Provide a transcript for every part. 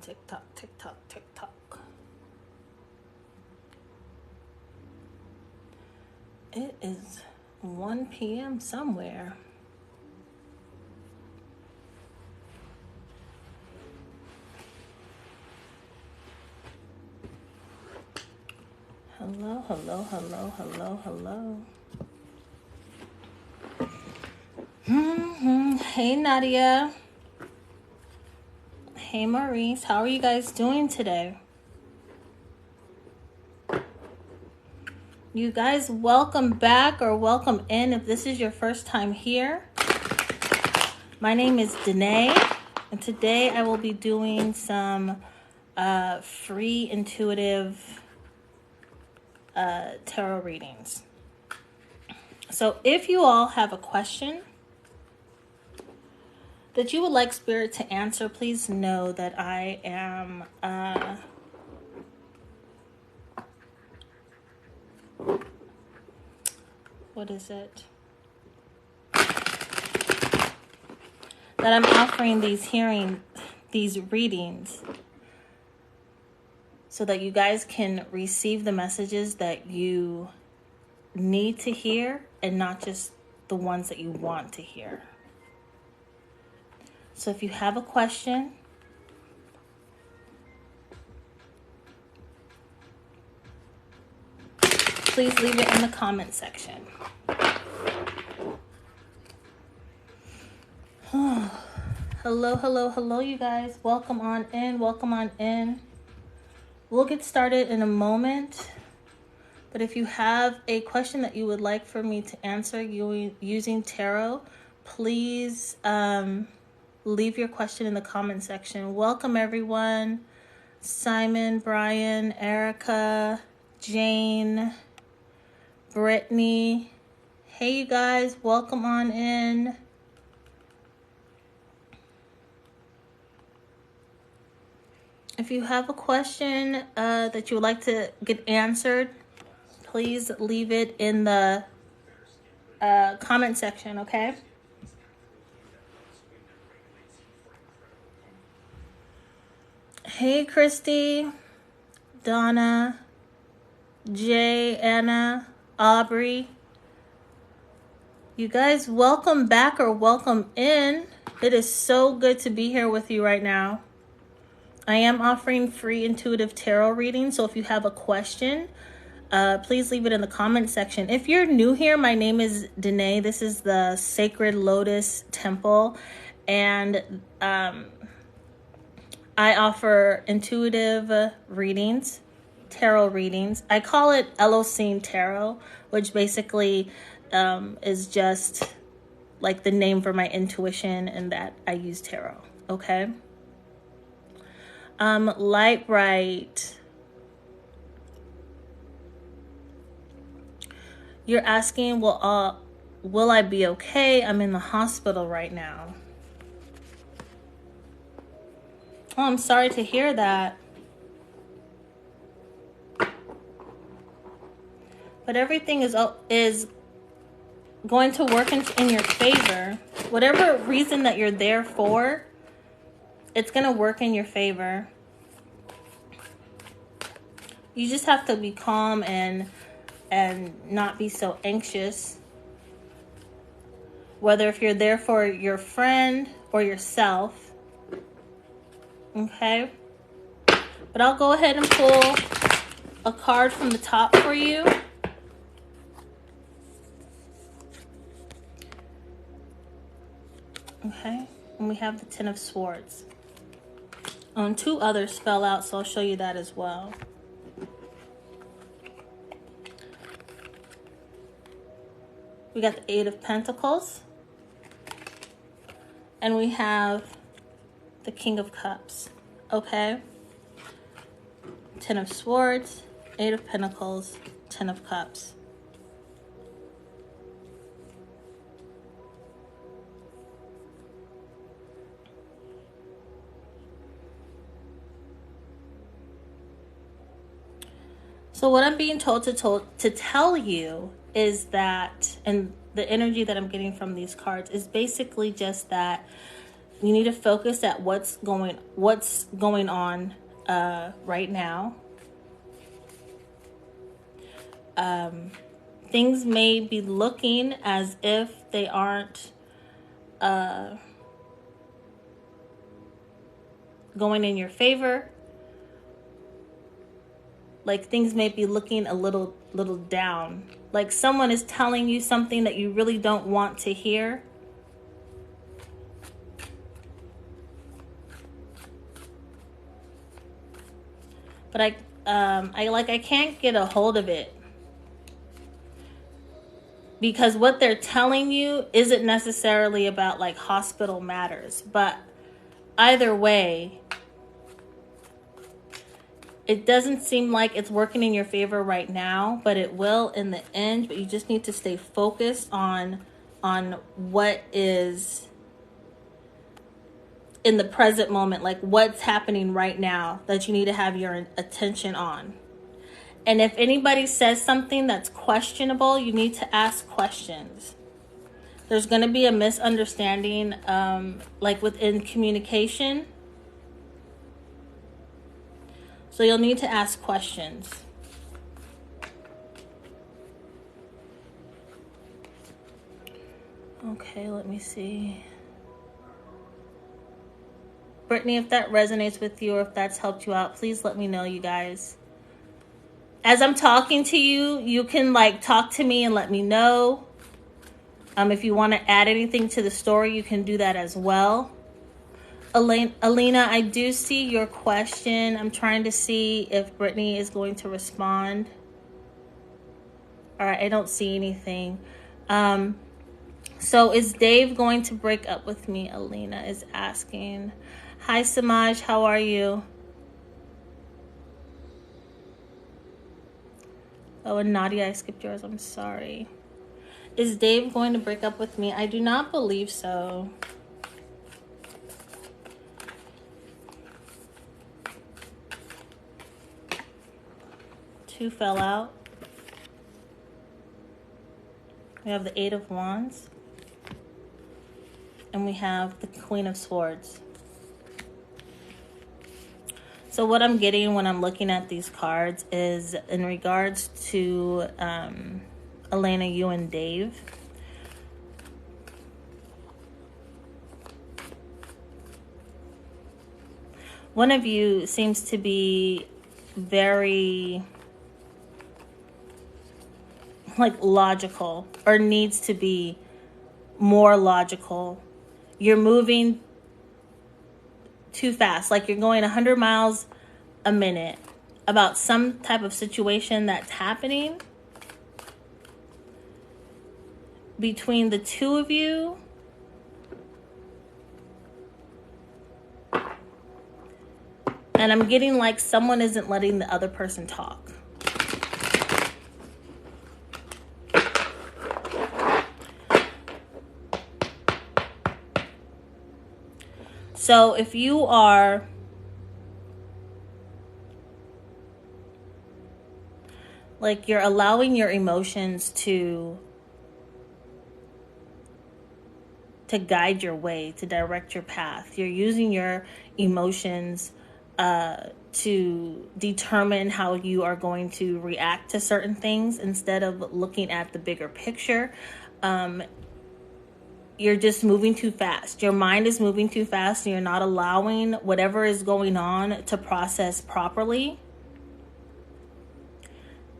Tick tock, tick tock, tick tock. It is 1 p.m. somewhere. Hello, hello, hello, hello, hello. Hey, Nadia. Hey, Maurice. How are you guys doing today? You guys, welcome back or welcome in if this is your first time here. My name is Danae, and today I will be doing some free intuitive tarot readings. So if you all have a question that you would like Spirit to answer, please know that I am what is it? That I'm offering these readings so that you guys can receive the messages that you need to hear and not just the ones that you want to hear. So if you have a question, please leave it in the comment section. Hello, hello, hello, you guys. Welcome on in. Welcome on in. We'll get started in a moment. But if you have a question that you would like for me to answer using tarot, please leave your question in the comment section. Welcome, everyone. Simon, Brian, Erica, Jane, Brittany. Hey, you guys. Welcome on in. If you have a question that you would like to get answered, please leave it in the comment section, okay? Hey, Christy, Donna, Jay, Anna, Aubrey. You guys, welcome back or welcome in. It is so good to be here with you right now. I am offering free intuitive tarot readings, so if you have a question, please leave it in the comment section. If you're new here, my name is Danae. This is the Sacred Lotus Temple, and I offer intuitive readings, tarot readings. I call it Elohim Tarot, which basically is just like the name for my intuition and that I use tarot, okay? Light Bright. You're asking, will I be okay? I'm in the hospital right now. Oh, I'm sorry to hear that. But everything is going to work in your favor. Whatever reason that you're there for, it's going to work in your favor. You just have to be calm and not be so anxious. Whether if you're there for your friend or yourself. Okay? But I'll go ahead and pull a card from the top for you. Okay? And we have the Ten of Swords. And 2 others fell out, so I'll show you that as well. We got the 8 of Pentacles. And we have the King of Cups. Okay? 10 of Swords, 8 of Pentacles, 10 of Cups. So what I'm being told to tell you is that, and the energy that I'm getting from these cards is basically just that You need to focus at what's going on right now. Things may be looking as if they aren't going in your favor. Like things may be looking a little down. Like someone is telling you something that you really don't want to hear. But I can't get a hold of it. Because what they're telling you isn't necessarily about like hospital matters. But either way, it doesn't seem like it's working in your favor right now, but it will in the end. But you just need to stay focused on what is in the present moment, like what's happening right now that you need to have your attention on. And if anybody says something that's questionable, you need to ask questions. There's going to be a misunderstanding, like within communication. So you'll need to ask questions. Okay, let me see. Brittany, if that resonates with you or if that's helped you out, please let me know, you guys. As I'm talking to you, you can like talk to me and let me know. If you want to add anything to the story, you can do that as well. Alina, I do see your question. I'm trying to see if Brittany is going to respond. All right, I don't see anything. So is Dave going to break up with me? Alina is asking. Hi, Samaj. How are you? Oh, and Nadia, I skipped yours. I'm sorry. Is Dave going to break up with me? I do not believe so. Two fell out. We have the Eight of Wands. And we have the Queen of Swords. So what I'm getting when I'm looking at these cards is in regards to Elena, you and Dave. One of you seems to be very like logical or needs to be more logical. You're moving too fast, like you're going 100 miles a minute about some type of situation that's happening between the two of you. And I'm getting like someone isn't letting the other person talk. So if you are like you're allowing your emotions to guide your way, to direct your path, you're using your emotions to determine how you are going to react to certain things instead of looking at the bigger picture. You're just moving too fast. Your mind is moving too fast and you're not allowing whatever is going on to process properly.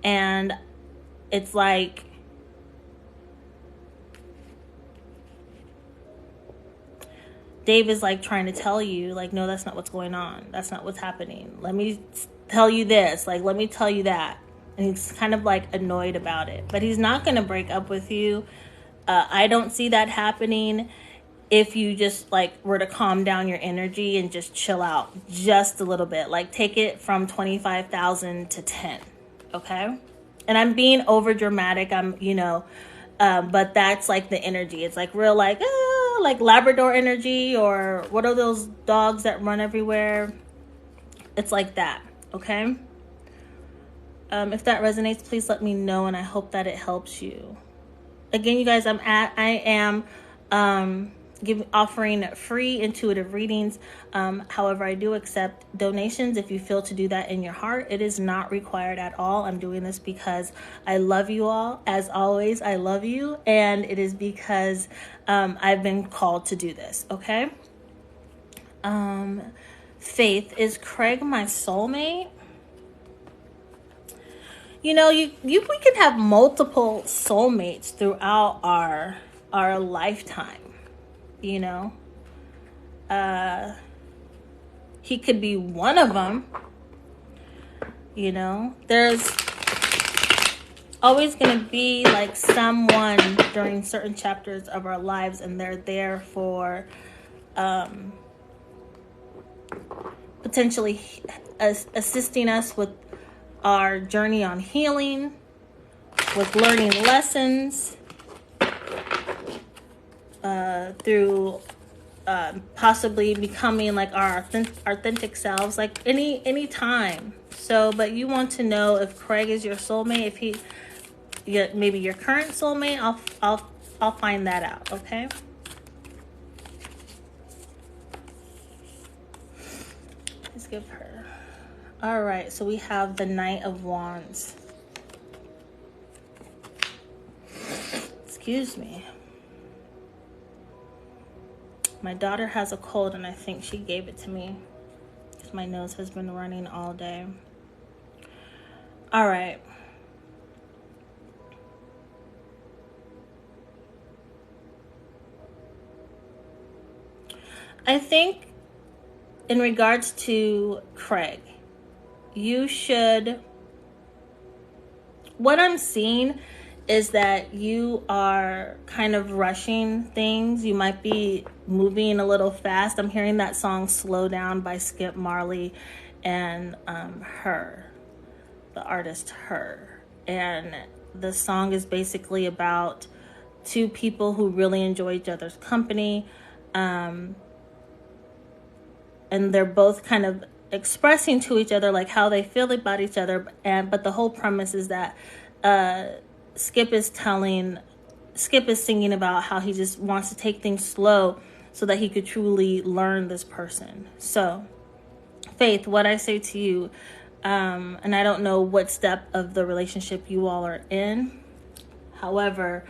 And it's like Dave is like trying to tell you, like, no, that's not what's going on. That's not what's happening. Let me tell you this. Like, let me tell you that. And he's kind of like annoyed about it. But he's not going to break up with you. I don't see that happening if you just like were to calm down your energy and just chill out just a little bit. Like take it from 25,000 to 10. Okay. And I'm being over dramatic. But that's like the energy. It's like real, like Labrador energy, or what are those dogs that run everywhere? It's like that. Okay. If that resonates, please let me know. And I hope that it helps you. Again, you guys, I am offering free intuitive readings. However, I do accept donations if you feel to do that in your heart. It is not required at all. I'm doing this because I love you all. As always, I love you. And it is because I've been called to do this. Okay. Faith, is Craig my soulmate? You know, we can have multiple soulmates throughout our lifetime. You know, he could be one of them. You know, there's always going to be like someone during certain chapters of our lives, and they're there for potentially assisting us with our journey on healing, with learning lessons, through possibly becoming like our authentic selves, like any time. So, but you want to know if Craig is your soulmate, if he, maybe your current soulmate. I'll find that out. Okay. Let's give her. All right, so we have the Knight of Wands. Excuse me. My daughter has a cold, and I think she gave it to me because my nose has been running all day. All right. I think in regards to Craig, you should, what I'm seeing is that you are kind of rushing things. You might be moving a little fast. I'm hearing that song Slow Down by Skip Marley and Her, the artist Her. And the song is basically about two people who really enjoy each other's company. And they're both kind of expressing to each other like how they feel about each other, but the whole premise is that Skip is singing about how he just wants to take things slow so that he could truly learn this person. So, Faith, what I say to you, and I don't know what step of the relationship you all are in. However,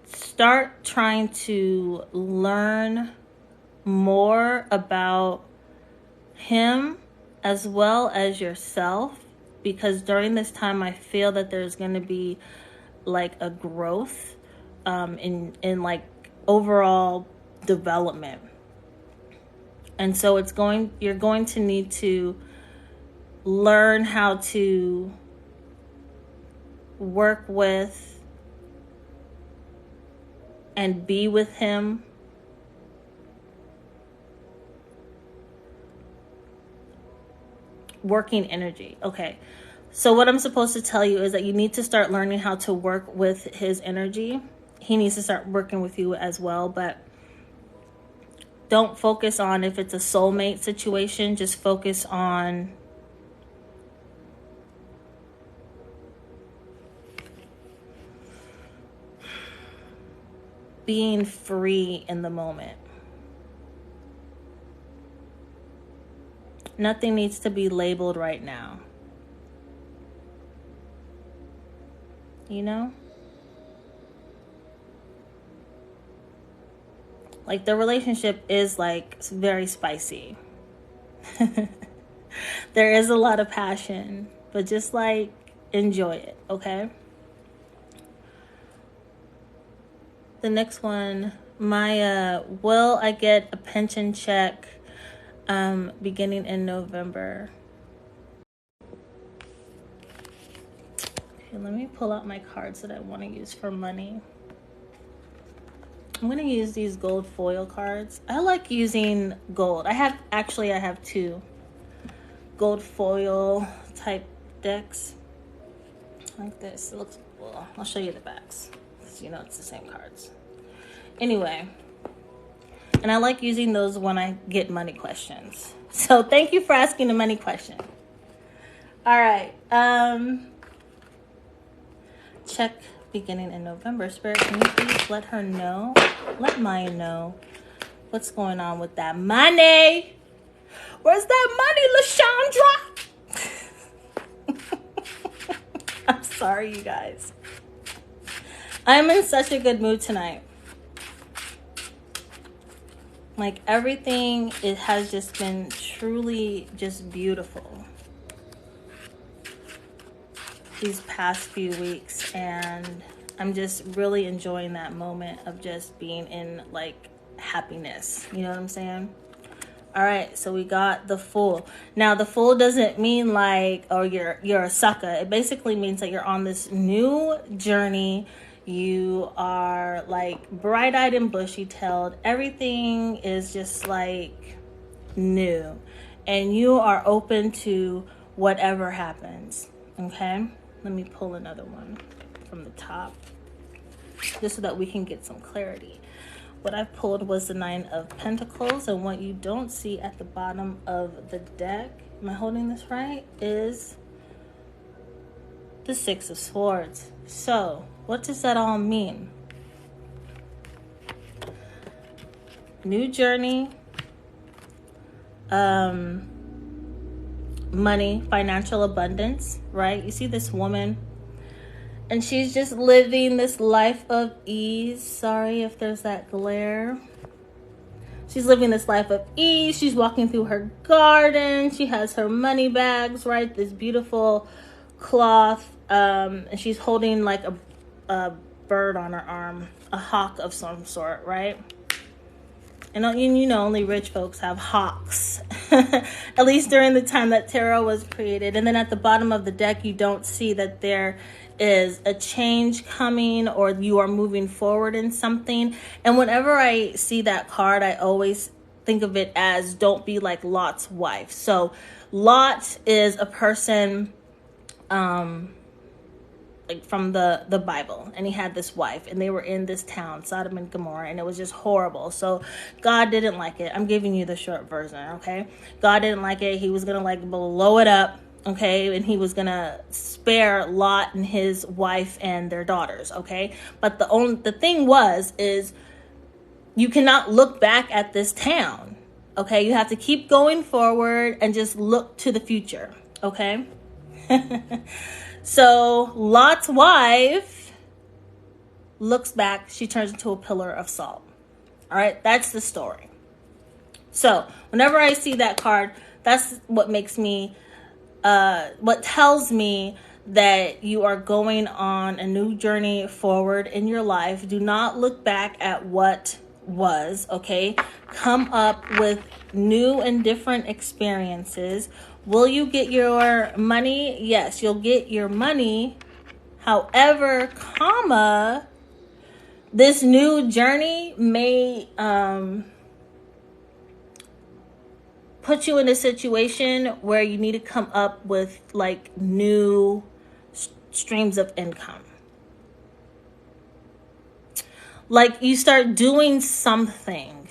start trying to learn more about him as well as yourself, because during this time I feel that there's going to be like a growth in like overall development. And so you're going to need to learn how to work with and be with him working energy. Okay. So what I'm supposed to tell you is that you need to start learning how to work with his energy. He needs to start working with you as well, but don't focus on if it's a soulmate situation. Just focus on being free in the moment. Nothing needs to be labeled right now. You know? Like the relationship is like very spicy. There is a lot of passion, but just like enjoy it, okay? The next one, my will I get a pension check beginning in November? Okay, let me pull out my cards that I want to use for money. I'm going to use these gold foil cards. I like using gold. I have two gold foil type decks like this. It looks cool. I'll show you the backs. You know, it's the same cards. Anyway, and I like using those when I get money questions. So thank you for asking the money question. All right. Check beginning in November. Spirit, can you please let her know, let Maya know what's going on with that money? Where's that money, LaShandra? I'm sorry, you guys. I'm in such a good mood tonight. Like, everything, it has just been truly just beautiful these past few weeks, and I'm just really enjoying that moment of just being in like happiness. You know what I'm saying? All right, so we got the Fool. Now, the Fool doesn't mean like, oh, you're a sucker. It basically means that you're on this new journey. You are like bright-eyed and bushy-tailed. Everything is just like new, and you are open to whatever happens. Okay, let me pull another one from the top just so that we can get some clarity. What I pulled was the 9 of Pentacles, and what you don't see at the bottom of the deck, am I holding this right, is the 6 of Swords. So what does that all mean? New journey, money, financial abundance, right? You see this woman, and she's just living this life of ease. Sorry if there's that glare. She's living this life of ease. She's walking through her garden. She has her money bags, right? This beautiful cloth. And she's holding like a bird on her arm, a hawk of some sort, right? And you know, only rich folks have hawks, at least during the time that tarot was created. And then at the bottom of the deck, you don't see that there is a change coming, or you are moving forward in something. And whenever I see that card, I always think of it as don't be like Lot's wife. So Lot is a person, like from the Bible, and he had this wife, and they were in this town, Sodom and Gomorrah, and it was just horrible. So God didn't like it. I'm giving you the short version, okay? God didn't like it. He was gonna like blow it up, okay? And he was gonna spare Lot and his wife and their daughters, okay? But the thing is you cannot look back at this town, okay? You have to keep going forward and just look to the future, okay? So Lot's wife looks back. She turns into a pillar of salt. All right, that's the story. So whenever I see that card, that's what makes me, what tells me that you are going on a new journey forward in your life. Do not look back at what was, okay? Come up with new and different experiences. Will you get your money? Yes, you'll get your money. However, comma, this new journey may put you in a situation where you need to come up with like new streams of income. Like you start doing something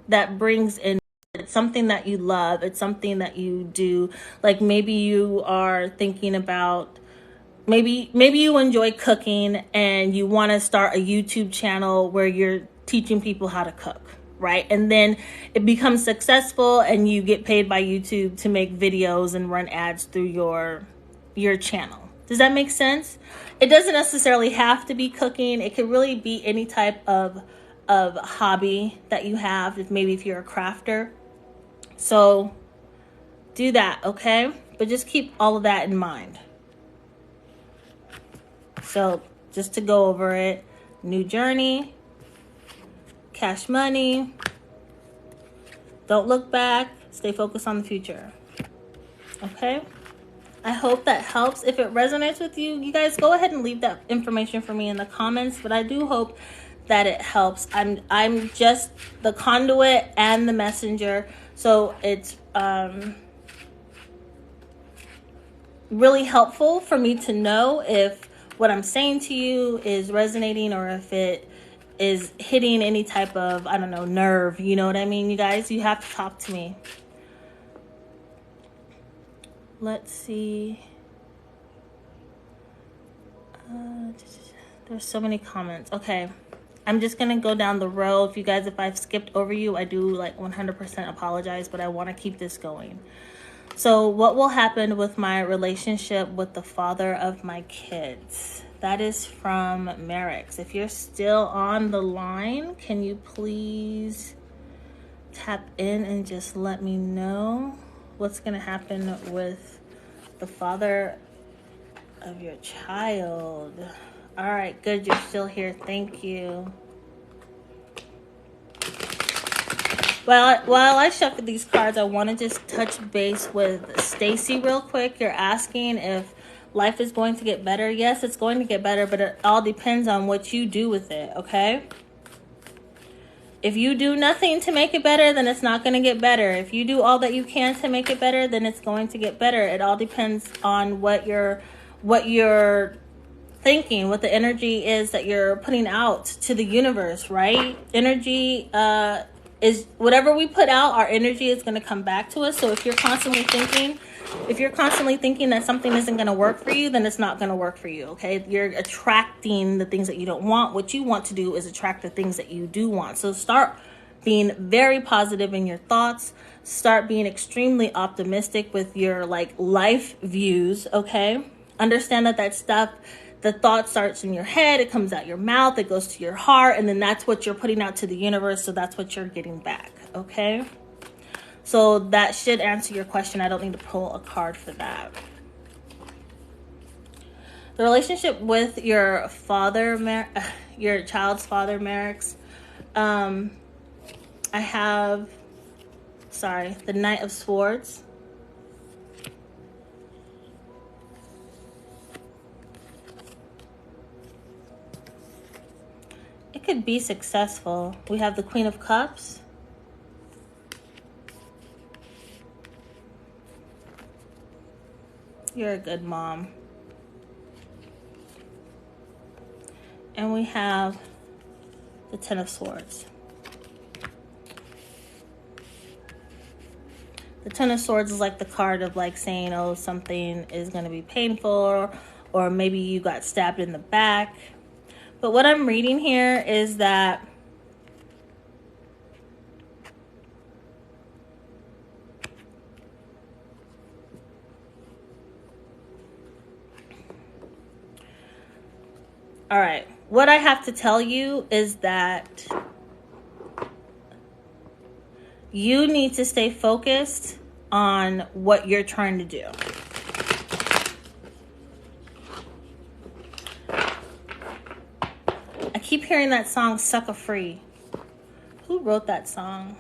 that brings in, it's something that you love. It's something that you do. Like maybe you are thinking about, maybe you enjoy cooking and you want to start a YouTube channel where you're teaching people how to cook, right? And then it becomes successful and you get paid by YouTube to make videos and run ads through your channel. Does that make sense? It doesn't necessarily have to be cooking. It could really be any type of hobby that you have, if you're a crafter. So do that, okay? But just keep all of that in mind. So just to go over it, new journey, cash money, don't look back, stay focused on the future. Okay? I hope that helps. If it resonates with you, you guys go ahead and leave that information for me in the comments, but I do hope that it helps. I'm just the conduit and the messenger, so it's really helpful for me to know if what I'm saying to you is resonating or if it is hitting any type of, I don't know, nerve. You know what I mean, you guys? You have to talk to me. Let's see. There's so many comments. Okay. I'm just going to go down the row. If you guys, if I've skipped over you, I do like 100% apologize, but I want to keep this going. So what will happen with my relationship with the father of my kids? That is from Merrick's. If you're still on the line, can you please tap in and just let me know what's going to happen with the father of your child? All right, good. You're still here. Thank you. While I shuffle these cards, I want to just touch base with Stacy real quick. You're asking if life is going to get better. Yes, it's going to get better, but it all depends on what you do with it, okay? If you do nothing to make it better, then it's not going to get better. If you do all that you can to make it better, then it's going to get better. It all depends on what you're thinking, what the energy is that you're putting out to the universe, right? Energy is whatever we put out, our energy is going to come back to us. So if you're constantly thinking that something isn't going to work for you, then it's not going to work for you, okay? You're attracting the things that you don't want. What you want to do is attract the things that you do want. So start being very positive in your thoughts. Start being extremely optimistic with your like life views, okay? Understand that stuff, the thought starts in your head, it comes out your mouth, it goes to your heart, and then that's what you're putting out to the universe, so that's what you're getting back, okay? So that should answer your question. I don't need to pull a card for that. The relationship with your father, your child's father, Merrick's, I have, the Knight of Swords. Could be successful. We have the Queen of Cups. You're a good mom. And we have the Ten of Swords. The Ten of Swords is like the card of like saying, oh, something is going to be painful, or maybe you got stabbed in the back. But what I'm reading here is that all right, what I have to tell you is that you need to stay focused on what you're trying to do. Keep hearing that song Sucker Free. Who wrote that song?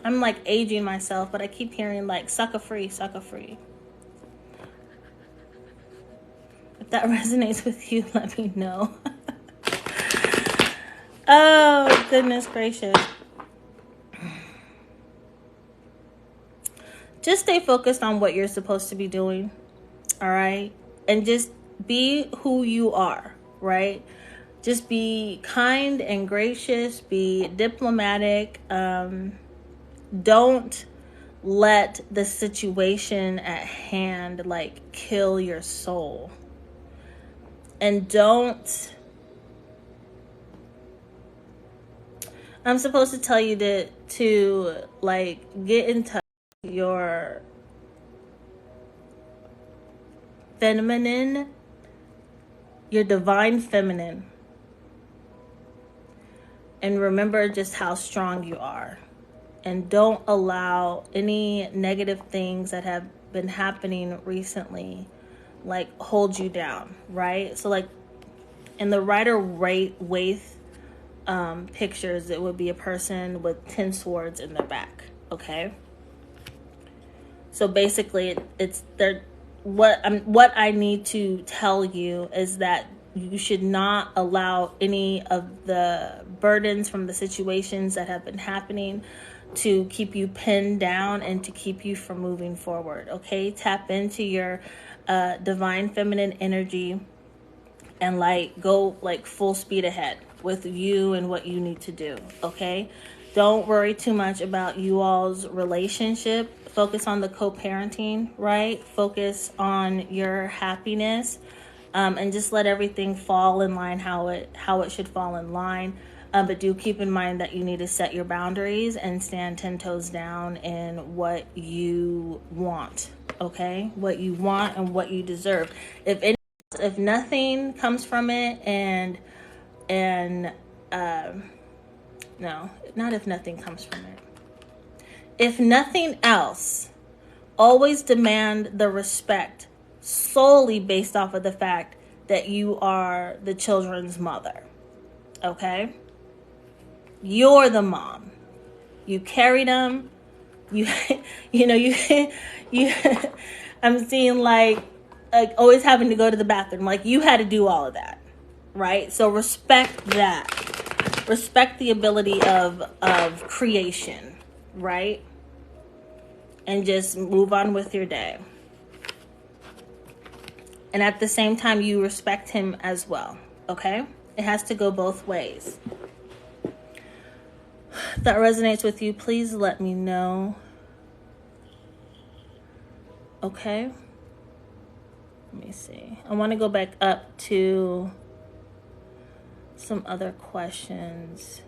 I'm like aging myself, but I keep hearing like Sucker Free, Sucker Free. If that resonates with you, let me know. Oh, goodness gracious. Just stay focused on what you're supposed to be doing, all right? And just be who you are, right? Just be kind and gracious, be diplomatic. Don't let the situation at hand like kill your soul. And don't, I'm supposed to tell you to like get in touch with your feminine, your divine feminine. And remember just how strong you are. And don't allow any negative things that have been happening recently, like, hold you down, right? So, like, in the Rider-Waite pictures, it would be a person with 10 swords in their back, okay? So, basically, what I need to tell you is that you should not allow any of the burdens from the situations that have been happening to keep you pinned down and to keep you from moving forward, okay? Tap into your divine feminine energy and like go like full speed ahead with you and what you need to do, okay? Don't worry too much about you all's relationship. Focus on the co-parenting, right? Focus on your happiness. and just let everything fall in line how it should fall in line. But do keep in mind that you need to set your boundaries and stand 10 toes down in what you want, okay? What you want and what you deserve. If nothing comes from it, no, not if nothing comes from it. If nothing else, always demand the respect solely based off of the fact that you are the children's mother, okay? You're the mom. You carried them. You I'm seeing like always having to go to the bathroom. Like you had to do all of that, right? So respect that. Respect the ability of creation, right? And just move on with your day. And at the same time, you respect him as well, okay? It has to go both ways. If that resonates with you, please let me know. Okay? Let me see. I want to go back up to some other questions.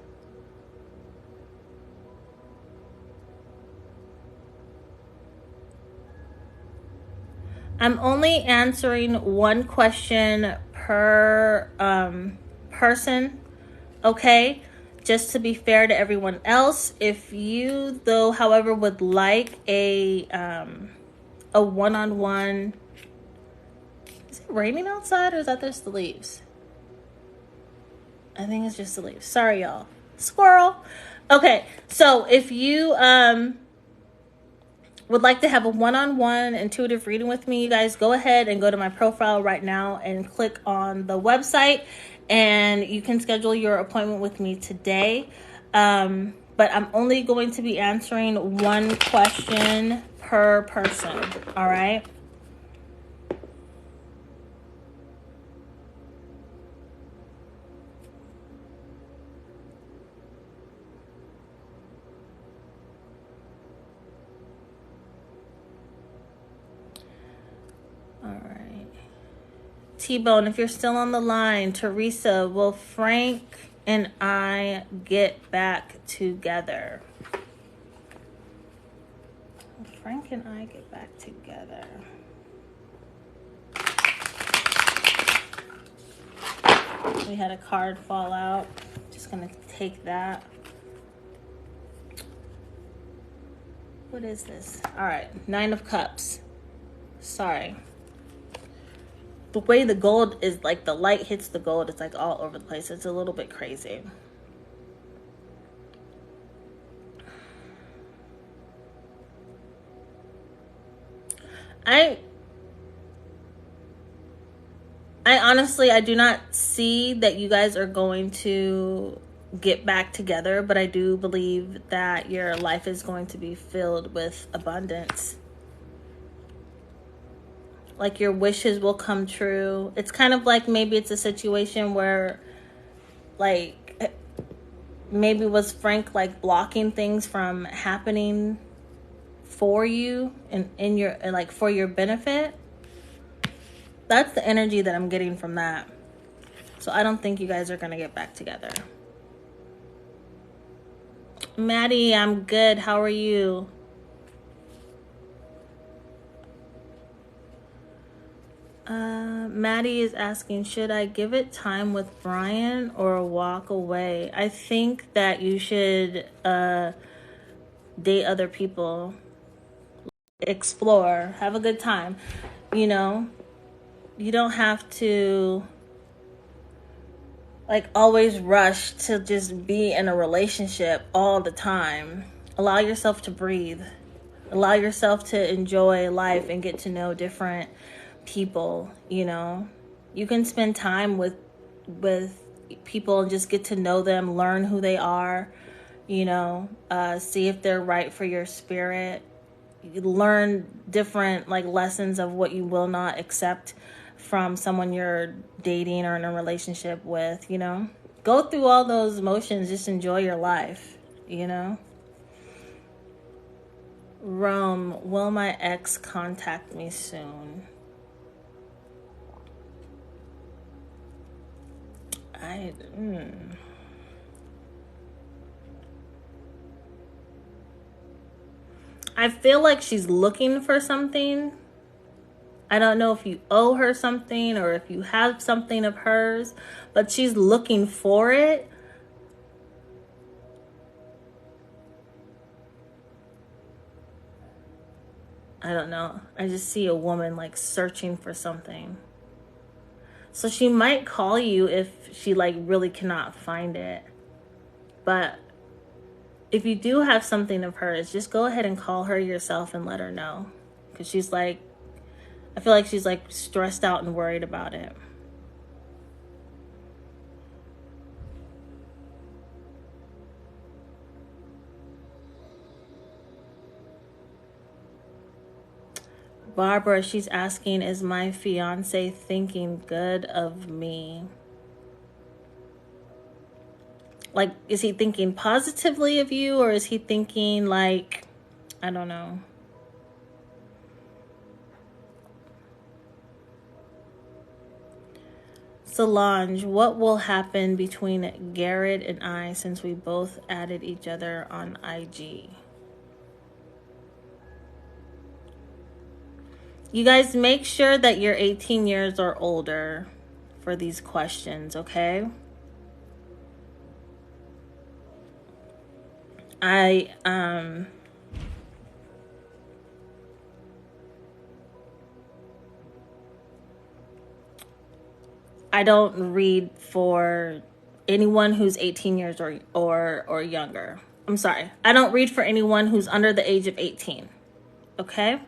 I'm only answering one question per person, okay? Just to be fair to everyone else. If you, though, however, would like a one-on-one... Is it raining outside or is that just the leaves? I think it's just the leaves. Sorry, y'all. Squirrel. Okay, so if you would like to have a one-on-one intuitive reading with me, you guys go ahead and go to my profile right now and click on the website, and you can schedule your appointment with me today. But I'm only going to be answering one question per person, all right? T-Bone, if you're still on the line, Teresa, will Frank and I get back together? Will Frank and I get back together? We had a card fall out. Just gonna take that. What is this? All right, 9 of Cups. Sorry. The way the gold is, like the light hits the gold, it's like all over the place. It's a little bit crazy. I honestly, I do not see that you guys are going to get back together, but I do believe that your life is going to be filled with abundance. Like your wishes will come true. It's kind of like maybe it's a situation where like maybe was Frank like blocking things from happening for you and in your like for your benefit. That's the energy that I'm getting from that. So I don't think you guys are going to get back together. Maddie, I'm good. How are you? Maddie is asking, should I give it time with Brian or walk away? I think that you should date other people, explore, have a good time. You know, you don't have to like always rush to just be in a relationship all the time. Allow yourself to breathe. Allow yourself to enjoy life and get to know different people. You know, you can spend time with people and just get to know them, learn who they are, you know, see if they're right for your spirit. You learn different like lessons of what you will not accept from someone you're dating or in a relationship with, you know. Go through all those emotions, just enjoy your life, you know. Rome, will my ex contact me soon? I feel like she's looking for something. I don't know if you owe her something or if you have something of hers, but she's looking for it. I don't know. I just see a woman like searching for something. So she might call you if she like really cannot find it. But if you do have something of hers, just go ahead and call her yourself and let her know. Because she's like, I feel like she's like stressed out and worried about it. Barbara, she's asking, is my fiance thinking good of me? Like, is he thinking positively of you, or is he thinking like, I don't know. Solange, what will happen between Garrett and I since we both added each other on IG? You guys make sure that you're 18 years or older for these questions, okay? I don't read for anyone who's 18 years or younger. I'm sorry. I don't read for anyone who's under the age of 18. Okay?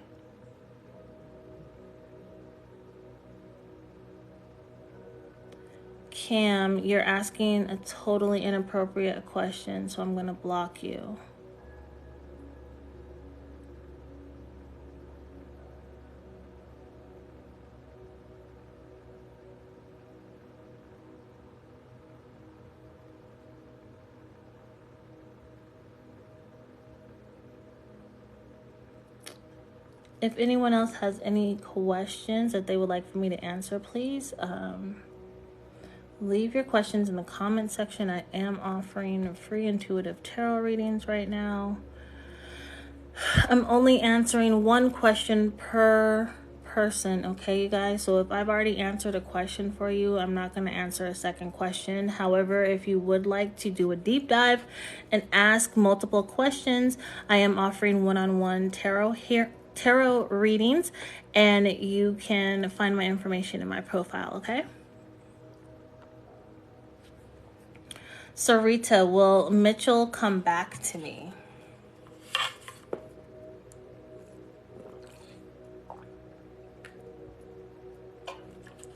Cam, you're asking a totally inappropriate question, so I'm going to block you. If anyone else has any questions that they would like for me to answer, please leave your questions in the comment section. I am offering free intuitive tarot readings right now. I'm only answering one question per person, okay, you guys? So if I've already answered a question for you, I'm not going to answer a second question. However, if you would like to do a deep dive and ask multiple questions, I am offering one-on-one tarot readings, and you can find my information in my profile, okay? Sarita, will Mitchell come back to me?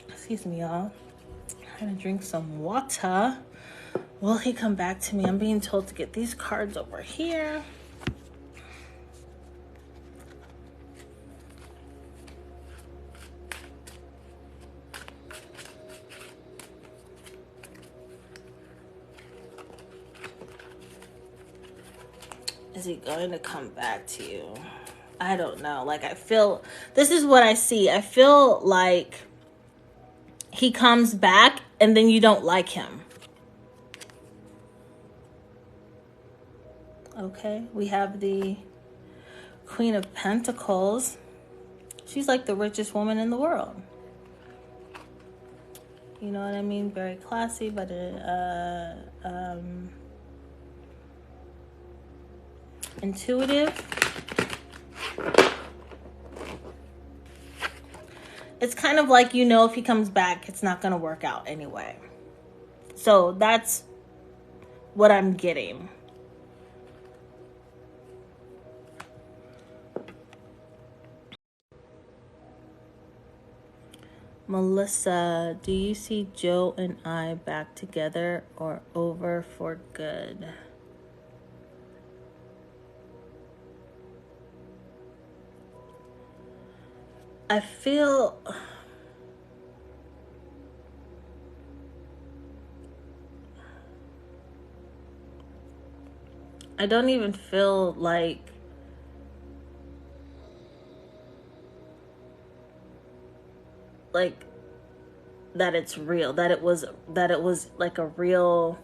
Excuse me, y'all. I'm gonna drink some water. Will he come back to me? I'm being told to get these cards over here. Is he going to come back to you? I don't know. Like, I feel, this is what I see. I feel like he comes back and then you don't like him. Okay, we have the Queen of Pentacles. She's like the richest woman in the world. You know what I mean? Very classy, but intuitive. It's kind of like, you know, if he comes back, it's not going to work out anyway. So that's what I'm getting. Melissa, do you see Joe and I back together or over for good? I feel I don't even feel like that it's real, that it was like a real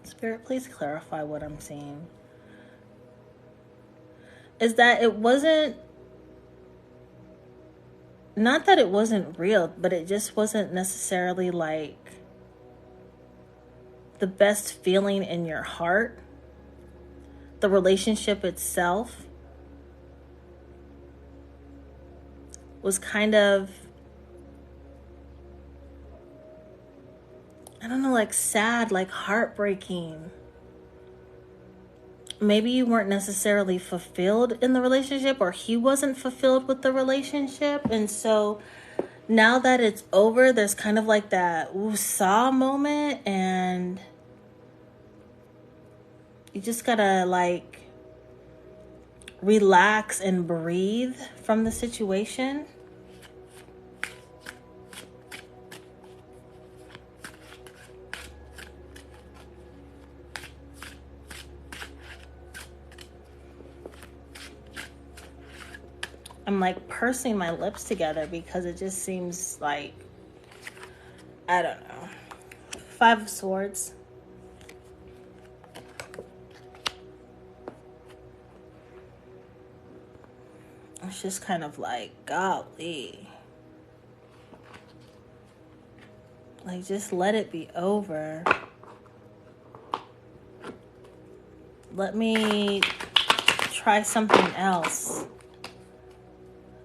Spirit, please clarify what I'm seeing. Is that it wasn't, not that it wasn't real, but it just wasn't necessarily like the best feeling in your heart. The relationship itself was kind of, I don't know, like sad, like heartbreaking. Maybe you weren't necessarily fulfilled in the relationship, or he wasn't fulfilled with the relationship. And so now that it's over, there's kind of like that woosah moment, and you just gotta like relax and breathe from the situation. I'm like pursing my lips together because it just seems like, I don't know. 5 of Swords. It's just kind of like, golly. Like, just let it be over. Let me try something else.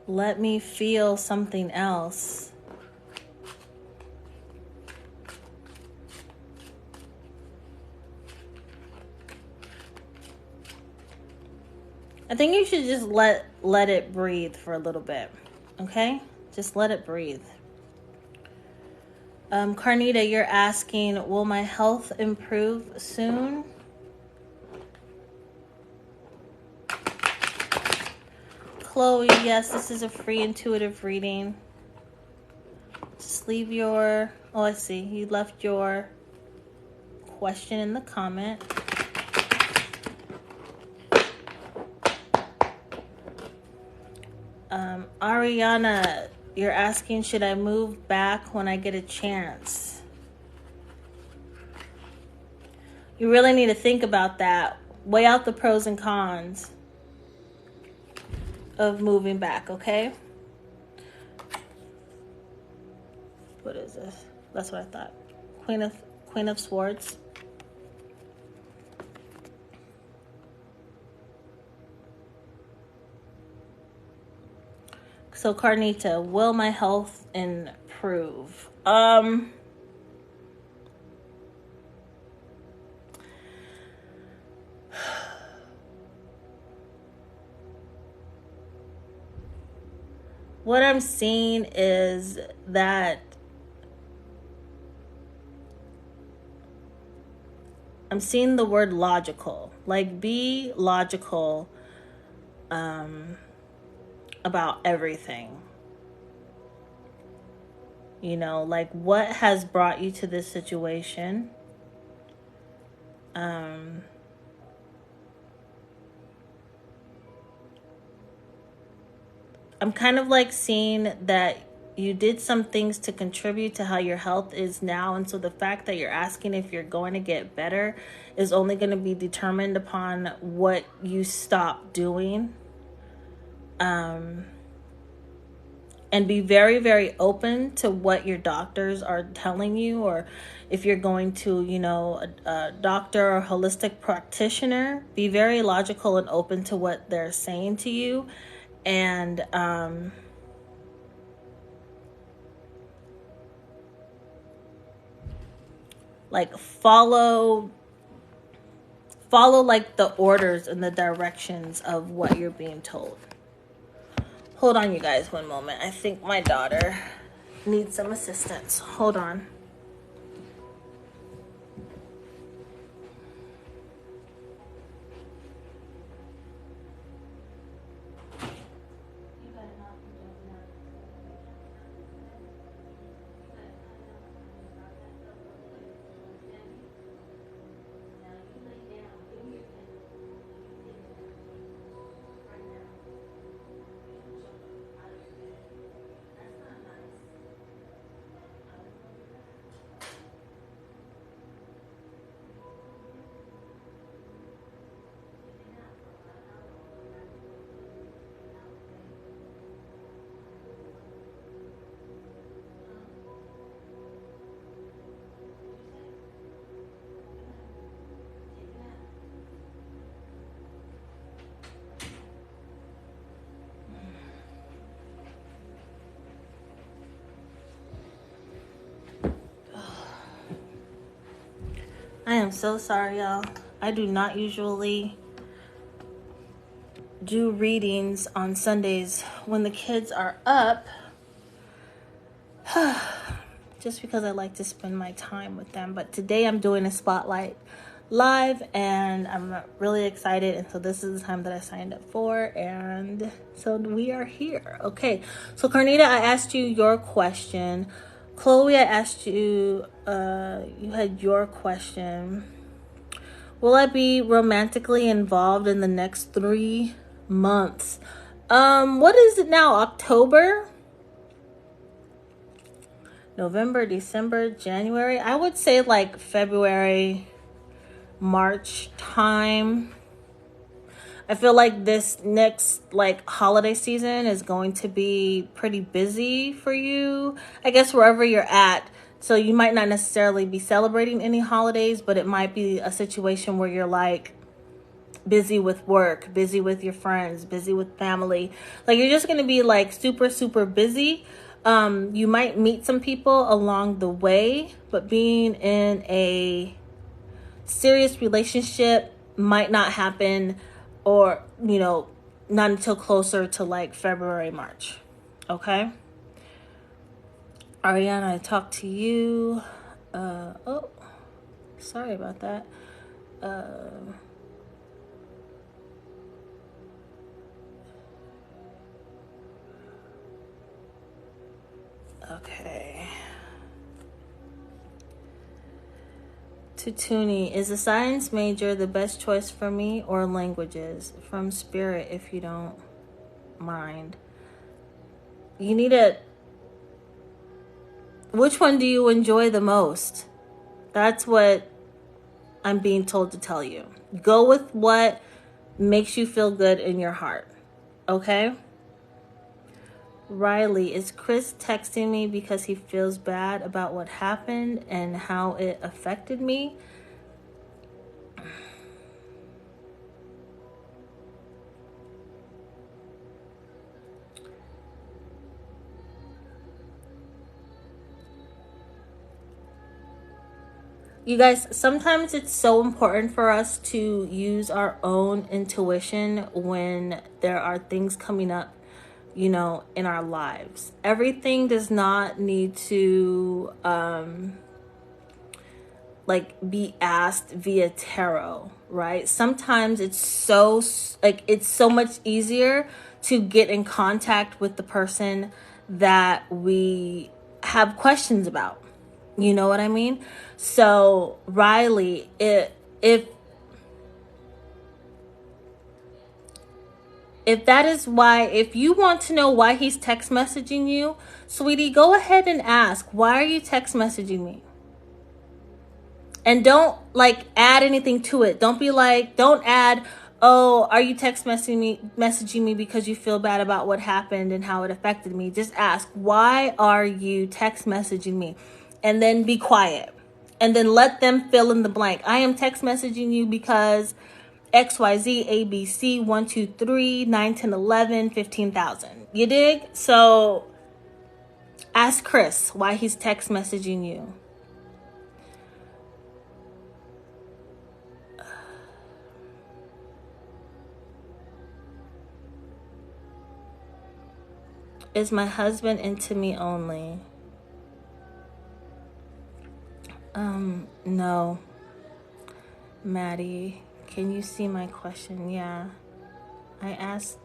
Let me feel something else. I think you should just let it breathe for a little bit. Okay? Just let it breathe. Carnita, you're asking, will my health improve soon? Chloe, yes, this is a free intuitive reading. Just leave your, oh, I see. You left your question in the comment. Ariana, you're asking, should I move back when I get a chance? You really need to think about that. Weigh out the pros and cons of moving back, okay? What is this? That's what I thought. Queen of Swords. So Carnita, will my health improve? What I'm seeing is that I'm seeing the word logical. Like, be logical about everything. You know, like, what has brought you to this situation? I'm kind of like seeing that you did some things to contribute to how your health is now. And so the fact that you're asking if you're going to get better is only going to be determined upon what you stop doing. And be very, very open to what your doctors are telling you, or if you're going to, you know, a doctor or holistic practitioner, be very logical and open to what they're saying to you. And like follow like the orders and the directions of what you're being told. Hold on, you guys, one moment. I think my daughter needs some assistance. Hold on. I am so sorry, y'all. I do not usually do readings on Sundays when the kids are up. Just because I like to spend my time with them. But today I'm doing a spotlight live and I'm really excited. And so this is the time that I signed up for. And so we are here. Okay. So Carnita, I asked you your question. Chloe, I asked you, you had your question. Will I be romantically involved in the next 3 months? What is it now? October? November, December, January? I would say like February, March time. I feel like this next like holiday season is going to be pretty busy for you. I guess wherever you're at. So you might not necessarily be celebrating any holidays, but it might be a situation where you're like busy with work, busy with your friends, busy with family. Like you're just going to be like super, super busy. You might meet some people along the way, but being in a serious relationship might not happen, or, you know, not until closer to like February, March. Okay. Ariana, I talked to you. Oh, sorry about that. Okay. Tutuni, is a science major the best choice for me, or languages? From Spirit, if you don't mind. You need a... Which one do you enjoy the most? That's what I'm being told to tell you. Go with what makes you feel good in your heart. Okay? Riley, is Chris texting me because he feels bad about what happened and how it affected me? You guys, sometimes it's so important for us to use our own intuition when there are things coming up, you know, in our lives. Everything does not need to like be asked via tarot, right? Sometimes it's so much easier to get in contact with the person that we have questions about. You know what I mean? So Riley, if that is why, if you want to know why he's text messaging you, sweetie, go ahead and ask, why are you text messaging me? And don't like add anything to it. Don't be like, don't add, oh, are you text messaging me because you feel bad about what happened and how it affected me? Just ask, why are you text messaging me? And then be quiet. And then let them fill in the blank. I am text messaging you because XYZ, ABC, 1, 2, 3, 9, 10, 11, 15,000. You dig? So ask Chris why he's text messaging you. Is my husband into me only? No. Maddie, can you see my question? Yeah. I asked,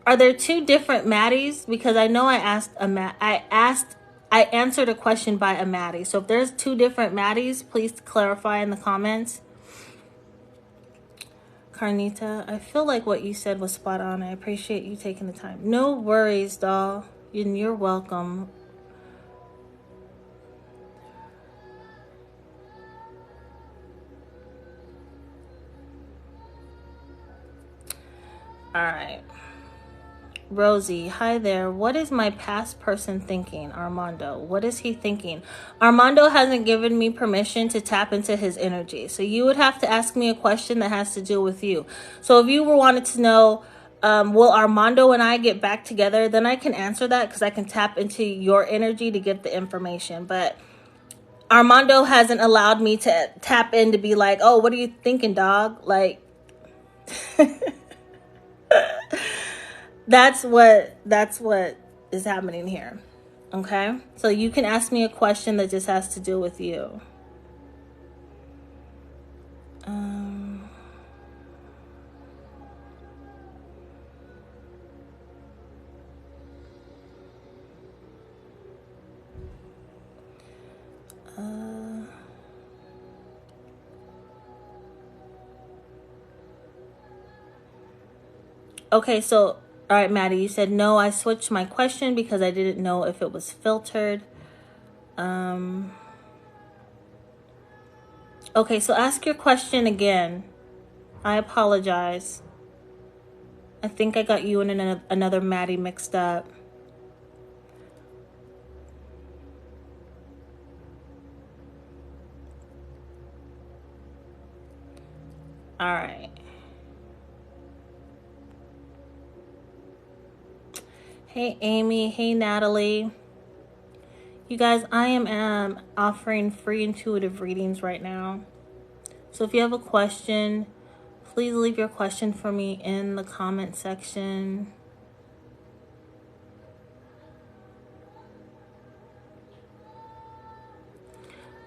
are there 2 different Maddies? Because I know I answered a question by a Maddie. So if there's 2 different Maddies, please clarify in the comments. Carnita, I feel like what you said was spot on. I appreciate you taking the time. No worries, doll. You're welcome. All right. Rosie, hi there. What is my past person thinking? Armando, what is he thinking? Armando hasn't given me permission to tap into his energy. So you would have to ask me a question that has to do with you. So if you wanted to know, will Armando and I get back together, then I can answer that because I can tap into your energy to get the information. But Armando hasn't allowed me to tap in to be like, oh, what are you thinking, dog? Like, that's what is happening here. Okay? So you can ask me a question that just has to do with you. Okay, so, all right, Maddie, you said no. I switched my question because I didn't know if it was filtered. Okay, so ask your question again. I apologize. I think I got you and another Maddie mixed up. All right. Hey, Amy. Hey, Natalie. You guys, I am offering free intuitive readings right now. So if you have a question, please leave your question for me in the comment section.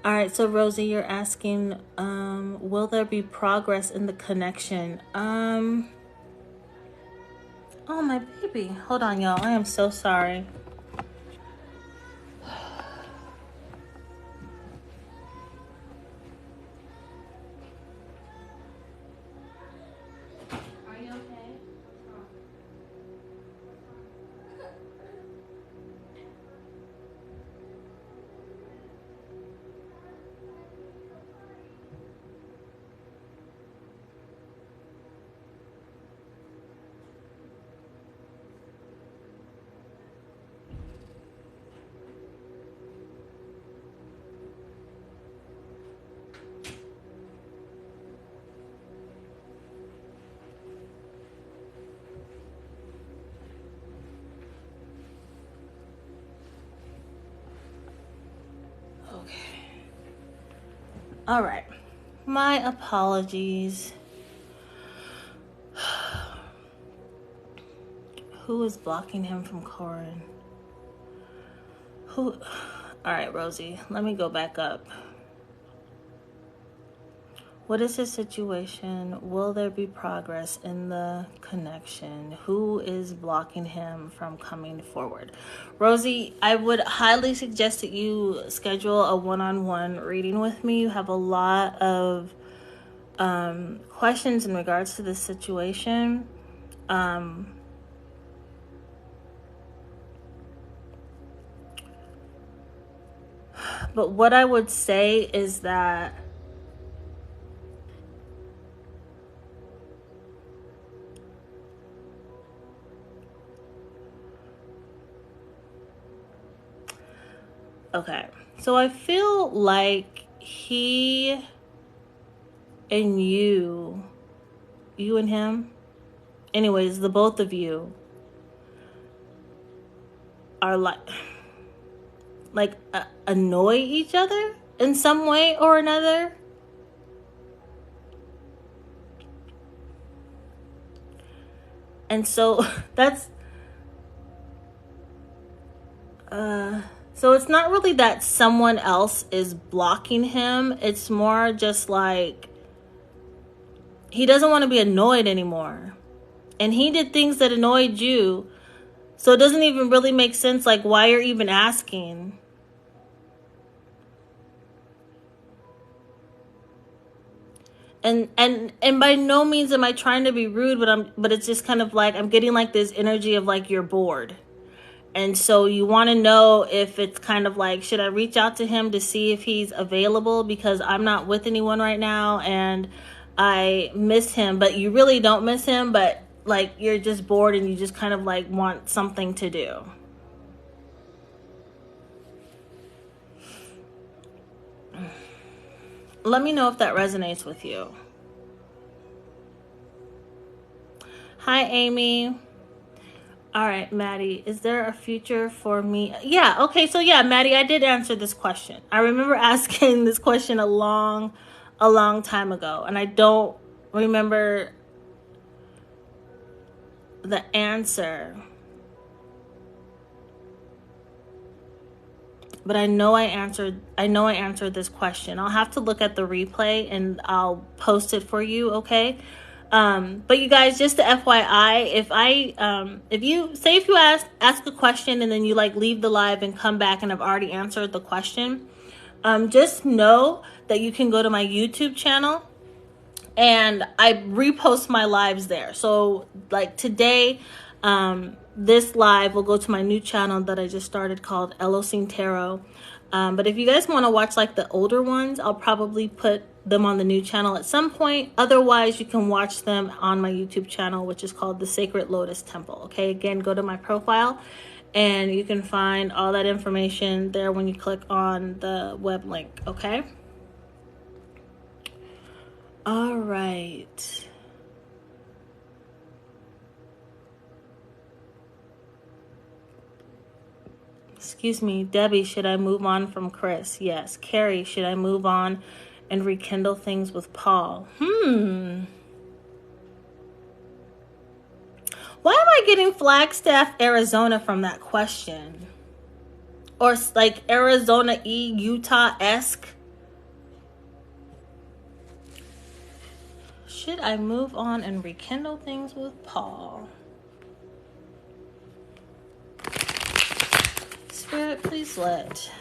All right, so Rosie, you're asking, will there be progress in the connection? Oh, my baby. Hold on, y'all. I am so sorry. Are you okay? All right. My apologies. Who is blocking him from Corin? Who? All right, Rosie, let me go back up. What is his situation? Will there be progress in the connection? Who is blocking him from coming forward? Rosie, I would highly suggest that you schedule a one-on-one reading with me. You have a lot of questions in regards to this situation. But what I would say is that okay, so I feel like he and you and him, anyways, the both of you are like annoy each other in some way or another. And so that's so it's not really that someone else is blocking him. It's more just like he doesn't want to be annoyed anymore. And he did things that annoyed you. So it doesn't even really make sense, like, why you're even asking. And by no means am I trying to be rude, but it's just kind of like I'm getting like this energy of like you're bored. And so you want to know if it's kind of like, should I reach out to him to see if he's available? Because I'm not with anyone right now and I miss him. But you really don't miss him, but like you're just bored and you just kind of like want something to do. Let me know if that resonates with you. Hi, Amy. All right, Maddie, is there a future for me? Yeah, okay, so yeah, Maddie, I did answer this question. I remember asking this question a long time ago, and I don't remember the answer. But I know I answered this question. I'll have to look at the replay and I'll post it for you, okay? But you guys, just the FYI, if you ask a question and then you like leave the live and come back and I've already answered the question, just know that you can go to my YouTube channel and I repost my lives there. So like today, this live will go to my new channel that I just started called Elohim Tarot. But if you guys want to watch like the older ones, I'll probably put them on the new channel at some point. Otherwise, you can watch them on my YouTube channel, which is called The Sacred Lotus Temple. Okay, again, go to my profile and you can find all that information there when you click on the web link. Okay. All right. Excuse me, Debbie, should I move on from Chris? Yes. Carrie, should I move on and rekindle things with Paul? Why am I getting Flagstaff, Arizona from that question? Or like Arizona Utah-esque? Should I move on and rekindle things with Paul? Spirit, please let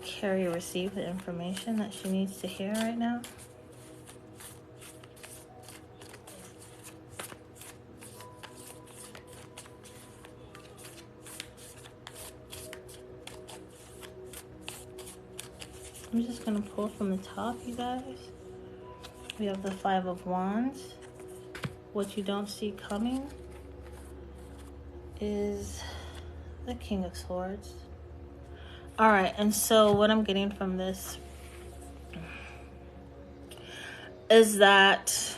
Carrie receive the information that she needs to hear right now. I'm just going to pull from the top, you guys. We have the Five of Wands. What you don't see coming is the King of Swords. All right, and so what I'm getting from this is that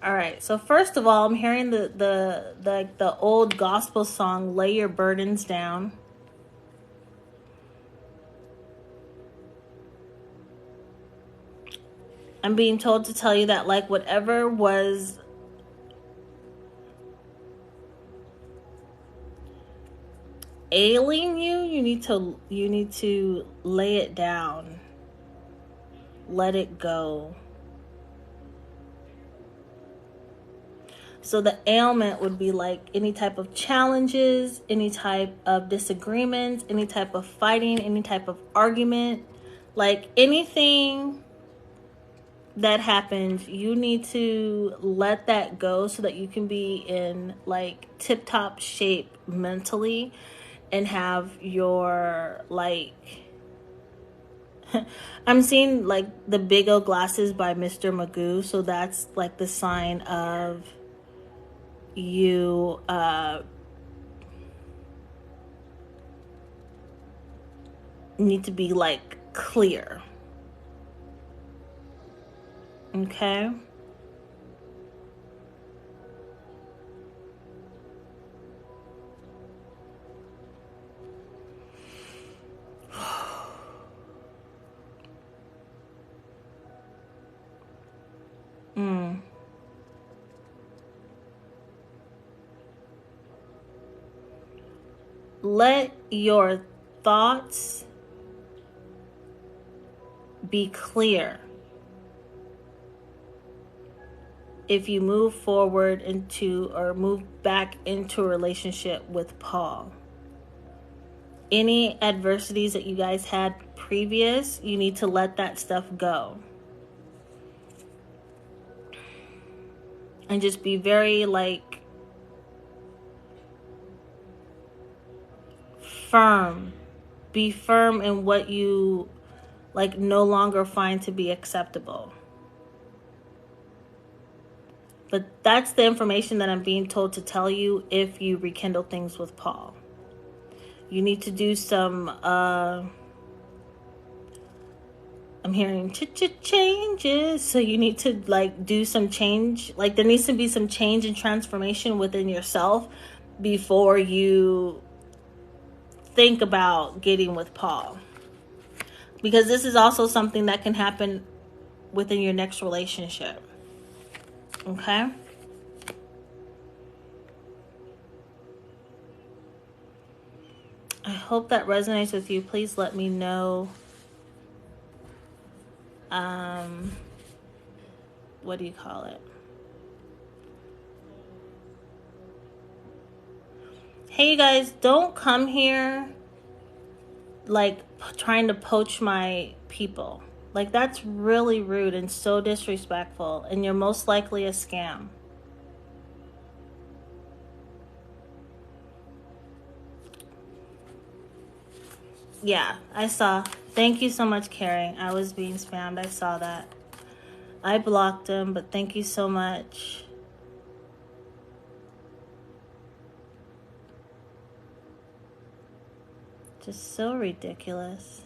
all right, so first of all, I'm hearing the old gospel song, Lay Your Burdens Down. I'm being told to tell you that like whatever was ailing you, you need to lay it down. Let it go. So the ailment would be like any type of challenges, any type of disagreements, any type of fighting, any type of argument, like anything that happens, you need to let that go so that you can be in like tip-top shape mentally and have your like I'm seeing like the big old glasses by Mr. Magoo, so that's like the sign of you need to be like clear. Okay? Let your thoughts be clear if you move forward into or move back into a relationship with Paul. Any adversities that you guys had previous, you need to let that stuff go. And just be very like firm. Be firm in what you like no longer find to be acceptable. But that's the information that I'm being told to tell you if you rekindle things with Paul. You need to do some, I'm hearing changes. So you need to like do some change. Like there needs to be some change and transformation within yourself before you think about getting with Paul. Because this is also something that can happen within your next relationship. Okay? I hope that resonates with you. Please let me know. What do you call it? Hey, you guys, don't come here like trying to poach my people. Like, that's really rude and so disrespectful, and you're most likely a scam. Yeah, I saw. Thank you so much, Carrie. I was being spammed. I saw that. I blocked him, but thank you so much. Just so ridiculous.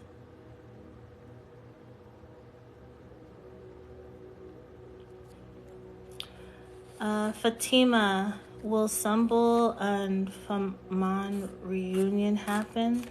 Fatima, will Sambal and Faman reunion happen?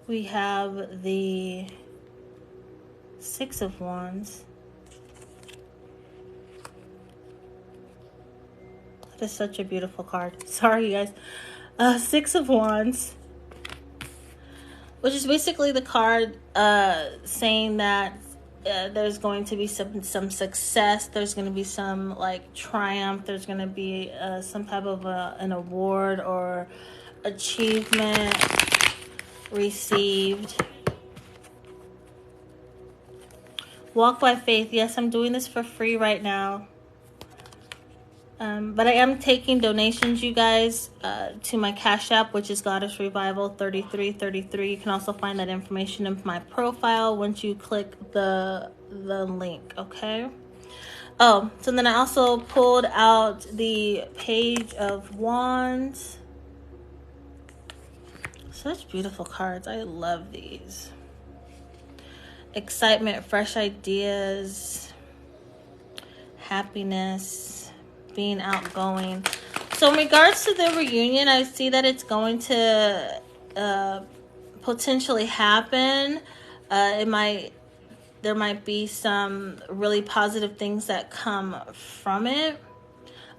We have the Six of Wands. That is such a beautiful card. Sorry, you guys. Six of Wands, which is basically the card saying that there's going to be some success. There's going to be some like triumph. There's going to be some type of an award or achievement received. Walk by faith. Yes, I'm doing this for free right now. But I am taking donations, you guys, to my Cash App, which is Goddess Revival 3333. You can also find that information in my profile once you click the link, okay? Oh, so then I also pulled out the Page of Wands. Such beautiful cards. I love these. Excitement, fresh ideas, happiness, being outgoing. So in regards to the reunion, I see that it's going to potentially happen. There might be some really positive things that come from it.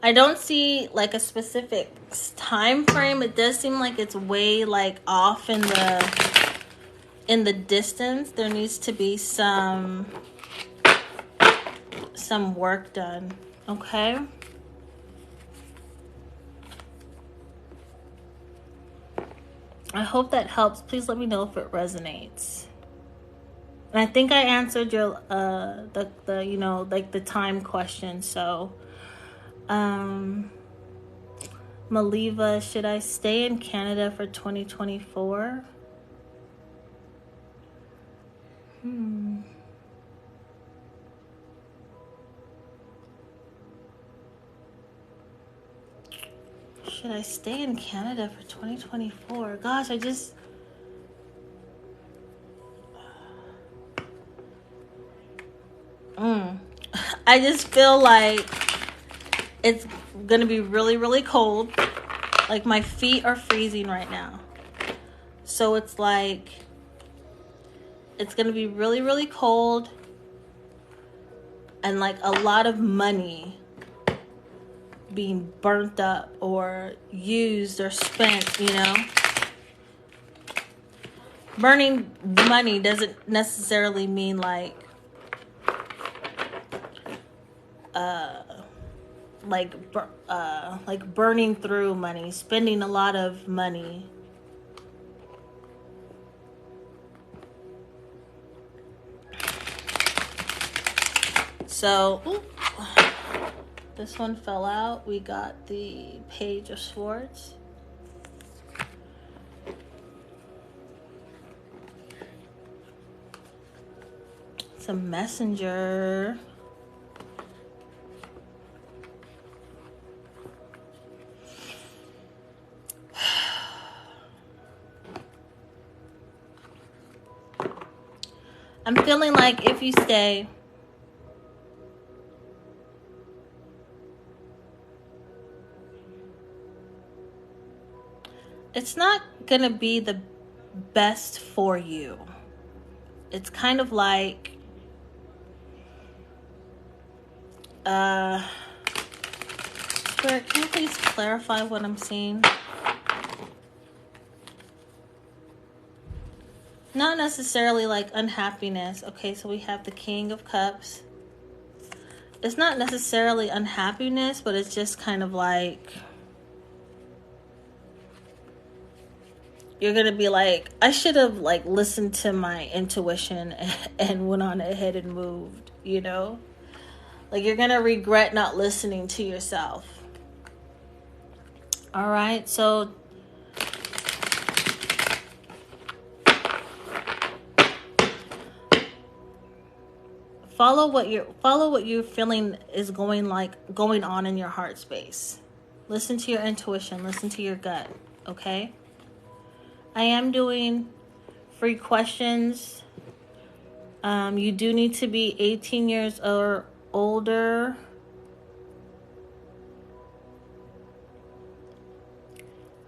I don't see like a specific time frame. It does seem like it's way like off in the distance. There needs to be some work done, okay? I hope that helps. Please let me know if it resonates. And I think I answered your the you know, like the time question. So Maliva, should I stay in Canada for 2024? Should I stay in Canada for 2024? Gosh, I just feel like it's gonna be really, really cold. Like my feet are freezing right now. So it's like it's gonna be really, really cold and like a lot of money being burnt up or used or spent, you know. Burning money doesn't necessarily mean like burning through money, spending a lot of money. So, this one fell out. We got the Page of Swords. It's a Messenger. I'm feeling like if you stay, it's not going to be the best for you. It's kind of like, Spirit, can you please clarify what I'm seeing? Not necessarily like unhappiness. Okay, so we have the King of Cups. It's not necessarily unhappiness, but it's just kind of like, you're going to be like, I should have like listened to my intuition and went on ahead and moved, you know? Like you're going to regret not listening to yourself. All right, so follow what you're feeling is going on in your heart space. Listen to your intuition, listen to your gut, okay? I am doing free questions. You do need to be 18 years or older.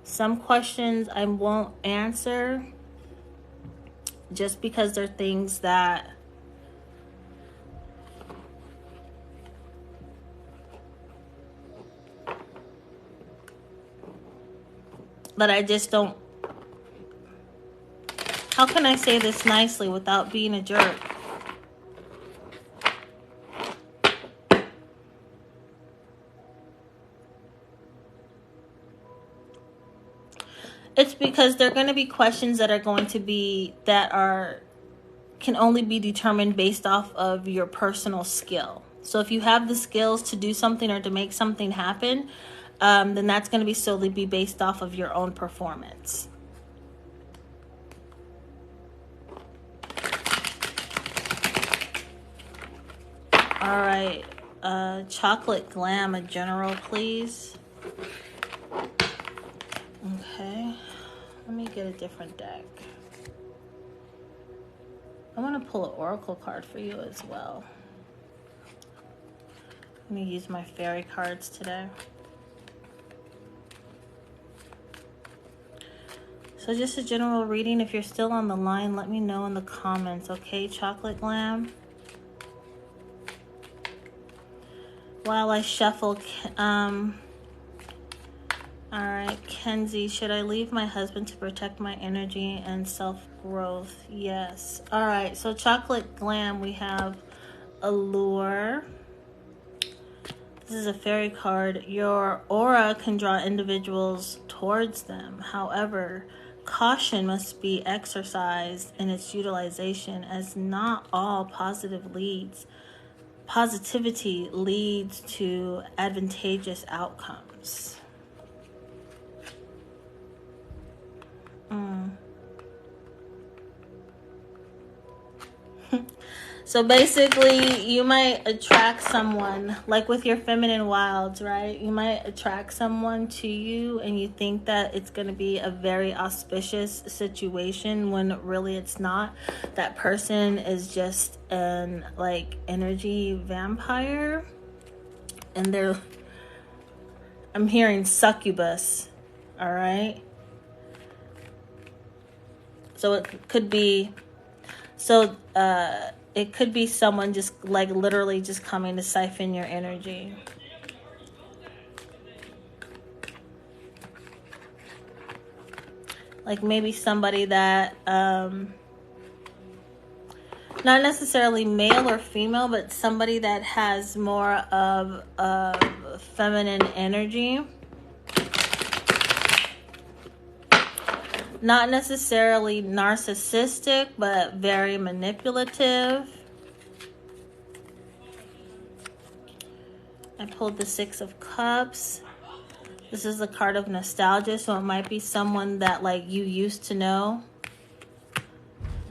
Some questions I won't answer just because they're things that I just don't. How can I say this nicely without being a jerk? It's because they're going to be questions that can only be determined based off of your personal skill. So if you have the skills to do something or to make something happen, then that's going to be solely based off of your own performance. All right, Chocolate Glam, a general, please. Okay, let me get a different deck. I want to pull an oracle card for you as well. I'm going to use my fairy cards today. So just a general reading. If you're still on the line, let me know in the comments, okay, Chocolate Glam? While I shuffle, all right, Kenzie, should I leave my husband to protect my energy and self-growth? Yes. All right, so Chocolate Glam, we have Allure. This is a fairy card. Your aura can draw individuals towards them. However, caution must be exercised in its utilization, as not all positivity leads to advantageous outcomes. So basically, you might attract someone, like with your feminine wilds, right? You might attract someone to you and you think that it's going to be a very auspicious situation when really it's not. That person is just an energy vampire, and I'm hearing succubus, all right? So it could be, it could be someone just literally just coming to siphon your energy. Like maybe somebody that, not necessarily male or female, but somebody that has more of feminine energy. Not necessarily narcissistic, but very manipulative. I pulled the Six of Cups. This is the card of nostalgia, so it might be someone that like you used to know,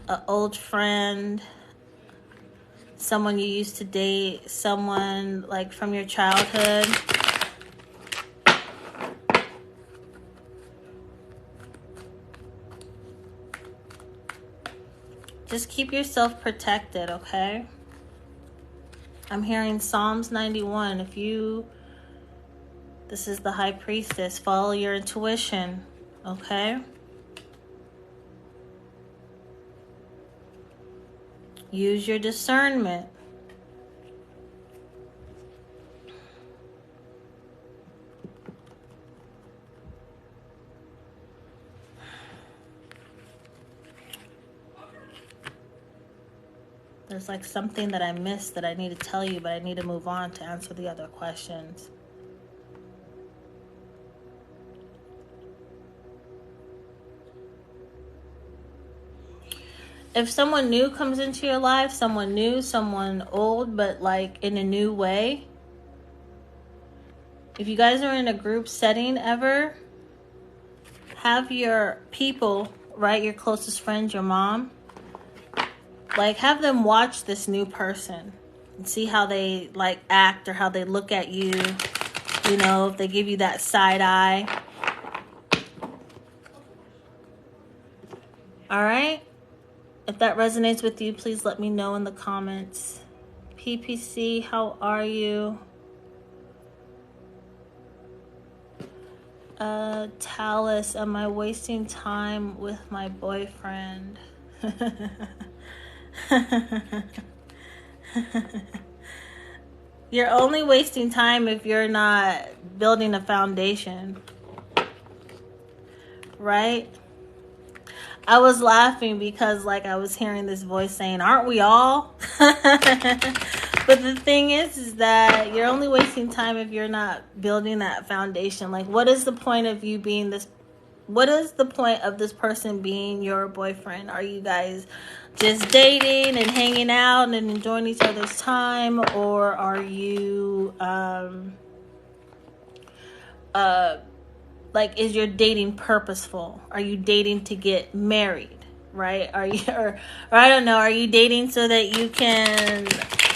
an old friend, someone you used to date, someone like from your childhood. Just keep yourself protected, okay? I'm hearing Psalms 91. This is the High Priestess. Follow your intuition, okay? Use your discernment. There's like something that I missed that I need to tell you, but I need to move on to answer the other questions. If someone new comes into your life, someone new, someone old, but like in a new way, if you guys are in a group setting ever, have your people, right, your closest friends, your mom, like have them watch this new person and see how they like act or how they look at you, you know, if they give you that side eye. All right? If that resonates with you, please let me know in the comments. PPC, how are you? Talus, am I wasting time with my boyfriend? You're only wasting time if you're not building a foundation, right? I was laughing because like I was hearing this voice saying, aren't we all? But the thing is that you're only wasting time if you're not building that foundation. Like, what is the point of you being this? What is the point of this person being your boyfriend? Are you guys just dating and hanging out and enjoying each other's time? Or are you, like, is your dating purposeful? Are you dating to get married, right? Are you, or I don't know, are you dating so that you can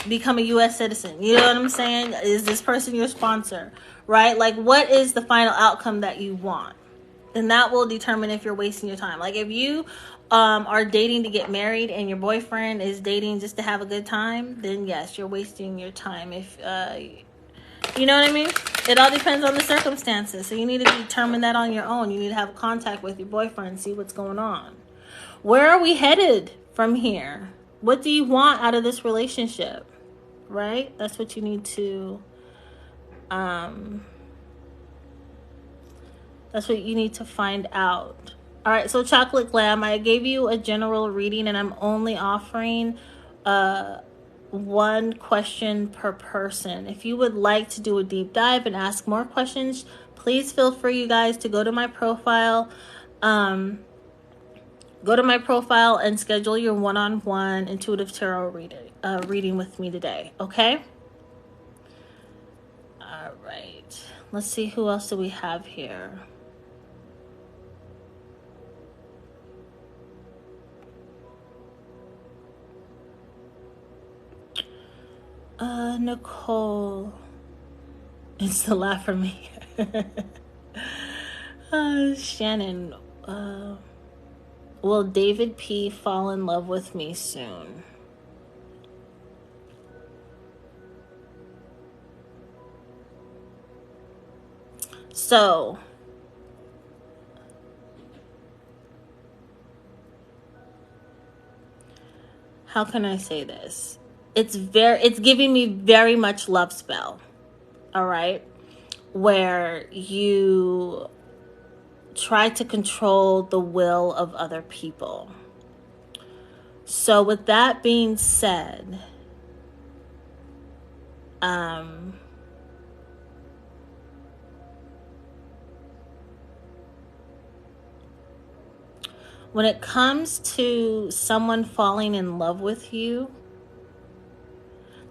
become a U.S. citizen? You know what I'm saying? Is this person your sponsor, right? Like, what is the final outcome that you want? And that will determine if you're wasting your time. Like, if you are dating to get married and your boyfriend is dating just to have a good time, then yes, you're wasting your time. If you know what I mean? It all depends on the circumstances. So you need to determine that on your own. You need to have contact with your boyfriend, see what's going on. Where are we headed from here? What do you want out of this relationship? Right? That's what you need to that's what you need to find out. All right, so Chocolate Glam, I gave you a general reading and I'm only offering one question per person. If you would like to do a deep dive and ask more questions, please feel free, you guys, to go to my profile. Go to my profile and schedule your one-on-one intuitive tarot reading with me today, okay? All right. Let's see, who else do we have here? Nicole. It's the laugh for me. Shannon. Will David P. fall in love with me soon? So, how can I say this? It's giving me very much love spell. All right? Where you try to control the will of other people. So with that being said, when it comes to someone falling in love with you,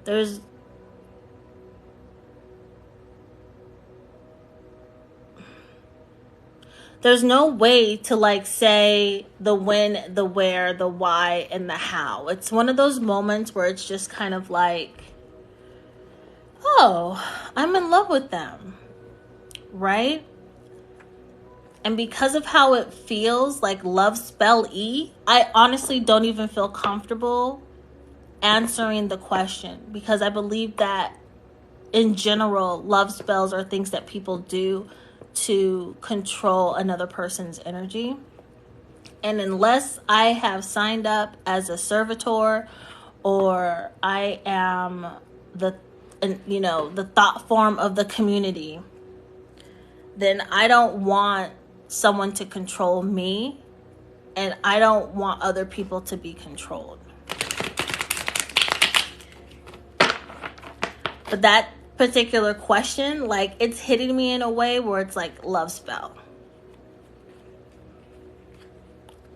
there's there's no way to like say the when, the where, the why, and the how. It's one of those moments where it's just kind of like, oh, I'm in love with them, right? And because of how it feels, like love spell E, I honestly don't even feel comfortable answering the question, because I believe that in general, love spells are things that people do to control another person's energy. And unless I have signed up as a servitor, or I am the thought form of the community, then I don't want someone to control me, and I don't want other people to be controlled. But that particular question, like, it's hitting me in a way where it's like love spell.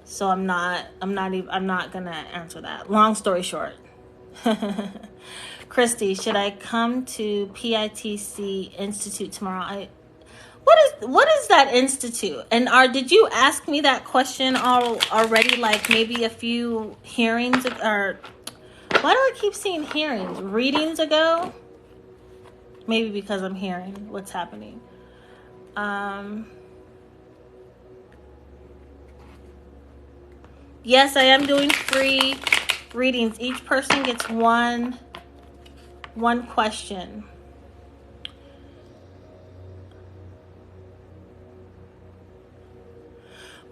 So I'm not gonna answer that. Long story short. Christy, should I come to PITC Institute tomorrow? What is that institute? And did you ask me that question already? Like maybe a few hearings, or why do I keep seeing hearings? Readings ago? Maybe because I'm hearing what's happening. Yes, I am doing free readings. Each person gets one question.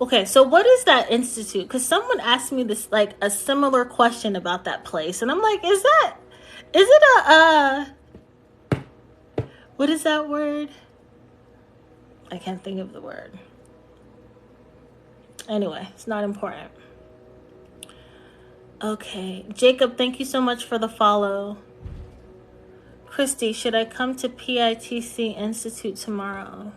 Okay, so what is that institute? Because someone asked me this, like, a similar question about that place. And I'm like, is it what is that word? I can't think of the word. Anyway, it's not important. Okay, Jacob, thank you so much for the follow. Christy, should I come to PITC Institute tomorrow?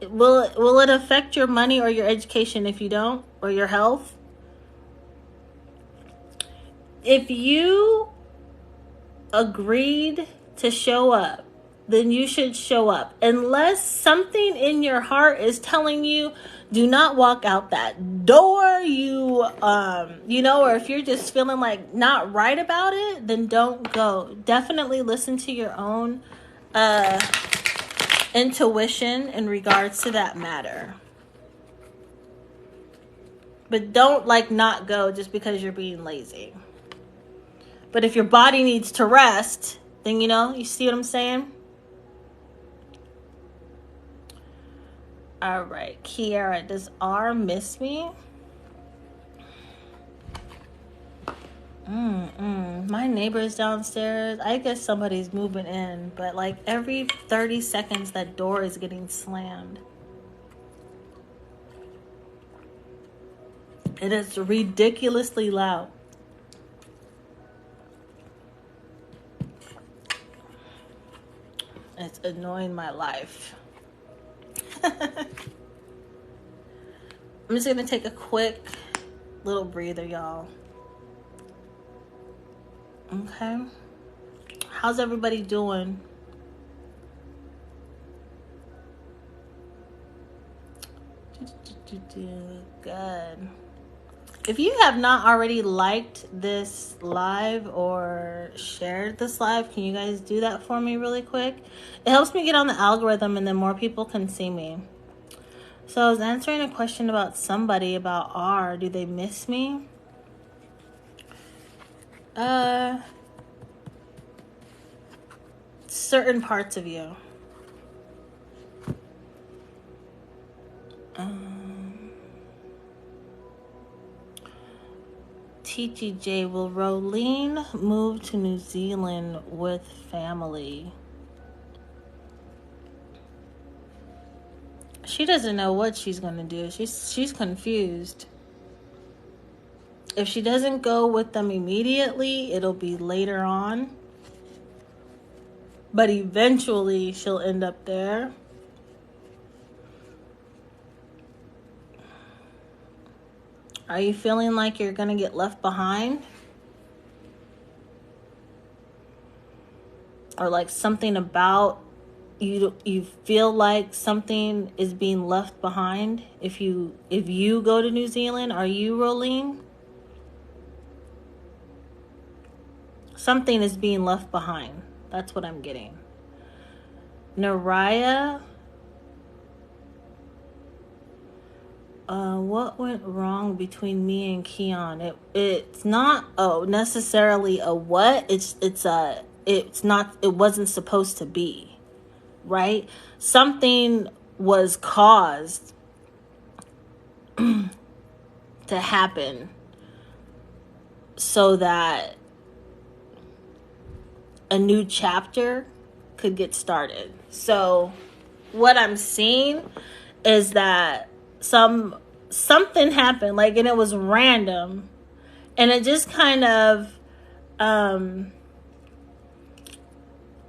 Will it affect your money or your education if you don't, or your health? If you agreed to show up, then you should show up. Unless something in your heart is telling you, do not walk out that door, or if you're just feeling like not right about it, then don't go. Definitely listen to your own intuition in regards to that matter. But don't not go just because you're being lazy. But if your body needs to rest, then you see what I'm saying? All right, Kiara, does R miss me? My neighbor is downstairs. I guess somebody's moving in, but every 30 seconds that door is getting slammed. It is ridiculously loud. It's annoying my life. I'm just gonna take a quick little breather, y'all. Okay. How's everybody doing? Good. If you have not already liked this live or shared this live, can you guys do that for me really quick? It helps me get on the algorithm, and then more people can see me. So I was answering a question about somebody about R. Do they miss me? Certain parts of you. TTJ, will Rolene move to New Zealand with family? She doesn't know what she's going to do. She's confused. If she doesn't go with them immediately, it'll be later on. But eventually, she'll end up there. Are you feeling like you're going to get left behind? Or something about you feel like something is being left behind if you go to New Zealand. Are you, Rolene? Something is being left behind. That's what I'm getting. Naraya, what went wrong between me and Keon? It's not necessarily a what. It's not. It wasn't supposed to be, right? Something was caused to happen so that a new chapter could get started. So what I'm seeing is that something happened, like, and it was random, and it just kind of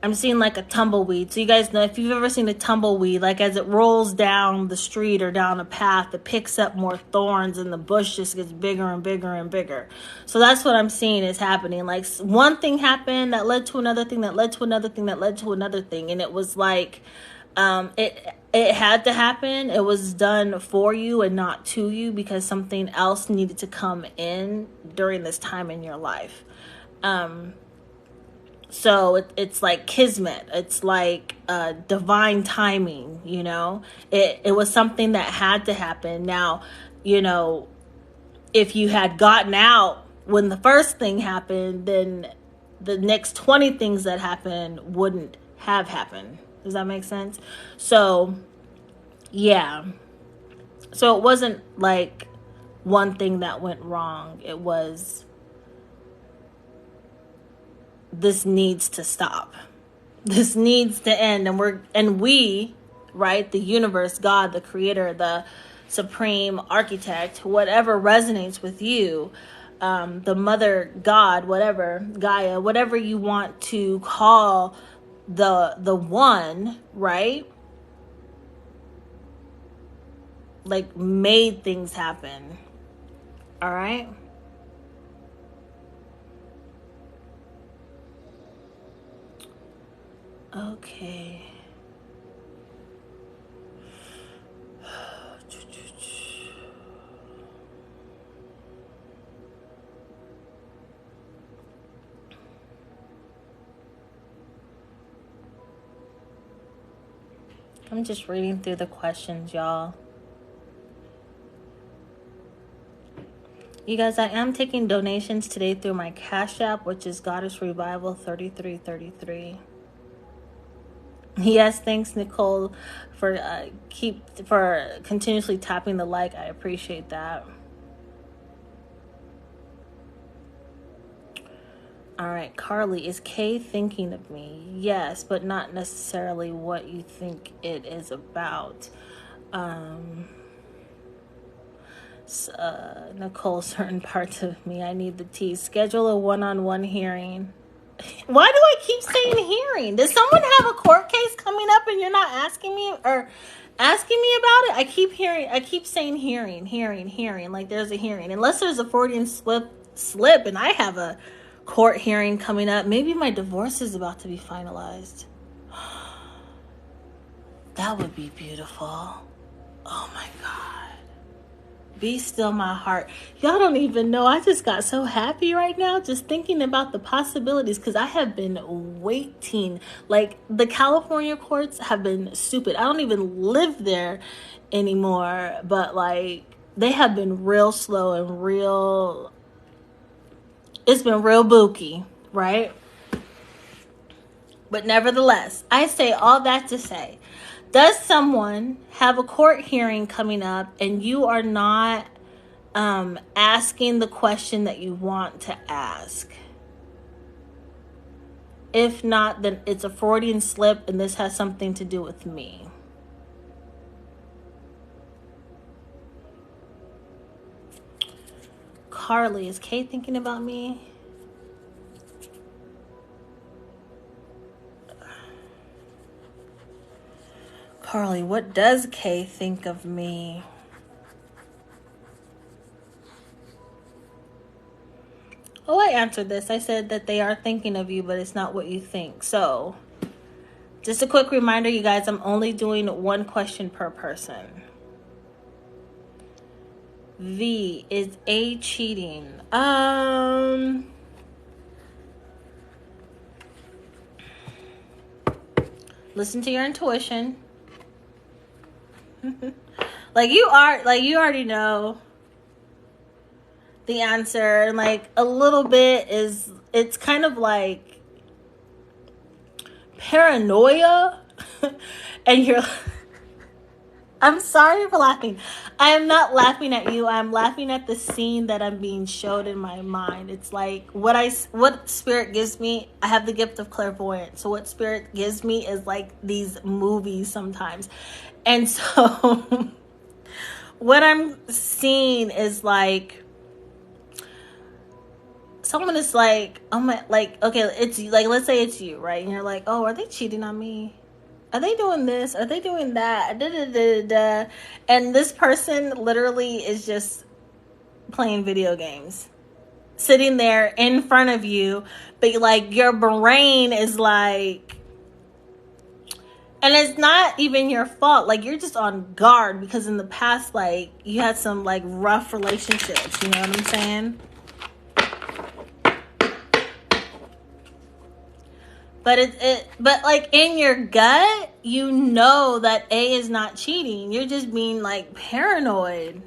I'm seeing like a tumbleweed. So you guys know, if you've ever seen a tumbleweed, like as it rolls down the street or down a path, it picks up more thorns and the bush just gets bigger and bigger and bigger. So that's what I'm seeing is happening. Like one thing happened that led to another thing, that led to another thing, that led to another thing. And it was like, it had to happen. It was done for you and not to you, because something else needed to come in during this time in your life. So it's like kismet. It's like divine timing, you know. It was something that had to happen. Now, you know, if you had gotten out when the first thing happened, then the next 20 things that happened wouldn't have happened. Does that make sense? So, yeah. So it wasn't like one thing that went wrong. It was, this needs to stop. This needs to end. And we, right, the universe, God, the creator, the supreme architect, whatever resonates with you, the mother God, whatever, Gaia, whatever you want to call the one, right, like made things happen. All right. Okay. I'm just reading through the questions, y'all. You guys, I am taking donations today through my Cash App, which is Goddess Revival 3333. Yes, thanks, Nicole, for continuously tapping the like. I appreciate that. All right, Carly, is Kay thinking of me? Yes, but not necessarily what you think it is about. Nicole, certain parts of me, I need the tea. Schedule a one-on-one hearing. Why do I keep saying hearing? Does someone have a court case coming up and you're not asking me or asking me about it? I keep saying hearing, like there's a hearing. Unless there's a Freudian slip and I have a court hearing coming up. Maybe my divorce is about to be finalized. That would be beautiful. Oh my God. Be still my heart. Y'all don't even know. I just got so happy right now just thinking about the possibilities, because I have been waiting. Like, the California courts have been stupid. I don't even live there anymore, but like they have been real slow and real. It's been real booky, right? But nevertheless, I say all that to say, does someone have a court hearing coming up and you are not asking the question that you want to ask? If not, then it's a Freudian slip and this has something to do with me. Carly, is Kay thinking about me? Carly, what does Kay think of me? Oh, I answered this. I said that they are thinking of you, but it's not what you think. So, Just a quick reminder, you guys, I'm only doing one question per person. V, is A cheating? Listen to your intuition. Like you already know the answer. And like a little bit it's kind of like paranoia. And you're I'm sorry for laughing. I am not laughing at you. I'm laughing at the scene that I'm being showed in my mind. It's like what spirit gives me. I have the gift of clairvoyance. So what spirit gives me is like these movies sometimes. And so what I'm seeing is like someone is like, oh my, like, okay, it's like, let's say it's you, right? And you're like, oh, are they cheating on me? Are they doing this? Are they doing that? Da, da, da, da. And this person literally is just playing video games, sitting there in front of you, but like your brain is like, and it's not even your fault. Like you're just on guard because in the past, like you had some like rough relationships. You know what I'm saying? But like in your gut, you know that A is not cheating. You're just being like paranoid.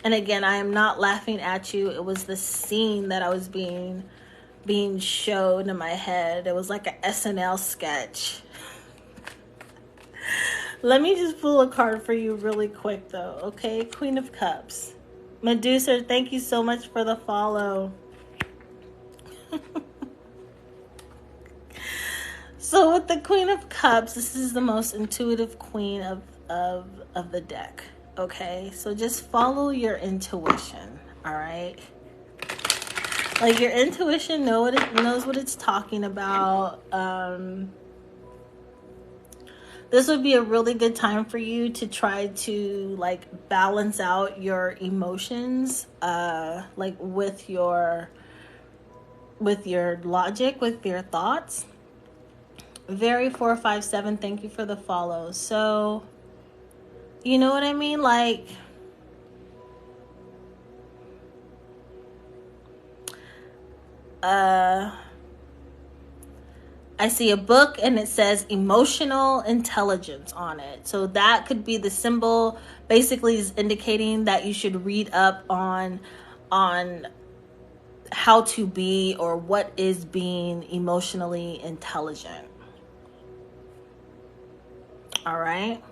And again, I am not laughing at you. It was the scene that I was being shown in my head. It was like an SNL sketch. Let me just pull a card for you really quick though, okay? Queen of Cups. Medusa, thank you so much for the follow. So with the Queen of Cups, this is the most intuitive queen of the deck. Okay, so just follow your intuition. All right, like your intuition knows what it's talking about. This would be a really good time for you to try to like balance out your emotions, like with your logic, with your thoughts. Very 457, thank you for the follow. So, you know what I mean? Like, I see a book and it says emotional intelligence on it. So that could be the symbol, basically is indicating that you should read up on how to be or what is being emotionally intelligent. All right.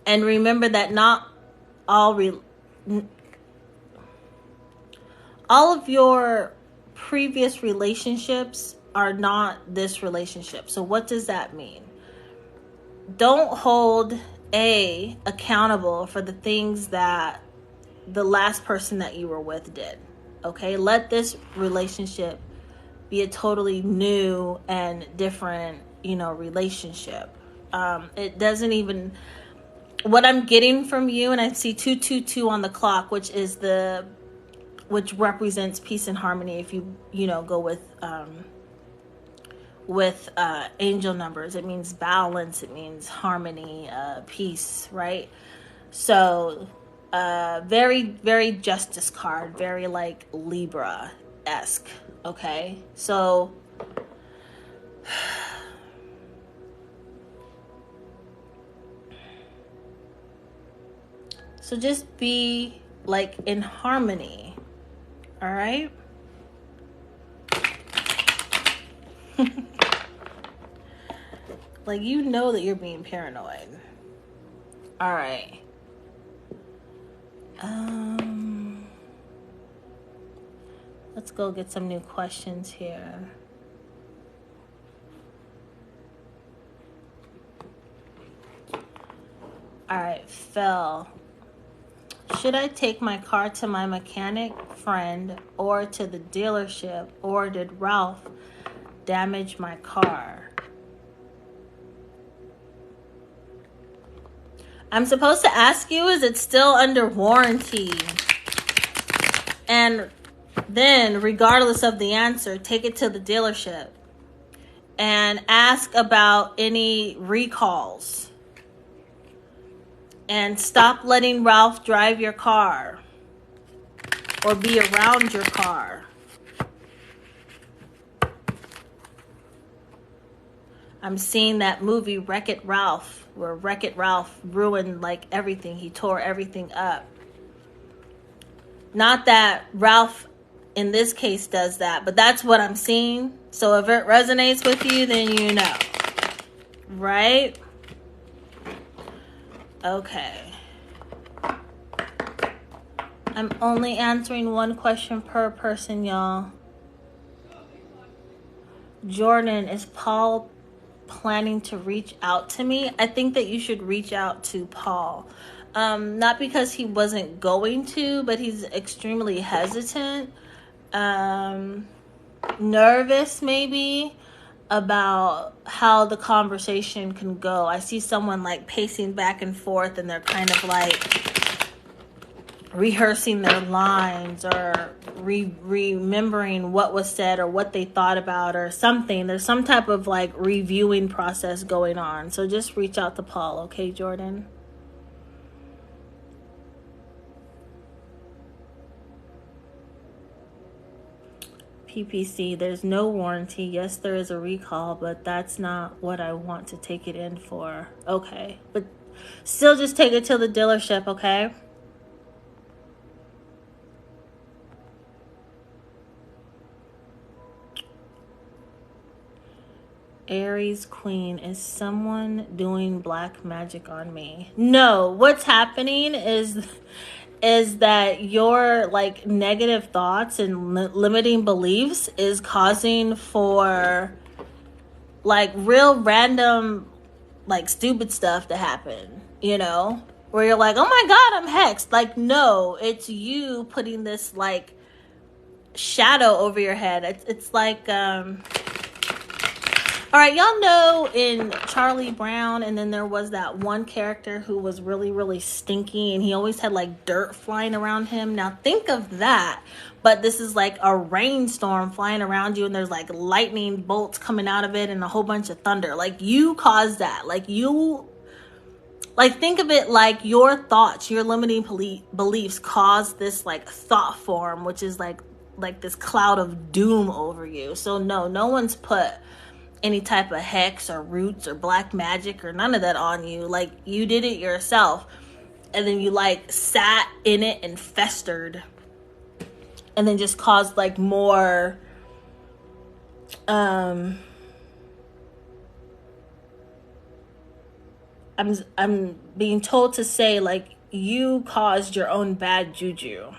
And remember that not all of your previous relationships are not this relationship. So what does that mean? Don't hold A accountable for the things that the last person that you were with did. Okay? Let this relationship be a totally new and different, relationship. It doesn't even, what I'm getting from you, and I see 222 on the clock, which represents peace and harmony. If you go with angel numbers, it means balance, it means harmony, peace, right? So very, very justice card, very like Libra-esque. Okay, so just be like in harmony. All right. Like, that you're being paranoid. All right. Let's go get some new questions here. All right, Phil. Should I take my car to my mechanic friend or to the dealership, or did Ralph damage my car? I'm supposed to ask you, is it still under warranty? And Then, regardless of the answer, take it to the dealership and ask about any recalls. And stop letting Ralph drive your car or be around your car. I'm seeing that movie Wreck-It Ralph, where Wreck-It Ralph ruined like everything. He tore everything up. Not that Ralph in this case does that, but that's what I'm seeing. So if it resonates with you, then you know. Right? Okay. I'm only answering one question per person, y'all. Jordan, is Paul planning to reach out to me? I think that you should reach out to Paul. Not because he wasn't going to, but he's extremely hesitant. Nervous maybe about how the conversation can go. I see someone like pacing back and forth, and they're kind of like rehearsing their lines or remembering what was said or what they thought about or something. There's some type of like reviewing process going on. So just reach out to Paul, okay, Jordan? PPC, there's no warranty. Yes, there is a recall, but that's not what I want to take it in for. Okay, but still just take it to the dealership, okay? Aries Queen, is someone doing black magic on me? No, what's happening is that your like negative thoughts and limiting beliefs is causing for like real random like stupid stuff to happen, you know, where you're like, oh my god, I'm hexed. Like, no, it's you putting this like shadow over your head. It's like all right, y'all know in Charlie Brown, and then there was that one character who was really, really stinky, and he always had like dirt flying around him. Now think of that, but this is like a rainstorm flying around you, and there's like lightning bolts coming out of it and a whole bunch of thunder. Like, you caused that. Like, think of it like your thoughts, your limiting beliefs caused this like thought form, which is like this cloud of doom over you. So no one's put any type of hex or roots or black magic or none of that on you. Like, you did it yourself, and then you like sat in it and festered, and then just caused like more I'm being told to say like you caused your own bad juju.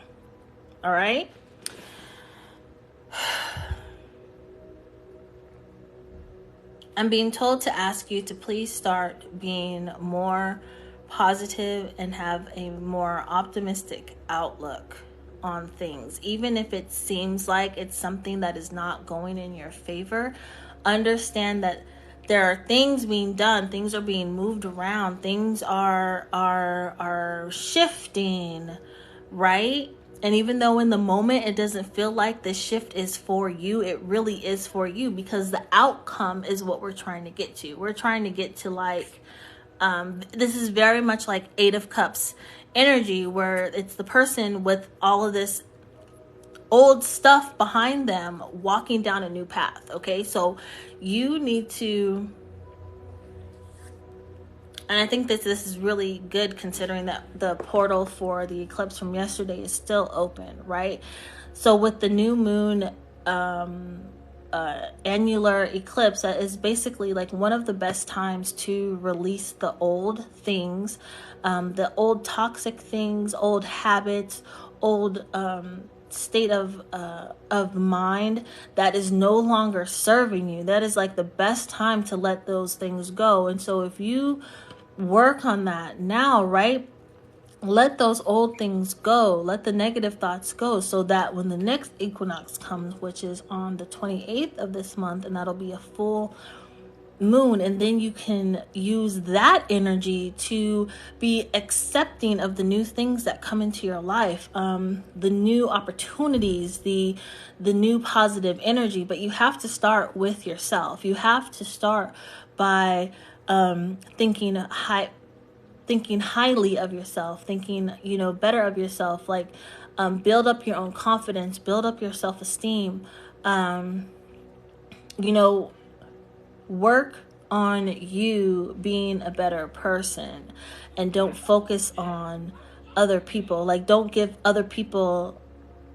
All right? I'm being told to ask you to please start being more positive and have a more optimistic outlook on things. Even if it seems like it's something that is not going in your favor, understand that there are things being done, things are being moved around, things are shifting, right? And even though in the moment it doesn't feel like the shift is for you, it really is for you, because the outcome is what we're trying to get to. We're trying to get to like, this is very much like Eight of Cups energy, where it's the person with all of this old stuff behind them walking down a new path. Okay, so you need to, and I think that this is really good considering that the portal for the eclipse from yesterday is still open, right? So with the new moon annular eclipse, that is basically like one of the best times to release the old things, the old toxic things, old habits, old state of mind that is no longer serving you. That is like the best time to let those things go. And so if you work on that now, right, let those old things go, let the negative thoughts go, so that when the next equinox comes, which is on the 28th of this month, and that'll be a full moon, and then you can use that energy to be accepting of the new things that come into your life, the new opportunities, the new positive energy. But you have to start with yourself. You have to start by thinking highly of yourself, thinking, better of yourself, like build up your own confidence, build up your self-esteem, work on you being a better person, and don't focus on other people. Like, don't give other people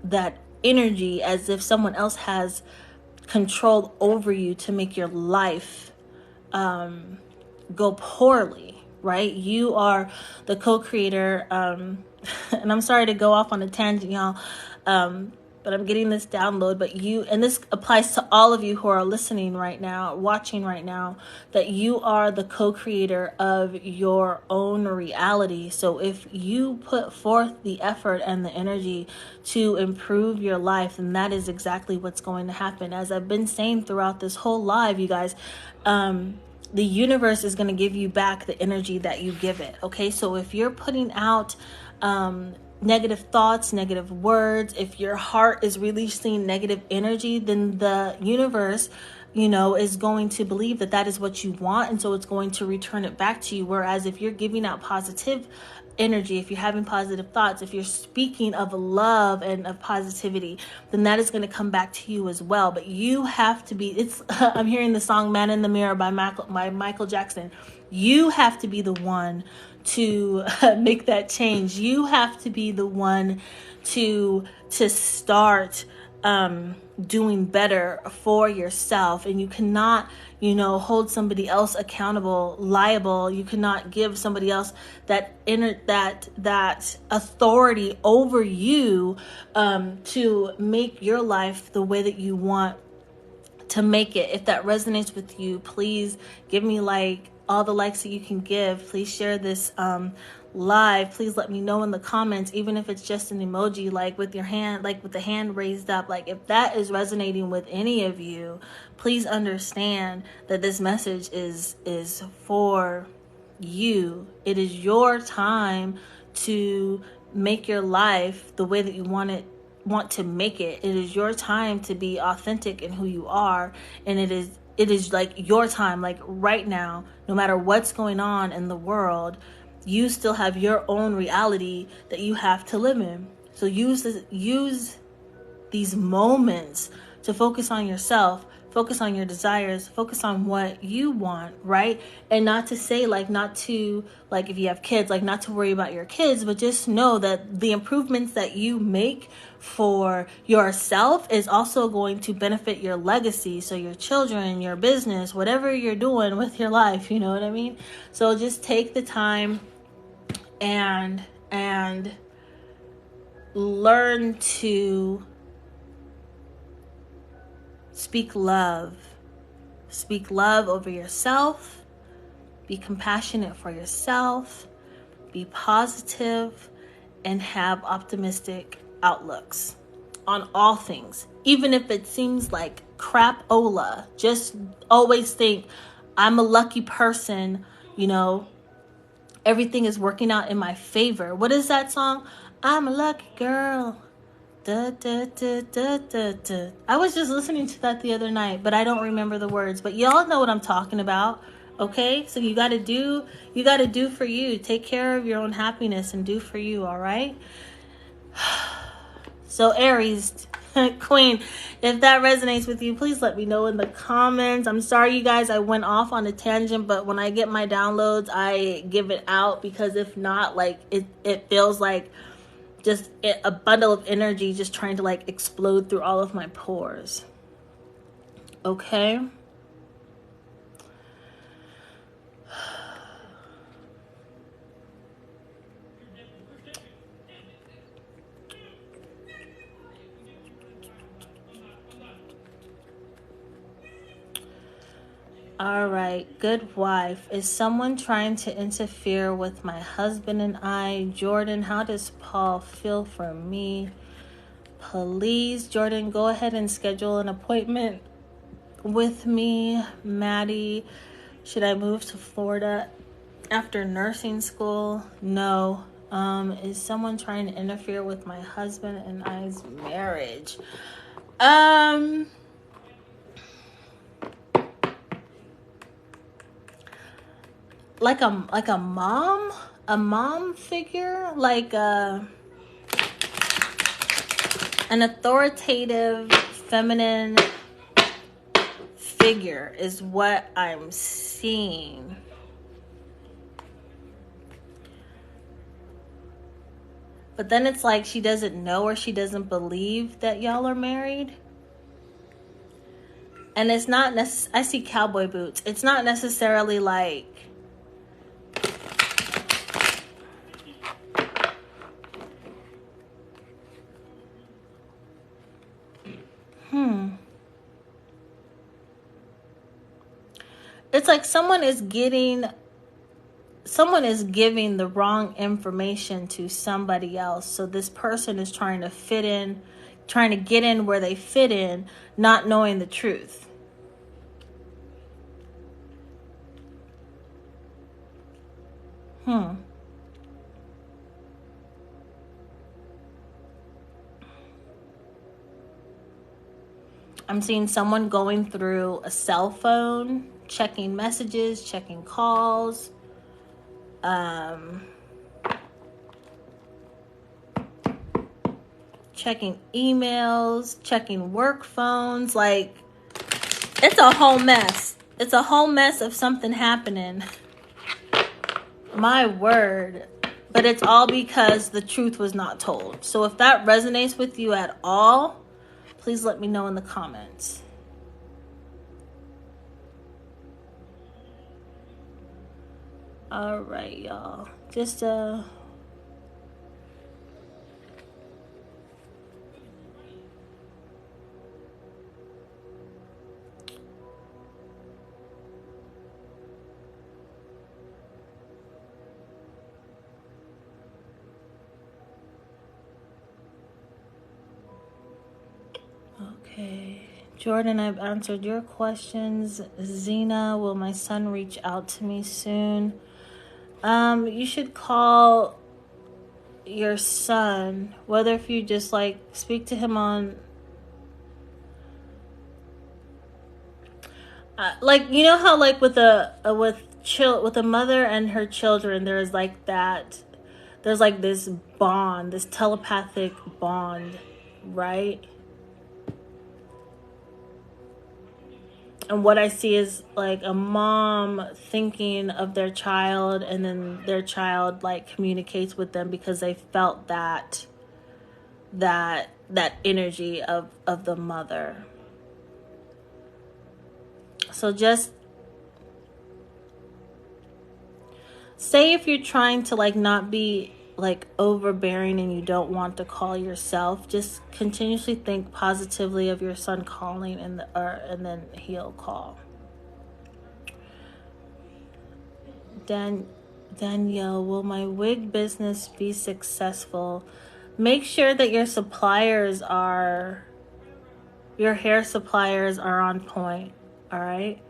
that energy as if someone else has control over you to make your life go poorly, right? You are the co-creator. And I'm sorry to go off on a tangent, y'all. But I'm getting this download. But and this applies to all of you who are listening right now, watching right now, that you are the co-creator of your own reality. So if you put forth the effort and the energy to improve your life, then that is exactly what's going to happen. As I've been saying throughout this whole live, you guys, the universe is going to give you back the energy that you give it. Okay, so if you're putting out negative thoughts, negative words, if your heart is releasing negative energy, then the universe, is going to believe that that is what you want. And so it's going to return it back to you. Whereas if you're giving out positive energy, if you're having positive thoughts, if you're speaking of love and of positivity, then that is going to come back to you as well. But you have to be, I'm hearing the song Man in the Mirror by Michael Jackson. You have to be the one to make that change. You have to be the one to start doing better for yourself. And you cannot, hold somebody else accountable, liable. You cannot give somebody else that authority over you to make your life the way that you want to make it. If that resonates with you, please give me all the likes that you can give. Please share this live. Please let me know in the comments, even if it's just an emoji, with your hand, with the hand raised up. If that is resonating with any of you, please understand that this message is for you. It is your time to make your life the way that you want to make it. It is your time to be authentic in who you are, and it is your time. Right now, no matter what's going on in the world, you still have your own reality that you have to live in. So use these moments to focus on yourself, focus on your desires, focus on what you want, right? And not to say not to, if you have kids, not to worry about your kids, but just know that the improvements that you make for yourself is also going to benefit your legacy. So your children, your business, whatever you're doing with your life, you know what I mean? So just take the time and learn to speak love. Speak love over yourself. Be compassionate for yourself. Be positive and have optimistic outlooks on all things. Even if it seems like crapola, just always think, I'm a lucky person, everything is working out in my favor. What is that song? I'm a lucky girl. Da, da, da, da, da, da. I was just listening to that the other night, but I don't remember the words. But y'all know what I'm talking about, okay? So you got to do for you. Take care of your own happiness and do for you, all right? So Aries, Queen, if that resonates with you, please let me know in the comments. I'm sorry, you guys, I went off on a tangent, but when I get my downloads, I give it out, because if not, it feels like just a bundle of energy just trying to explode through all of my pores. Okay? All right, good wife. Is someone trying to interfere with my husband and I? Jordan, how does Paul feel for me? Please, Jordan, go ahead and schedule an appointment with me. Maddie, Should I move to Florida after nursing school? No. Is someone trying to interfere with my husband and I's marriage? Like a mom figure, like an authoritative feminine figure is what I'm seeing. But then it's like she doesn't know or she doesn't believe that y'all are married. And it's not I see cowboy boots. It's not necessarily like it's like someone is giving the wrong information to somebody else. So this person is trying to get in where they fit in, not knowing the truth. I'm seeing someone going through a cell phone, checking messages, checking calls, checking emails, checking work phones. Like, it's a whole mess. It's a whole mess of something happening. My word. But it's all because the truth was not told. So if that resonates with you at all, please let me know in the comments. All right, y'all. Just okay. Jordan, I've answered your questions. Zena, will my son reach out to me soon? You should call your son, whether if you just like speak to him on like, you know how like with a mother and her children, there's like this bond, this telepathic bond, right? And what I see is like a mom thinking of their child, and then their child like communicates with them because they felt that energy of the mother. So just say if you're trying to like not be like overbearing and you don't want to call yourself, just continuously think positively of your son calling, and then he'll call. Danielle, will my wig business be successful? Make sure that your hair suppliers are on point. All right,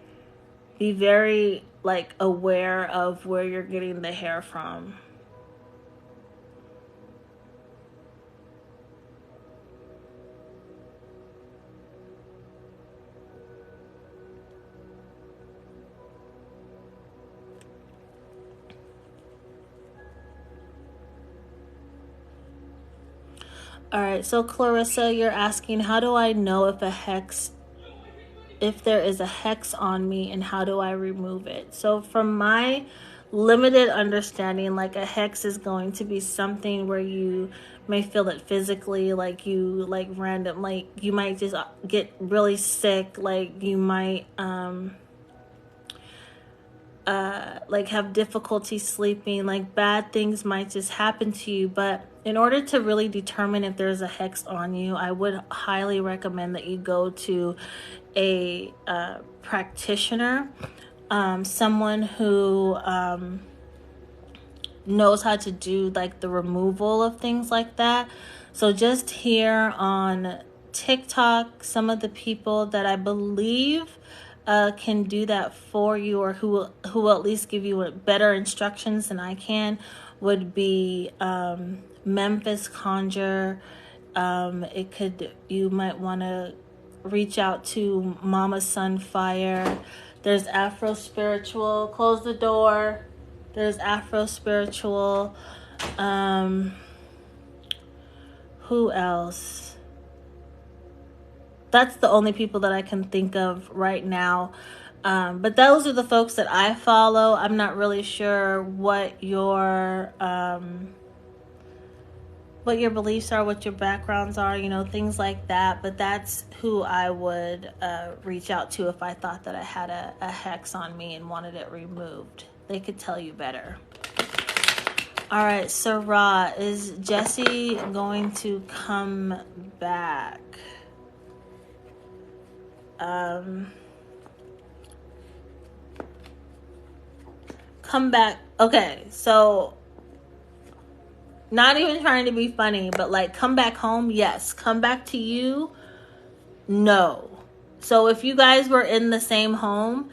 be very like aware of where you're getting the hair from. All right, so Clarissa, you're asking, how do I know if there is a hex on me, and how do I remove it? So from my limited understanding, like a hex is going to be something where you may feel it physically, like you like random, like you might just get really sick, like you might like have difficulty sleeping, like bad things might just happen to you. But in order to really determine if there's a hex on you, I would highly recommend that you go to a practitioner, someone who knows how to do like the removal of things like that. So just here on TikTok, some of the people that I believe can do that for you, or who will at least give you better instructions than I can, would be Memphis Conjure. You might want to reach out to Mama Sunfire. There's Afro Spiritual. Close the door. There's Afro Spiritual. Who else? That's the only people that I can think of right now. But those are the folks that I follow. I'm not really sure what your beliefs are, what your backgrounds are, things like that. But that's who I would reach out to if I thought that I had a hex on me and wanted it removed. They could tell you better. All right, Sarah, is Jesse going to come back? Come back. Okay, so not even trying to be funny, but like come back home, yes. Come back to you, no. So if you guys were in the same home,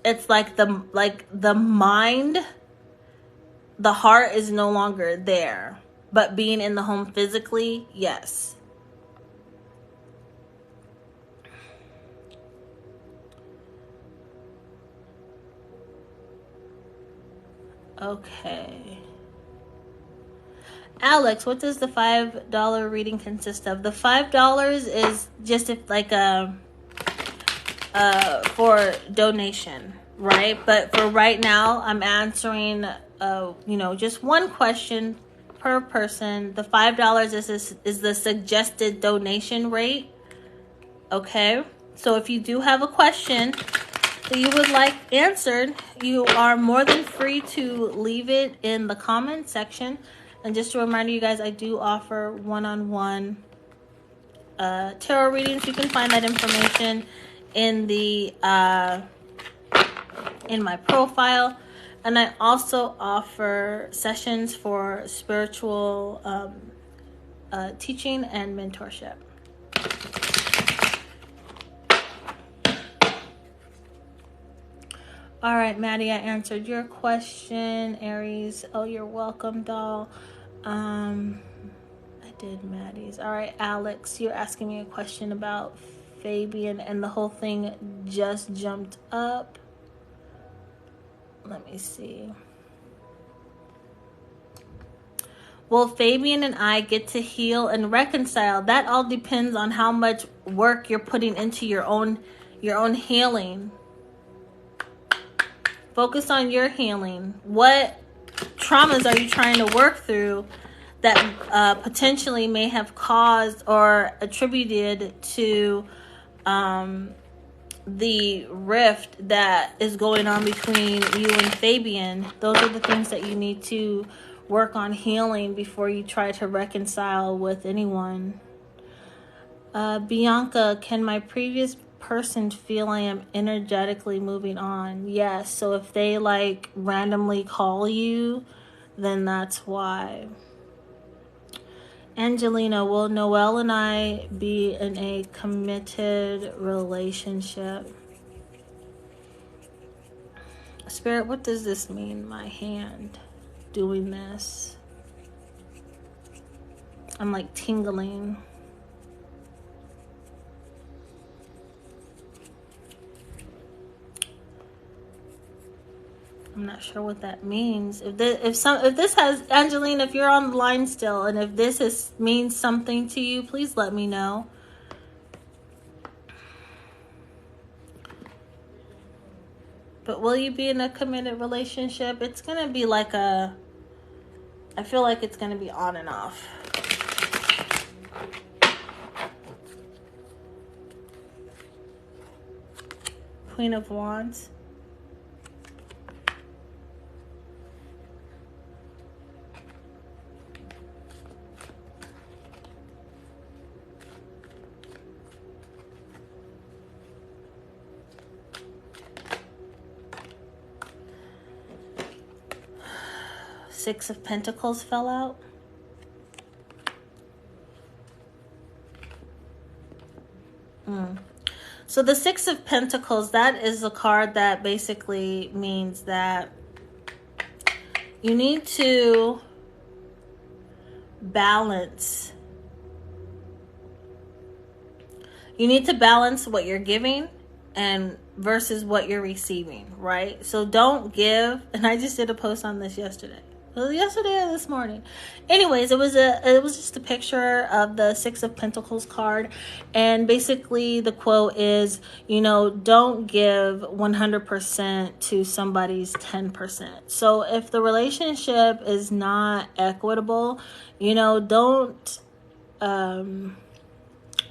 it's like the mind, the heart is no longer there, but being in the home physically, yes. Okay. Alex, what does the $5 reading consist of? The $5 is just for donation, right? But for right now, I'm answering just one question per person. The $5 is the suggested donation rate. Okay? So if you do have a question that you would like answered, you are more than free to leave it in the comment section. And just a reminder, you guys, I do offer one-on-one tarot readings. You can find that information in the in my profile. And I also offer sessions for spiritual teaching and mentorship. All right, Maddie, I answered your question. Aries, oh, you're welcome, doll. I did Maddie's. All right, Alex, you're asking me a question about Fabian, and the whole thing just jumped up. Let me see. Will Fabian and I get to heal and reconcile? That all depends on how much work you're putting into your own healing. Focus on your healing. What traumas are you trying to work through that potentially may have caused or attributed to the rift that is going on between you and Fabian? Those are the things that you need to work on healing before you try to reconcile with anyone. Bianca, can my previous person feel I am energetically moving on? Yes. So if they randomly call you, then that's why. Angelina, will Noel and I be in a committed relationship? Spirit, what does this mean? My hand doing this. I'm tingling. I'm not sure what that means. If this has, Angelina, if you're on the line still, and if this means something to you, please let me know. But will you be in a committed relationship? It's gonna be I feel like it's gonna be on and off. Queen of Wands. Six of Pentacles fell out. So the Six of Pentacles, that is a card that basically means that you need to balance. You need to balance what you're giving and versus what you're receiving, right? So don't give, and I just did a post on this yesterday. Yesterday or this morning. Anyways, it was just a picture of the Six of Pentacles card, and basically the quote is, you know, don't give 100% to somebody's 10%. So if the relationship is not equitable, you know, don't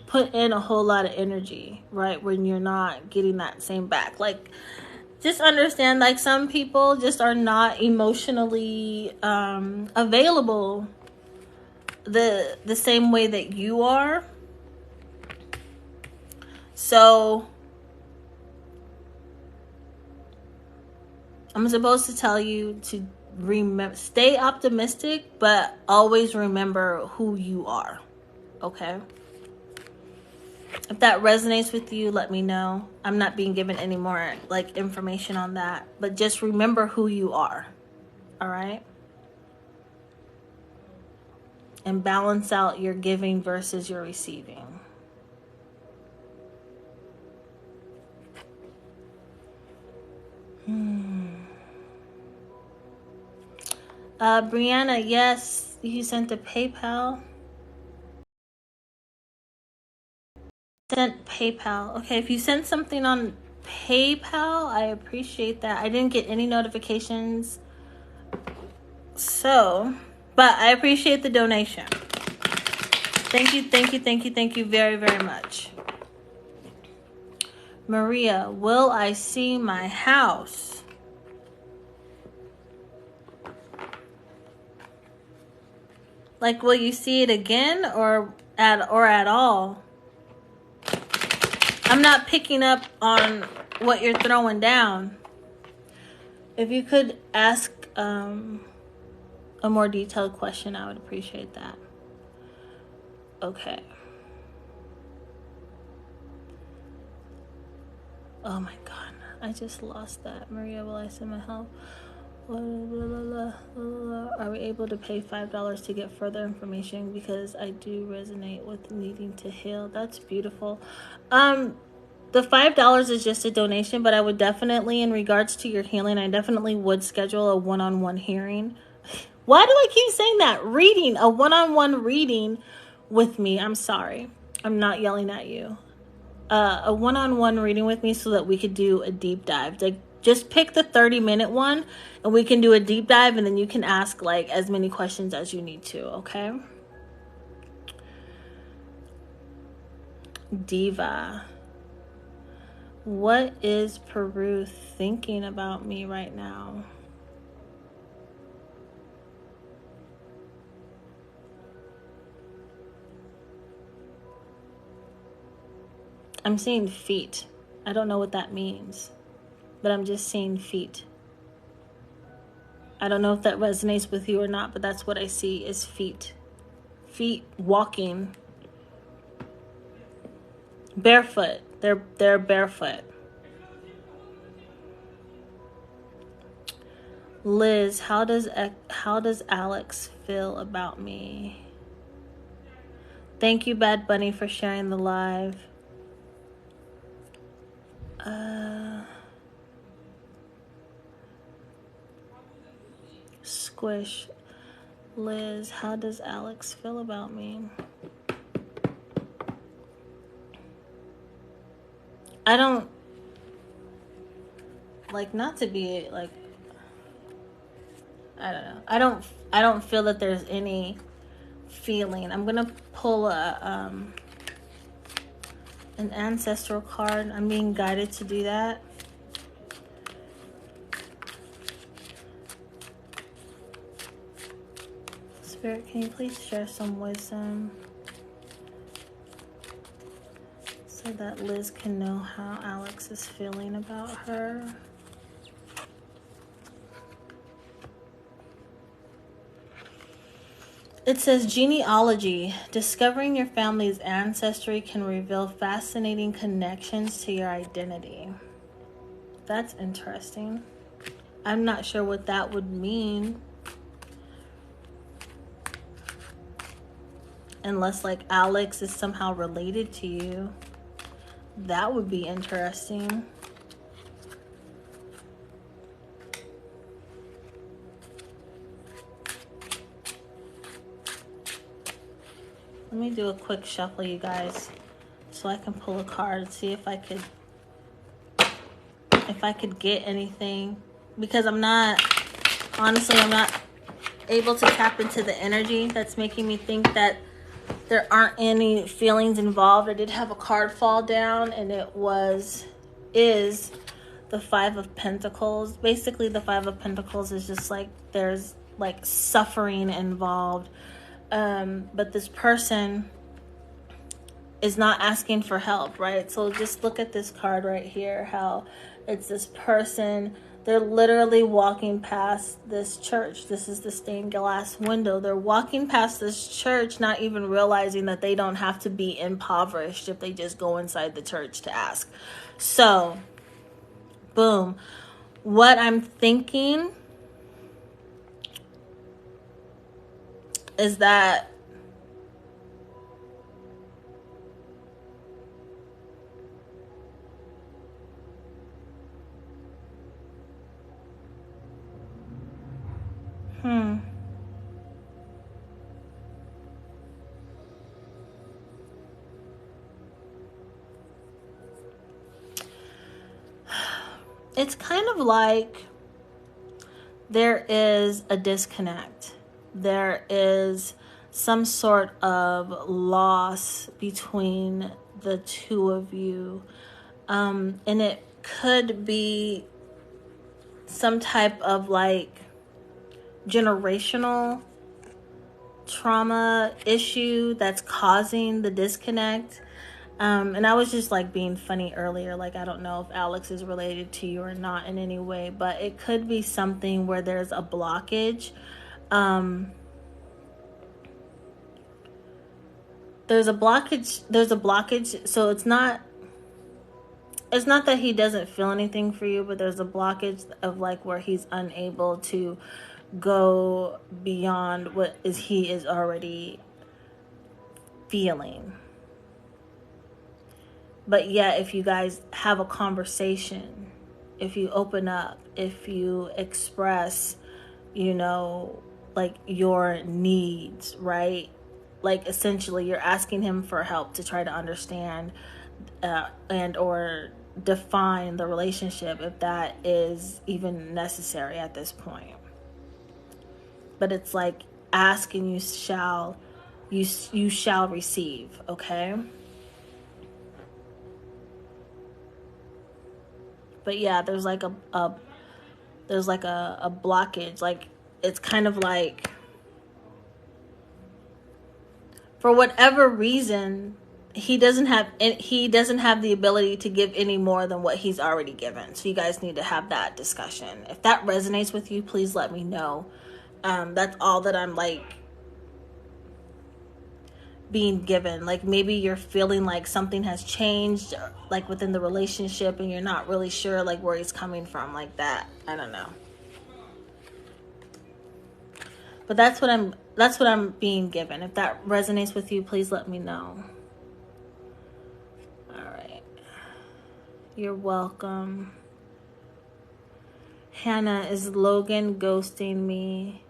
put in a whole lot of energy, right, when you're not getting that same back. Like, just understand, like, some people just are not emotionally available the same way that you are. So I'm supposed to tell you to stay optimistic, but always remember who you are. Okay? If that resonates with you, let me know. I'm not being given any more like information on that, but just remember who you are. All right? And balance out your giving versus your receiving. Brianna, yes, you sent a PayPal. Sent PayPal. Okay, if you sent something on PayPal, I appreciate that. I didn't get any notifications. So, but I appreciate the donation. Thank you, thank you, thank you, thank you very, very much. Maria, will I see my house? Like, will you see it again or at all? I'm not picking up on what you're throwing down. If you could ask a more detailed question, I would appreciate that. Okay. Oh my God, I just lost that. Maria, will I send my help? Are we able to pay $5 to get further information? Because I do resonate with needing to heal. That's beautiful. The $5 is just a donation, but I would definitely, in regards to your healing, I definitely would schedule a one-on-one hearing. Why do I keep saying that? Reading, a one-on-one reading with me. I'm sorry. I'm not yelling at you. A one-on-one reading with me so that we could do a deep dive. Like, just pick the 30-minute one and we can do a deep dive, and then you can ask like as many questions as you need to, okay? Diva. What is Peru thinking about me right now? I'm seeing feet. I don't know what that means, but I'm just seeing feet. I don't know if that resonates with you or not, but that's what I see is feet. Feet walking. Barefoot. They're barefoot. Liz, how does Alex feel about me? Thank you, Bad Bunny, for sharing the live. Squish. Liz, how does Alex feel about me? I don't like, not to be like, I don't know. I don't feel that there's any feeling. I'm gonna pull an ancestral card. I'm being guided to do that. Spirit, can you please share some wisdom so that Liz can know how Alex is feeling about her? It says genealogy. Discovering your family's ancestry can reveal fascinating connections to your identity. That's interesting. I'm not sure what that would mean. Unless like Alex is somehow related to you. That would be interesting. Let me do a quick shuffle, you guys, so I can pull a card and see if I could get anything, because I'm not able to tap into the energy that's making me think that there aren't any feelings involved. I did have a card fall down, and it is the Five of Pentacles. Basically, the Five of Pentacles is just like there's like suffering involved. But this person is not asking for help, right? So just look at this card right here, how it's this person, they're literally walking past this church. This is the stained glass window. They're walking past this church, not even realizing that they don't have to be impoverished if they just go inside the church to ask. So, boom. What I'm thinking is that it's kind of like there is a disconnect. There is some sort of loss between the two of you. And it could be some type of like generational trauma issue that's causing the disconnect. And I was just like being funny earlier. Like, I don't know if Alex is related to you or not in any way, but it could be something where there's a blockage. There's a blockage. So it's not that he doesn't feel anything for you, but there's a blockage of like where he's unable to go beyond what he is already feeling. But yet, if you guys have a conversation, if you open up, if you express, like your needs, right? Like essentially you're asking him for help to try to understand and or define the relationship, if that is even necessary at this point. But it's like ask and you shall receive, okay? But yeah, there's like a blockage. Like it's kind of like for whatever reason he doesn't have the ability to give any more than what he's already given. So you guys need to have that discussion. If that resonates with you, please let me know. That's all that I'm like being given. Like maybe you're feeling like something has changed like within the relationship and you're not really sure like where he's coming from, like that. I don't know. But that's what I'm being given. If that resonates with you, please let me know. All right. You're welcome. Hannah, is Logan ghosting me?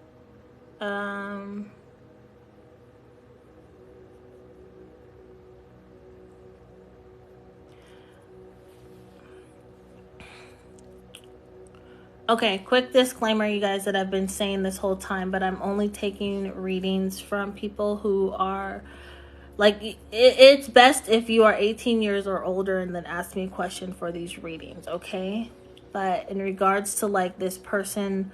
Okay, quick disclaimer, you guys, that I've been saying this whole time, but I'm only taking readings from people who are, like, it's best if you are 18 years or older and then ask me a question for these readings, okay? But in regards to, like, this person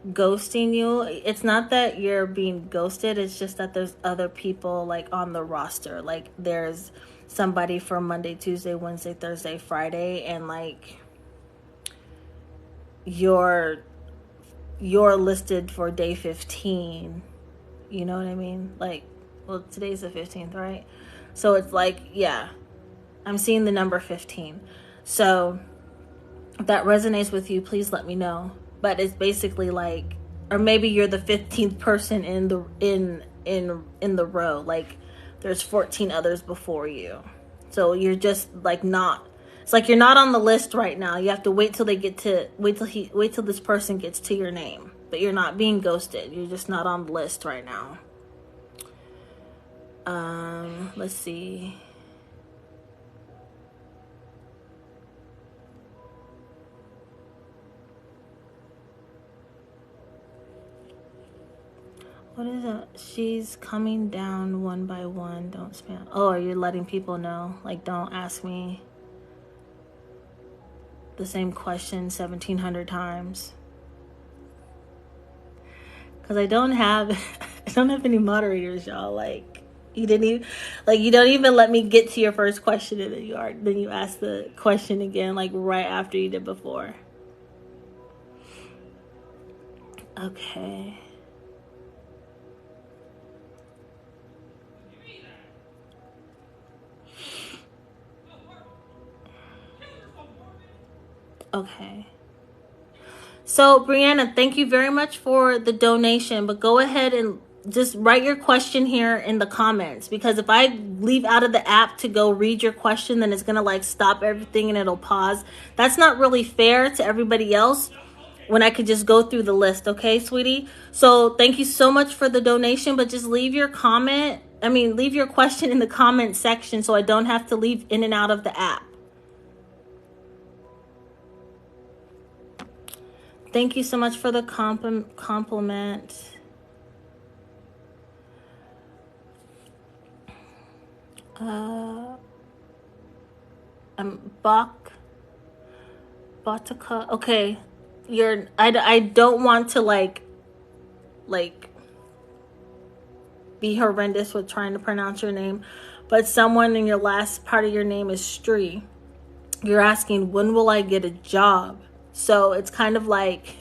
ghosting you, it's not that you're being ghosted, it's just that there's other people, like, on the roster. Like, there's somebody for Monday, Tuesday, Wednesday, Thursday, Friday, and, like, you're listed for day 15 You know what I mean? Like, well, today's the 15th, right? So it's like, yeah, I'm seeing the number 15. So if that resonates with you, please let me know. But it's basically like, or maybe you're the 15th person in the row. Like, there's 14 others before you. So you're just like not. It's like you're not on the list right now. You have to wait till this person gets to your name. But you're not being ghosted. You're just not on the list right now. Let's see. What is that? She's coming down one by one. Don't spam. Oh, are you letting people know? Like, don't ask me the same question 1,700 times. Because I don't have any moderators, y'all. Like, you don't even let me get to your first question, and then you ask the question again, like right after you did before. Okay. Okay. So, Brianna, thank you very much for the donation, but go ahead and just write your question here in the comments, because if I leave out of the app to go read your question, then it's going to like stop everything and it'll pause. That's not really fair to everybody else when I could just go through the list. Okay, sweetie? So thank you so much for the donation, but just leave your question in the comment section so I don't have to leave in and out of the app. Thank you so much for the compliment. Botaka. Okay, I don't want to like be horrendous with trying to pronounce your name, but someone in your last part of your name is Stree. You're asking, when will I get a job? So it's kind of like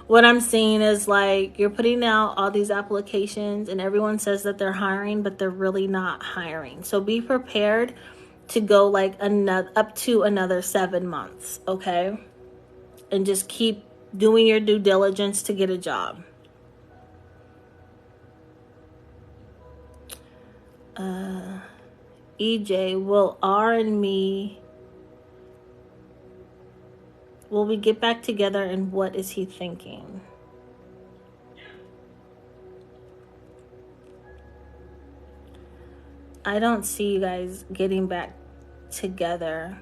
what I'm seeing is like you're putting out all these applications and everyone says that they're hiring, but they're really not hiring. So be prepared to go like up to another 7 months, okay? And just keep doing your due diligence to get a job. EJ, will we get back together, and what is he thinking? I don't see you guys getting back together.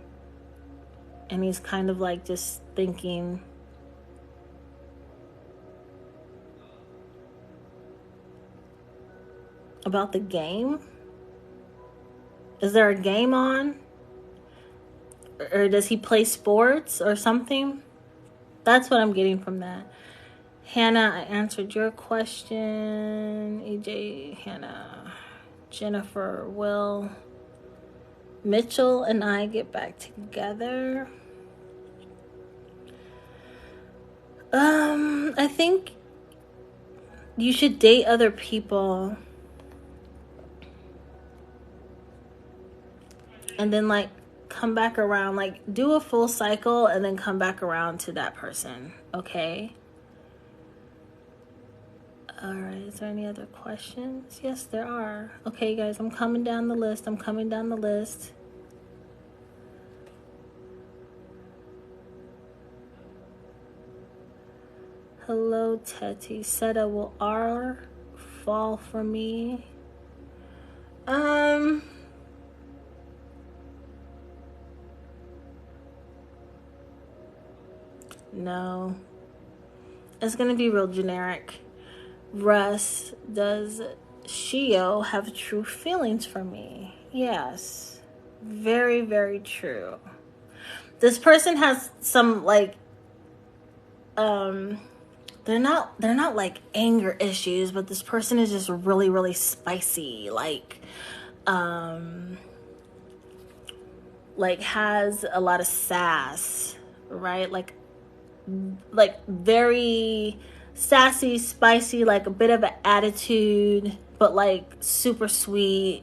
And he's kind of like just thinking about the game. Is there a game on? Or does he play sports or something? That's what I'm getting from that. Hannah, I answered your question. EJ, Hannah, Jennifer, will Mitchell and I get back together? I think you should date other people. And then like come back around, like do a full cycle and then come back around to that person, okay? All right, is there any other questions? Yes, there are. Okay, guys, I'm coming down the list. Hello, Teddy. Seta, will R fall for me? No. It's gonna be real generic. Russ, does Shio have true feelings for me? Yes. Very, very true. This person has some like they're not like anger issues, but this person is just really, really spicy, like has a lot of sass, right? Like very sassy, spicy, like a bit of an attitude, but like super sweet.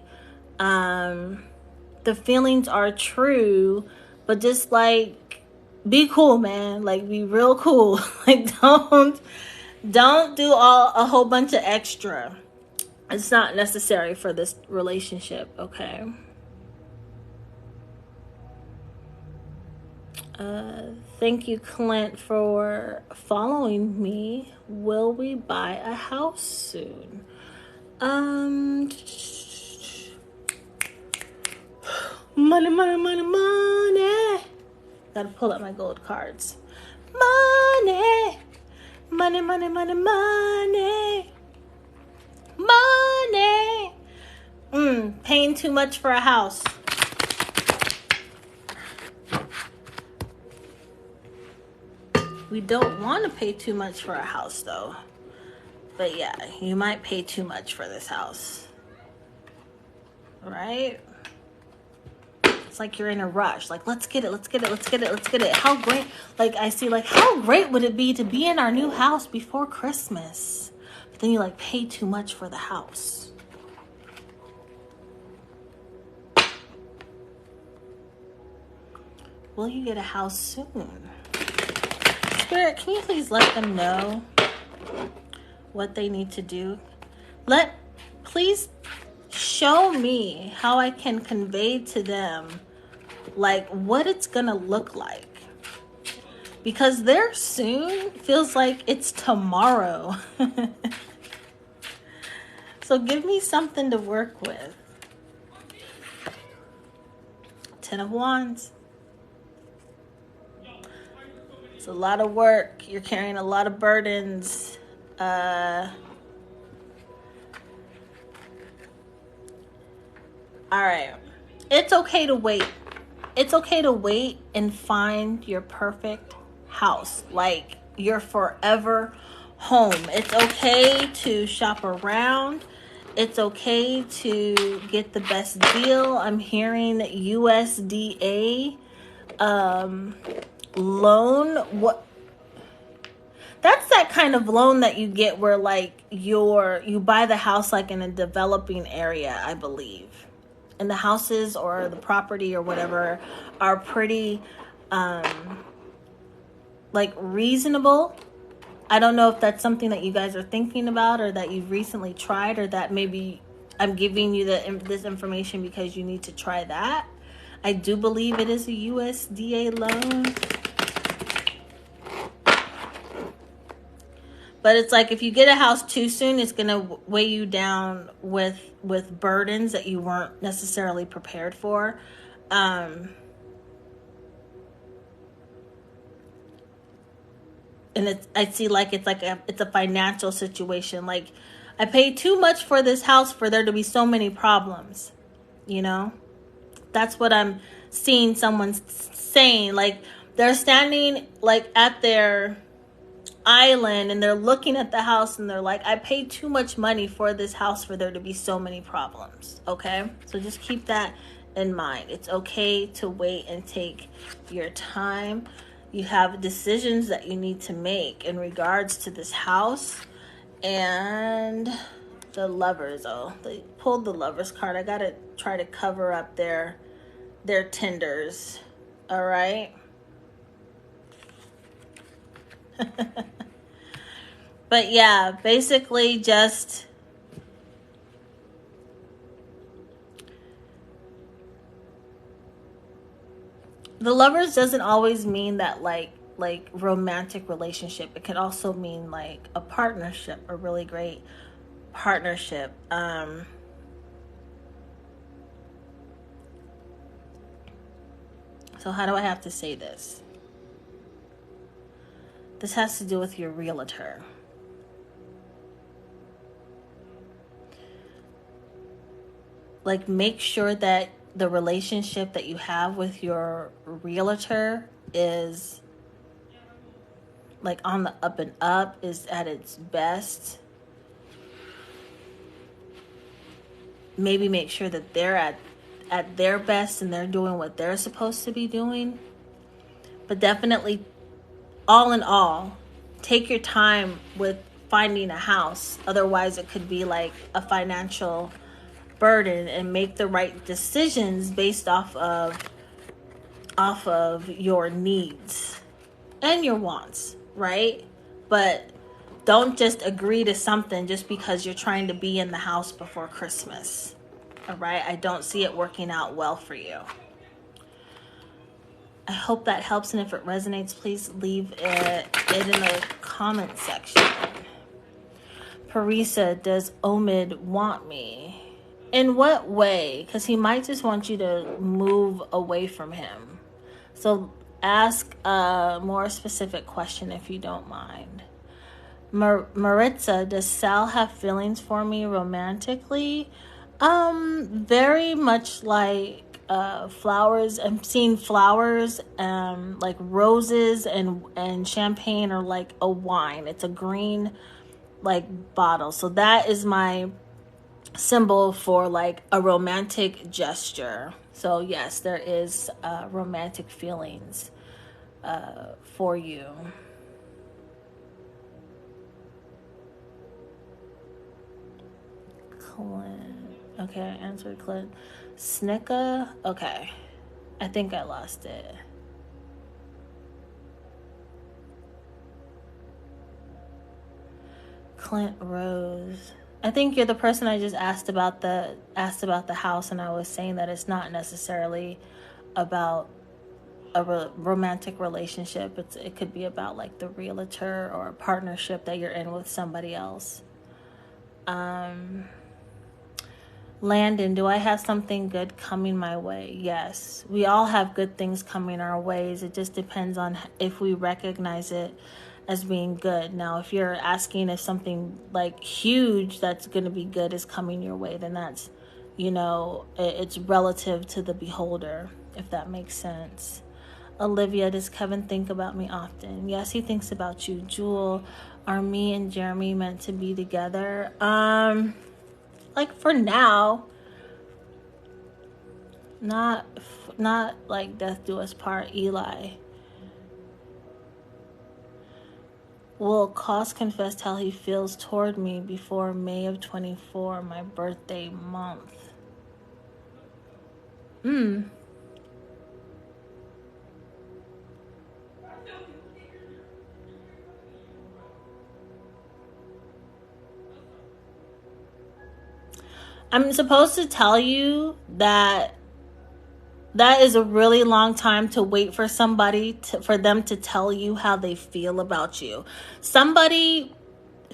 The feelings are true, but just like be cool, man. Like be real cool. Like don't do a whole bunch of extra. It's not necessary for this relationship, okay? Thank you, Clint, for following me. Will we buy a house soon? Money, money, money, money. Gotta pull up my gold cards. Money, money, money, money, money, money. Paying too much for a house. We don't want to pay too much for a house, though. But yeah, you might pay too much for this house. Right? It's like you're in a rush. Like, let's get it, let's get it, let's get it, let's get it. How great, like, I see, like, how great would it be to be in our new house before Christmas? But then you, like, pay too much for the house. Will you get a house soon? Spirit, can you please let them know what they need to do? Please show me how I can convey to them like what it's gonna look like, because their soon feels like it's tomorrow. So give me something to work with. 10 of Wands. It's a lot of work. You're carrying a lot of burdens. All right. It's okay to wait. It's okay to wait and find your perfect house, like your forever home. It's okay to shop around. It's okay to get the best deal. I'm hearing USDA loan. What? That's that kind of loan that you get where like you buy the house like in a developing area, I believe. And the houses or the property or whatever are pretty like reasonable. I don't know if that's something that you guys are thinking about or that you've recently tried, or that maybe I'm giving you this information because you need to try that. I do believe it is a USDA loan. But it's like if you get a house too soon, it's going to weigh you down with burdens that you weren't necessarily prepared for. And I see like it's a financial situation. Like I paid too much for this house for there to be so many problems. You know, that's what I'm seeing someone saying. Like they're standing like at their island and they're looking at the house and they're like, I paid too much money for this house for there to be so many problems. Okay, so just keep that in mind. It's okay to wait and take your time. You have decisions that you need to make in regards to this house. And the Lovers, they pulled the Lovers card. I gotta try to cover up their tenders. All right. But yeah, basically just the Lovers doesn't always mean that like romantic relationship. It can also mean like a partnership, a really great partnership. So how do I have to say this? This has to do with your realtor. Like make sure that the relationship that you have with your realtor is like on the up and up, is at its best. Maybe make sure that they're at their best and they're doing what they're supposed to be doing. But definitely, all in all, take your time with finding a house. Otherwise, it could be like a financial burden, and make the right decisions based off of your needs and your wants, right? But don't just agree to something just because you're trying to be in the house before Christmas. All right? I don't see it working out well for you. I hope that helps, and if it resonates, please leave it in the comment section. Parisa, does Omid want me? In what way? Because he might just want you to move away from him. So ask a more specific question if you don't mind. Maritza, does Sal have feelings for me romantically? Very much like flowers. I'm seeing flowers, like roses and champagne, or like a wine. It's a green like bottle. So that is my symbol for like a romantic gesture. So yes, there is romantic feelings for you. Clint. Okay, I answered Clint. Snicka. Okay, I think I lost it. Clint Rose. I think you're the person I just asked about the house, and I was saying that it's not necessarily about a romantic relationship. It could be about like the realtor or a partnership that you're in with somebody else. Landon, do I have something good coming my way? Yes, we all have good things coming our ways. It just depends on if we recognize it as being good. Now, if you're asking if something like huge that's going to be good is coming your way, then that's, it's relative to the beholder, if that makes sense. Olivia, does Kevin think about me often? Yes, he thinks about you. Jewel, are me and Jeremy meant to be together? Like for now, not like death do us part. Eli, will Koss confess how he feels toward me before May of 24, my birthday month? I'm supposed to tell you that is a really long time to wait for somebody for them to tell you how they feel about you. Somebody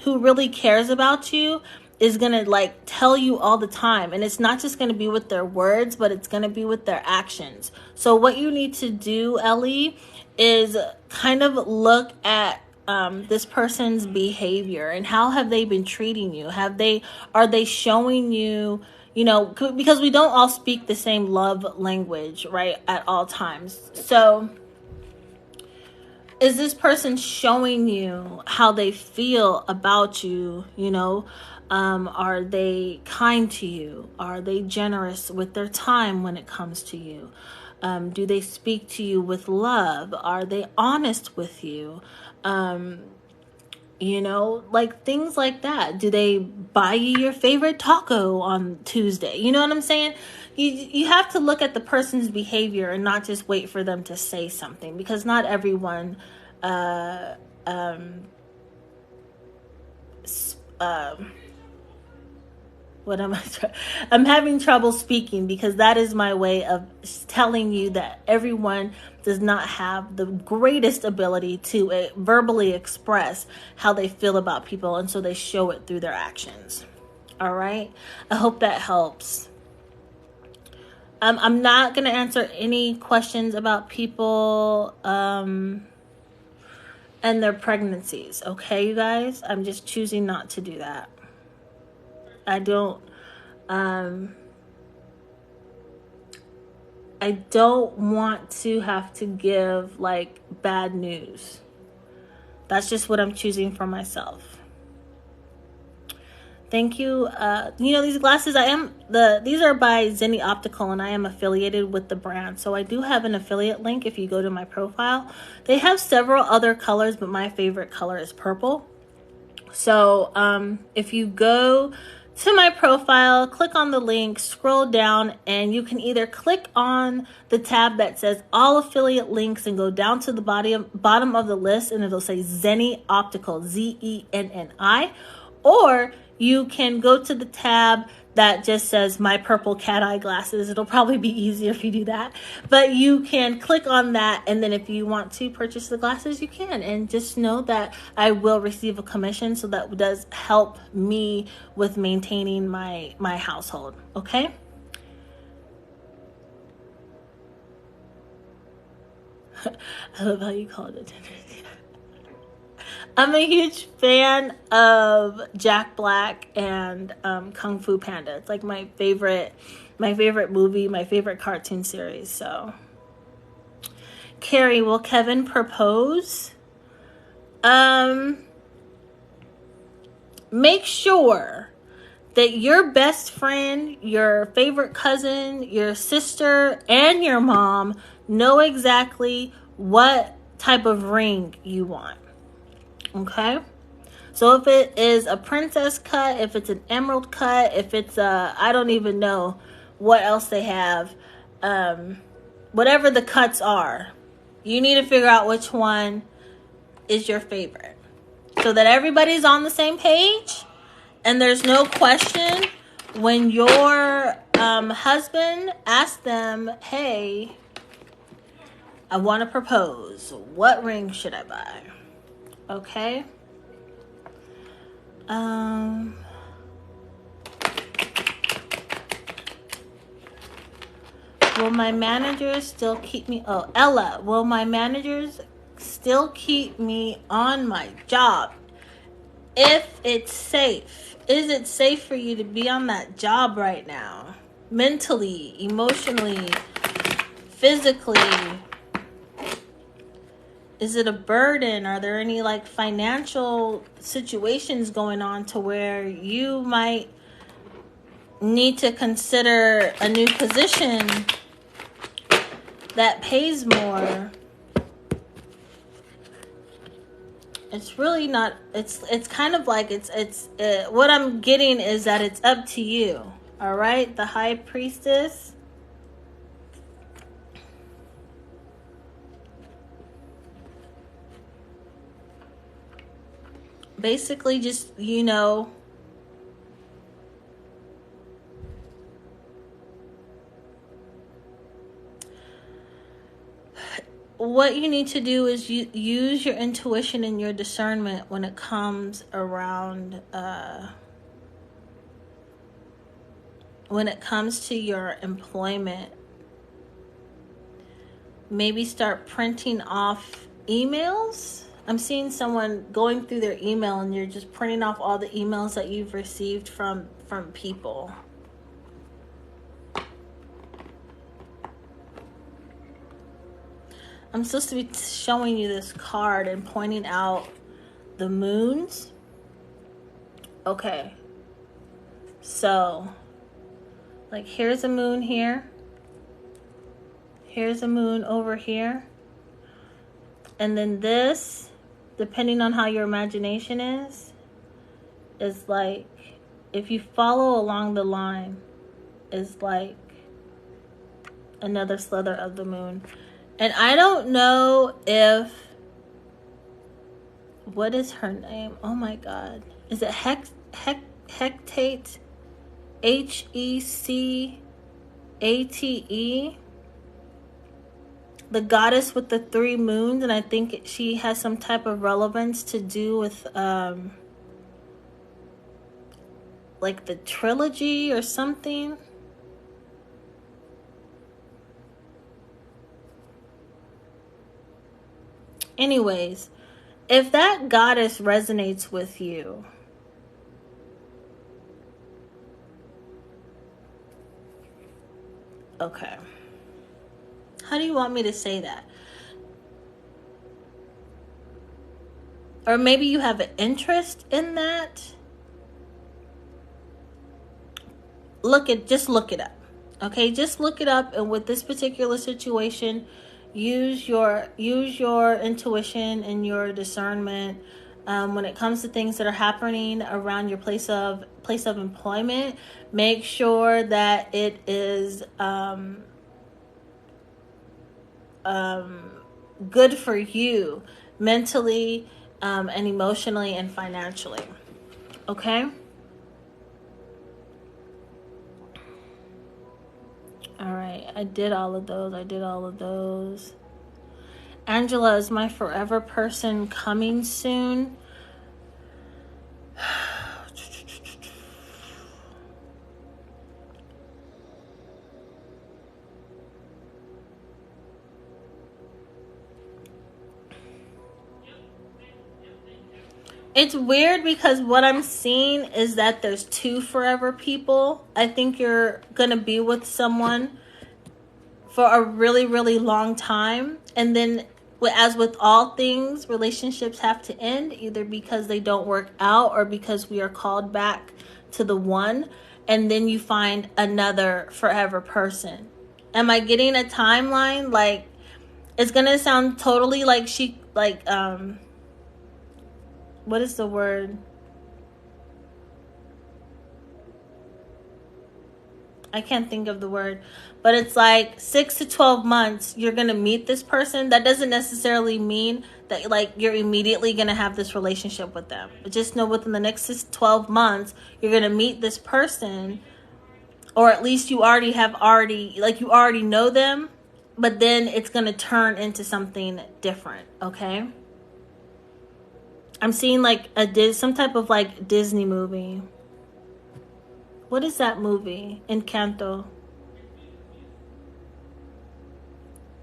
who really cares about you is going to like tell you all the time. And it's not just going to be with their words, but it's going to be with their actions. So what you need to do, Ellie, is kind of look at this person's behavior and how have they been treating you? Are they showing you, because we don't all speak the same love language, right, at all times. So is this person showing you how they feel about you? Are they kind to you? Are they generous with their time when it comes to you? Do they speak to you with love? Are they honest with you? Like things like that. Do they buy you your favorite taco on Tuesday? You know what I'm saying? You have to look at the person's behavior and not just wait for them to say something, because not everyone I'm having trouble speaking because that is my way of telling you that everyone does not have the greatest ability to verbally express how they feel about people, and so they show it through their actions. All right, I hope that helps. I'm not going to answer any questions about people and their pregnancies, okay, you guys? I'm just choosing not to do that. I don't want to have to give like bad news. That's just what I'm choosing for myself. Thank you. You know, these glasses, these are by Zenni Optical, and I am affiliated with the brand. So I do have an affiliate link if you go to my profile. They have several other colors, but my favorite color is purple. So if you go to my profile, click on the link, scroll down, and you can either click on the tab that says all affiliate links and go down to the bottom of the list, and it'll say Zenni Optical, Zenni, or you can go to the tab that just says my purple cat eye glasses. It'll probably be easier if you do that, but you can click on that, and then if you want to purchase the glasses, you can. And just know that I will receive a commission, so that does help me with maintaining my household. Okay. I love how you call it a tendency. I'm a huge fan of Jack Black and Kung Fu Panda. It's like my favorite movie, my favorite cartoon series. So, Carrie, will Kevin propose? Make sure that your best friend, your favorite cousin, your sister, and your mom know exactly what type of ring you want. Okay, so if it is a princess cut, if it's an emerald cut, if it's I don't even know what else they have, whatever the cuts are, you need to figure out which one is your favorite, so that everybody's on the same page and there's no question when your husband asks them, hey, I want to propose, what ring should I buy? Okay. Will my managers still keep me? Oh, Ella, will my managers still keep me on my job if it's safe? Is it safe for you to be on that job right now? Mentally, emotionally, physically? Is it a burden? Are there any like financial situations going on to where you might need to consider a new position that pays more? It's really not, it's kind of like what I'm getting is that it's up to you. All right, the High Priestess. Basically, just, you know, what you need to do is use your intuition and your discernment when it comes around, when it comes to your employment. Maybe start printing off emails. I'm seeing someone going through their email and you're just printing off all the emails that you've received from people. I'm supposed to be showing you this card and pointing out the moons. Okay. So, like, here's a moon here. Here's a moon over here. And then this, depending on how your imagination is like, if you follow along the line, is like another slither of the moon. And I don't know if, what is her name? Oh my God. Is it Hecate? Hecate? The goddess with the 3 moons, and I think she has some type of relevance to do with like the trilogy or something. Anyways, if that goddess resonates with you, okay. How do you want me to say that? Or maybe you have an interest in that. just look it up. Okay, just look it up. And with this particular situation, use your intuition and your discernment when it comes to things that are happening around your place of employment. Make sure that it is good for you mentally and emotionally and financially. Okay. All right, I did all of those. Angela, is my forever person coming soon? It's weird because what I'm seeing is that there's 2 forever people. I think you're going to be with someone for a really, really long time. And then, as with all things, relationships have to end either because they don't work out or because we are called back to the one. And then you find another forever person. Am I getting a timeline? Like, it's going to sound totally like what is the word? I can't think of the word, but it's like 6 to 12 months you're going to meet this person. That doesn't necessarily mean that like you're immediately going to have this relationship with them. But just know within the next 6 to 12 months, you're going to meet this person, or at least you already know them, but then it's going to turn into something different. Okay. I'm seeing like some type of like Disney movie. What is that movie? Encanto.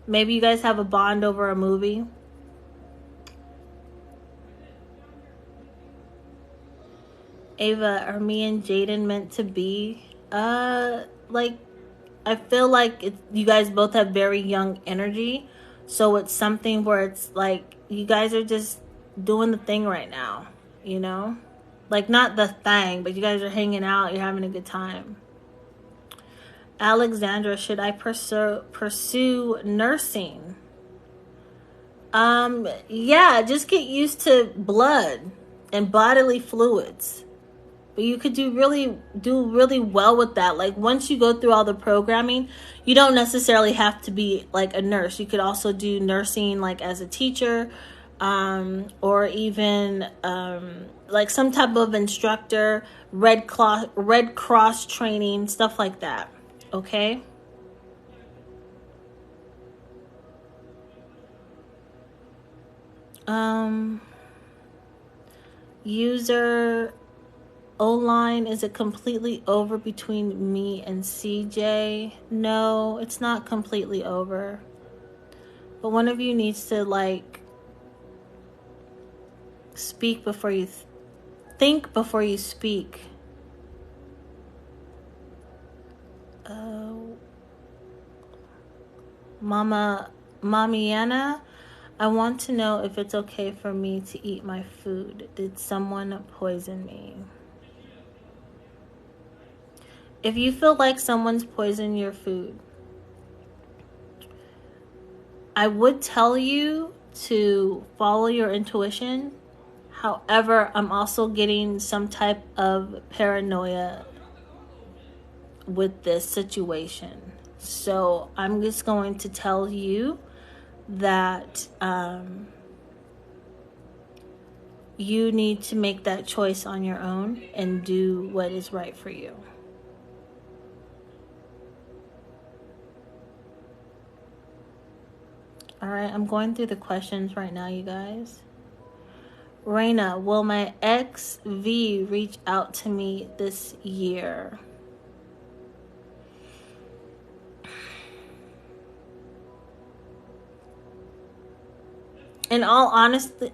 Maybe you guys have a bond over a movie. Ava, are me and Jaden meant to be? Like, I feel like you guys both have very young energy. So it's something where it's like you guys are just doing the thing right now, you know? Like, not the thing, but you guys are hanging out, you're having a good time. Alexandra, should I pursue nursing? Yeah, just get used to blood and bodily fluids. But you could do really well with that. Like, once you go through all the programming, you don't necessarily have to be like a nurse. You could also do nursing like as a teacher, or even like some type of instructor, Red Cross training, stuff like that. Okay. User O-line, is it completely over between me and CJ? No, it's not completely over. But one of you needs to like speak before you think before you speak. Mommy Anna, I want to know if it's okay for me to eat my food. Did someone poison me? If you feel like someone's poisoned your food, I would tell you to follow your intuition. However, I'm also getting some type of paranoia with this situation. So I'm just going to tell you that you need to make that choice on your own and do what is right for you. All right, I'm going through the questions right now, you guys. Raina, will my ex V reach out to me this year? In all honesty,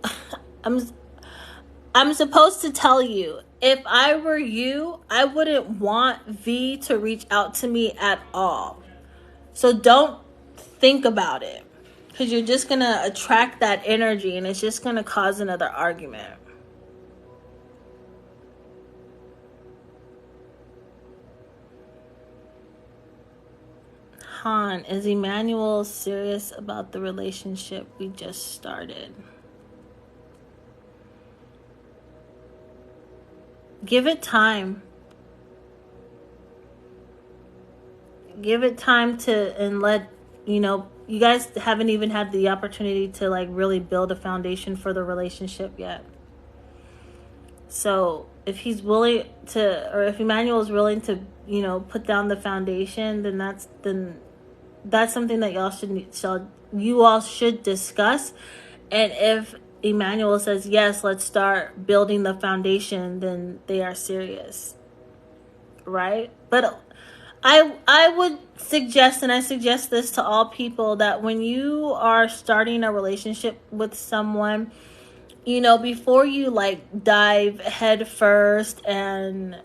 I'm supposed to tell you, if I were you, I wouldn't want V to reach out to me at all. So don't think about it, because you're just going to attract that energy and it's just going to cause another argument. Han, is Emmanuel serious about the relationship we just started? Give it time. Give it time to, and let, you know, you guys haven't even had the opportunity to like really build a foundation for the relationship yet. So if he's willing to, or if Emmanuel is willing to, you know, put down the foundation, then that's something that you all should discuss. And if Emmanuel says, yes, let's start building the foundation, then they are serious. Right? But I would suggest, and I suggest this to all people, that when you are starting a relationship with someone, you know, before you like dive head first and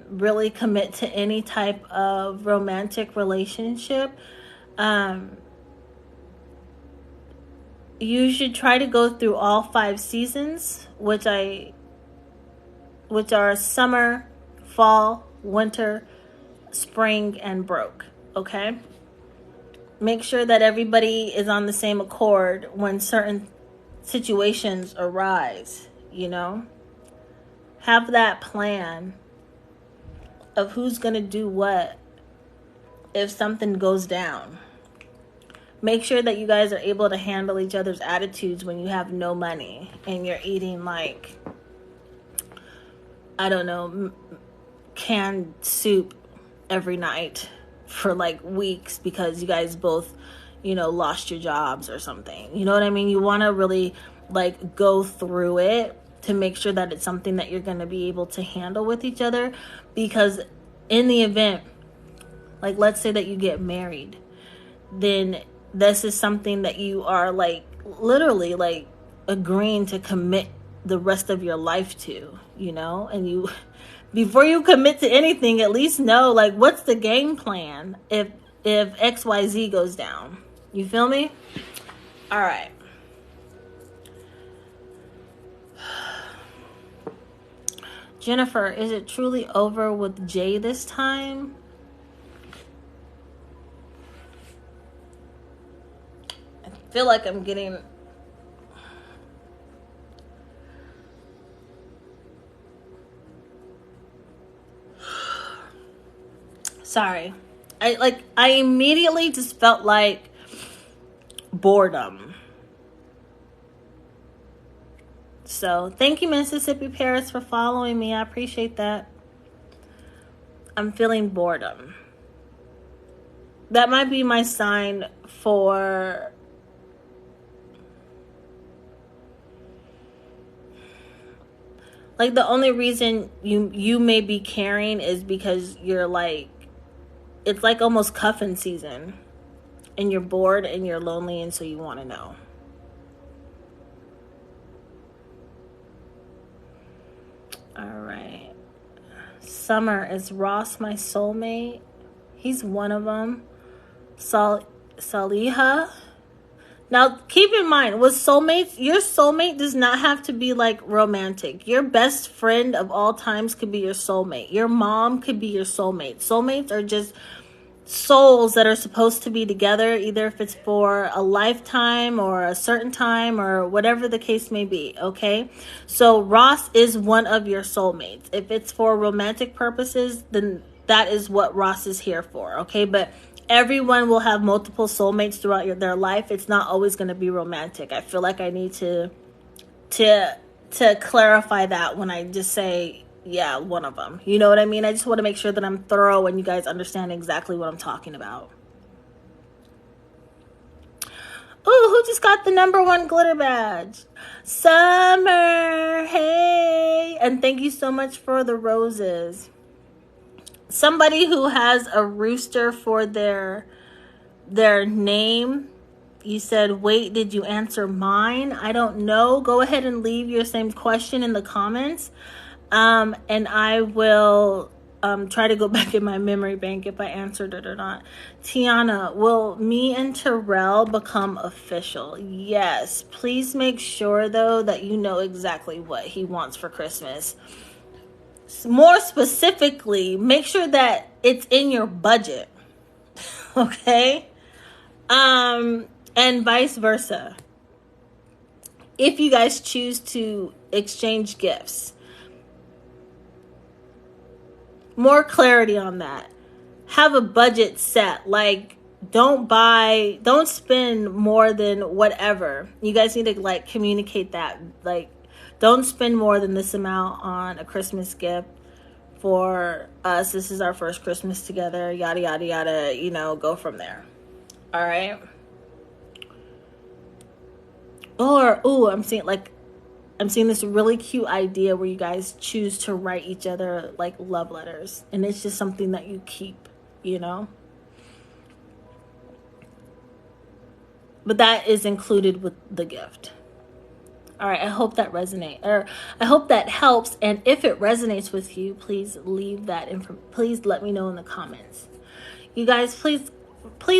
really commit to any type of romantic relationship, you should try to go through all 5 seasons, which are summer, fall, winter, spring, and broke. Okay? Make sure that everybody is on the same accord when certain situations arise, you know? Have that plan of who's going to do what if something goes down. Make sure that you guys are able to handle each other's attitudes when you have no money and you're eating like, I don't know, canned soup every night for like weeks because you guys both, you know, lost your jobs or something. You know what I mean? You want to really like go through it to make sure that it's something that you're going to be able to handle with each other, because in the event, like let's say that you get married, then this is something that you are like literally like agreeing to commit the rest of your life to, you know? And you, before you commit to anything, at least know like what's the game plan if XYZ goes down. You feel me? All right. Jennifer, is it truly over with Jay this time? I feel like I'm getting... Sorry. I immediately just felt like boredom. So thank you, Mississippi Paris, for following me. I appreciate that. I'm feeling boredom. That might be my sign for like the only reason you may be caring is because you're like, it's like almost cuffing season and you're bored and you're lonely, and so you want to know. All right. Summer, is Ross my soulmate? He's one of them. Saliha. Now, keep in mind, with soulmates, your soulmate does not have to be like romantic. Your best friend of all times could be your soulmate. Your mom could be your soulmate. Soulmates are just souls that are supposed to be together, either if it's for a lifetime or a certain time or whatever the case may be, okay? So Ross is one of your soulmates. If it's for romantic purposes, then that is what Ross is here for, okay? But everyone will have multiple soulmates throughout their life. It's not always going to be romantic. I feel like I need to clarify that when I just say, yeah, one of them. You know what I mean? I just want to make sure that I'm thorough and you guys understand exactly what I'm talking about. Ooh, who just got the #1 glitter badge? Summer, hey! And thank you so much for the roses. Somebody who has a rooster for their name. You said, wait, did you answer mine? I don't know. Go ahead and leave your same question in the comments. And I will try to go back in my memory bank if I answered it or not. Tiana, will me and Terrell become official? Yes. Please make sure, though, that you know exactly what he wants for Christmas. More specifically, make sure that it's in your budget. Okay? And vice versa. If you guys choose to exchange gifts. More clarity on that. Have a budget set. Like, don't spend more than whatever. You guys need to like communicate that. Like, don't spend more than this amount on a Christmas gift for us. This is our first Christmas together, yada, yada, yada, you know, go from there. All right. Or, I'm seeing this really cute idea where you guys choose to write each other like love letters. And it's just something that you keep, you know. But that is included with the gift. All right, I hope that resonates, or I hope that helps. And if it resonates with you, please leave that please let me know in the comments. You guys, please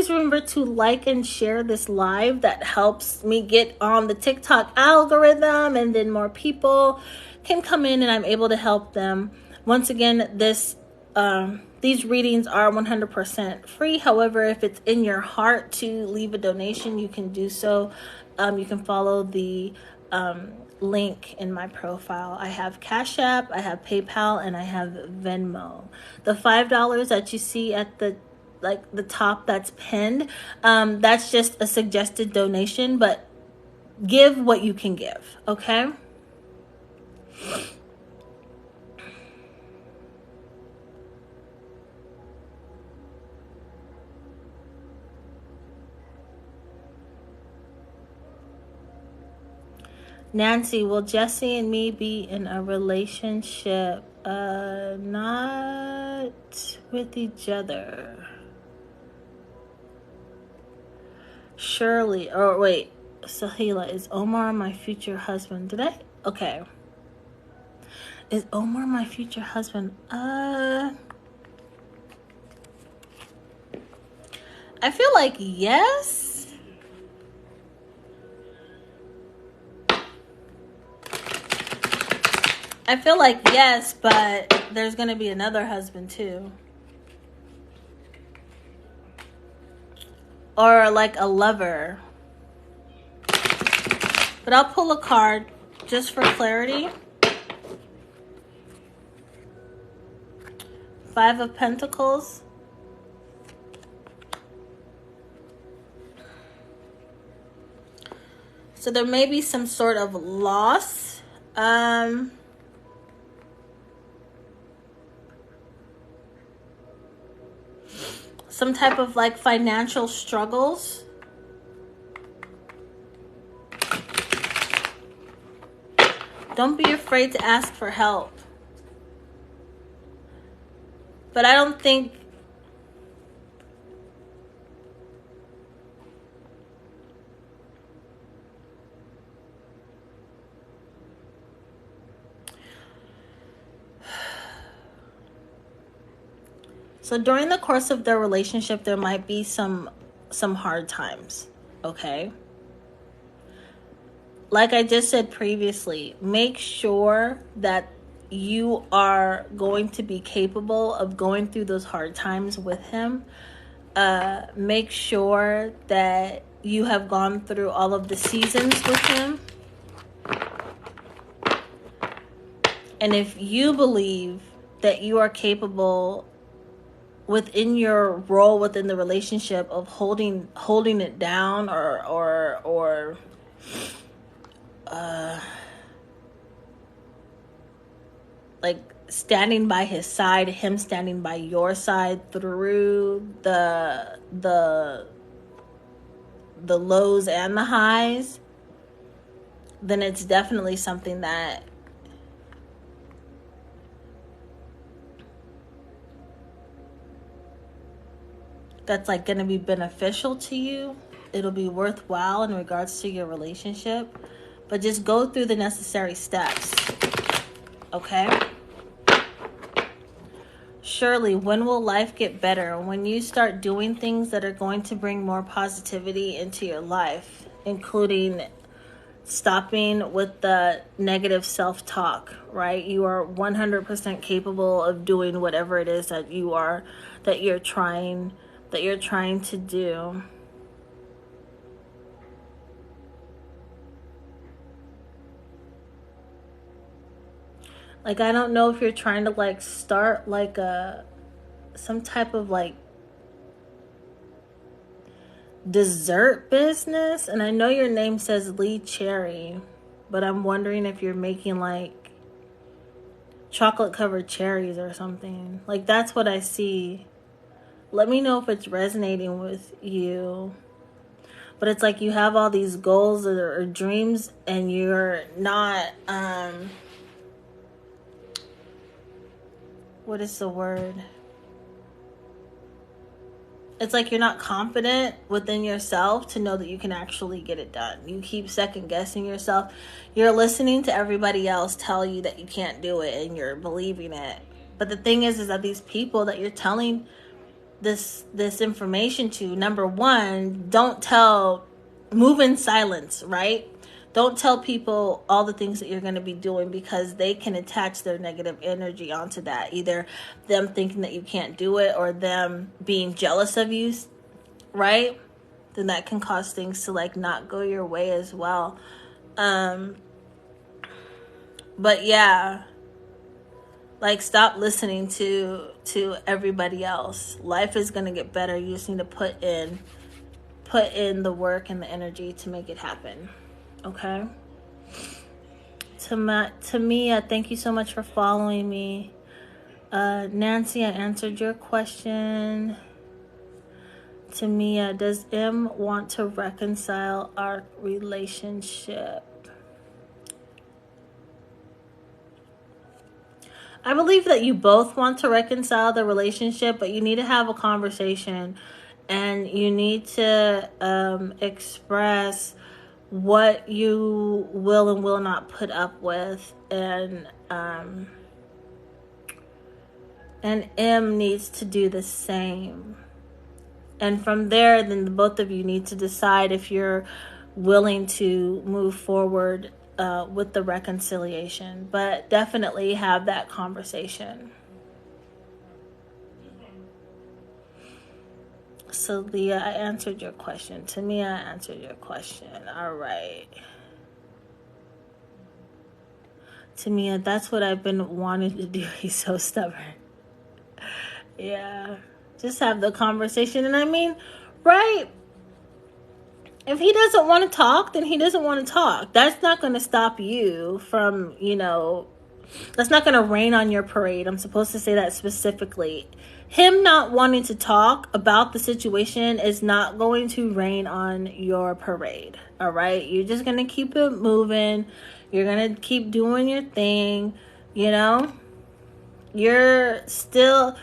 remember to like and share this live. That helps me get on the TikTok algorithm, and then more people can come in and I'm able to help them. Once again, these readings are 100% free. However, if it's in your heart to leave a donation, you can do so. You can follow the link in my profile. I have Cash App, I have PayPal, and I have Venmo. The $5 that you see at the top that's pinned, that's just a suggested donation, but give what you can give, okay? Nancy, will Jesse and me be in a relationship? Not with each other. Shirley, or wait, Sahila, is Omar my future husband? Did I? Okay. Is Omar my future husband? I feel like yes. I feel like yes, but there's going to be another husband too. Or like a lover. But I'll pull a card just for clarity. 5 of Pentacles. So there may be some sort of loss. Some type of like financial struggles. Don't be afraid to ask for help. But I don't think so during the course of their relationship, there might be some hard times, okay? Like I just said previously, make sure that you are going to be capable of going through those hard times with him. Make sure that you have gone through all of the seasons with him. And if you believe that you are capable within your role within the relationship of holding it down or like standing by his side, him standing by your side through the lows and the highs, then it's definitely something that's like going to be beneficial to you. It'll be worthwhile in regards to your relationship, but just go through the necessary steps. Okay? Surely, when will life get better? When you start doing things that are going to bring more positivity into your life, including stopping with the negative self-talk, right? You are 100% capable of doing whatever it is that you're trying that you're trying to do. Like, I don't know if you're trying to like start like some type of like dessert business. And I know your name says Lee Cherry, but I'm wondering if you're making like chocolate covered cherries or something. Like, that's what I see. Let me know if it's resonating with you. But it's like you have all these goals or dreams, and you're not what is the word? It's like you're not confident within yourself to know that you can actually get it done. You keep second guessing yourself. You're listening to everybody else tell you that you can't do it, and you're believing it. But the thing is that these people that you're telling this information to, number one, move in silence, right? Don't tell people all the things that you're going to be doing, because they can attach their negative energy onto that. Either them thinking that you can't do it, or them being jealous of you, right? Then that can cause things to like not go your way as well. But yeah, like, stop listening to everybody else. Life is going to get better. You just need to put in the work and the energy to make it happen. Okay? Tamia, thank you so much for following me. Nancy, I answered your question. Tamia, does M want to reconcile our relationship? I believe that you both want to reconcile the relationship, but you need to have a conversation, and you need to express what you will and will not put up with, and M needs to do the same. And from there, then the both of you need to decide if you're willing to move forward with the reconciliation. But definitely have that conversation. So Leah, I answered your question. Tamia, I answered your question. All right. Tamia, that's what I've been wanting to do. He's so stubborn. Yeah. Just have the conversation. And I mean, right? If he doesn't want to talk, then he doesn't want to talk. That's not going to stop you from, that's not going to rain on your parade. I'm supposed to say that specifically. Him not wanting to talk about the situation is not going to rain on your parade. All right? You're just going to keep it moving. You're going to keep doing your thing. You're still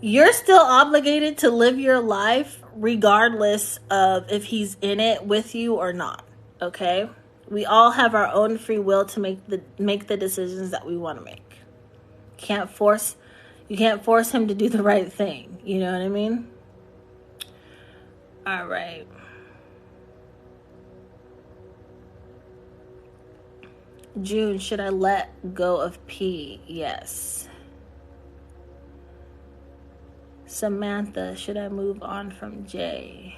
obligated to live your life regardless of if he's in it with you or not. Okay? We all have our own free will to make the decisions that we want to make. You can't force him to do the right thing. You know what I mean? All right. June, should I let go of P? Yes. Samantha, should I move on from J?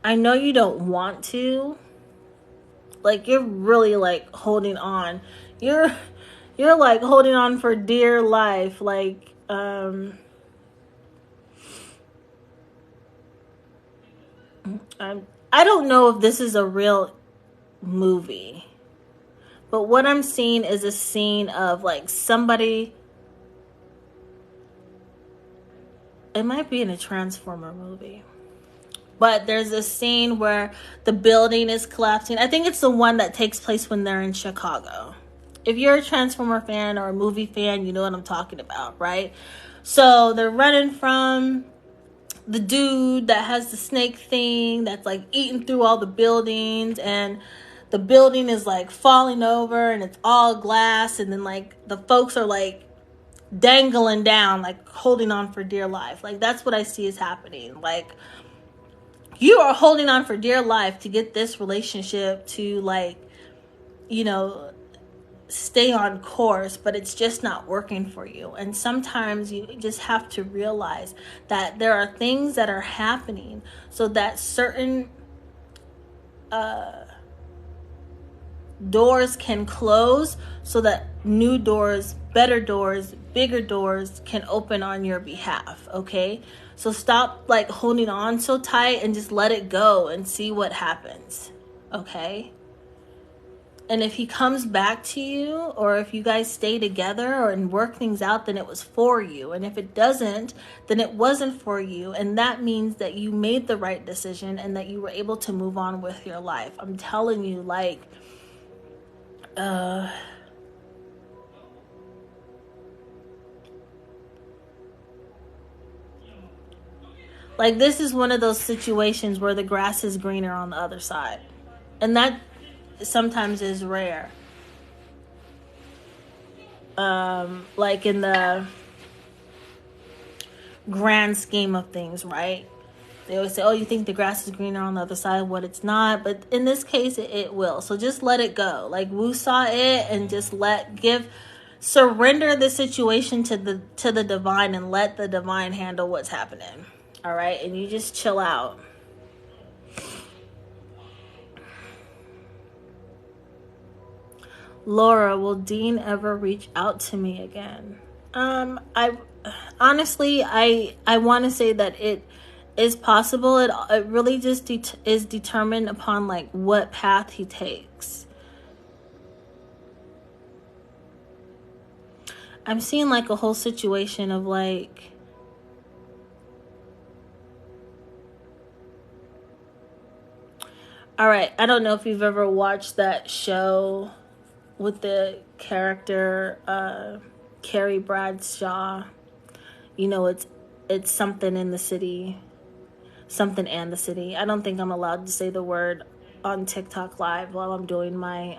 I know you don't want to. Like, you're really like holding on. You're like holding on for dear life. Like, I don't know if this is a real movie, but what I'm seeing is a scene of like somebody. It might be in a Transformer movie. But there's a scene where the building is collapsing. I think it's the one that takes place when they're in Chicago. If you're a Transformer fan or a movie fan, you know what I'm talking about, right? So they're running from the dude that has the snake thing that's like eating through all the buildings, and the building is like falling over and it's all glass, and then like the folks are like dangling down, like holding on for dear life. Like, that's what I see is happening. Like, you are holding on for dear life to get this relationship to like, stay on course, but it's just not working for you. And sometimes you just have to realize that there are things that are happening so that certain doors can close, so that new doors, better doors, bigger doors can open on your behalf. Okay, so stop like holding on so tight and just let it go and see what happens. Okay. And if he comes back to you, or if you guys stay together and work things out, then it was for you. And if it doesn't, then it wasn't for you. And that means that you made the right decision and that you were able to move on with your life. I'm telling you, like, this is one of those situations where the grass is greener on the other side. And that sometimes is rare. Like in the grand scheme of things, right? They always say, oh, you think the grass is greener on the other side? What it's not. But in this case, it will. So just let it go. Like woo-saw it and just surrender the situation to the divine and let the divine handle what's happening. All right? And you just chill out. Laura, will Dean ever reach out to me again? I honestly want to say that it is possible. It really just is determined upon like what path he takes. I'm seeing like a whole situation of like, all right, I don't know if you've ever watched that show with the character Carrie Bradshaw. You know, it's something in the city, something and the city. I don't think I'm allowed to say the word on TikTok live while I'm doing my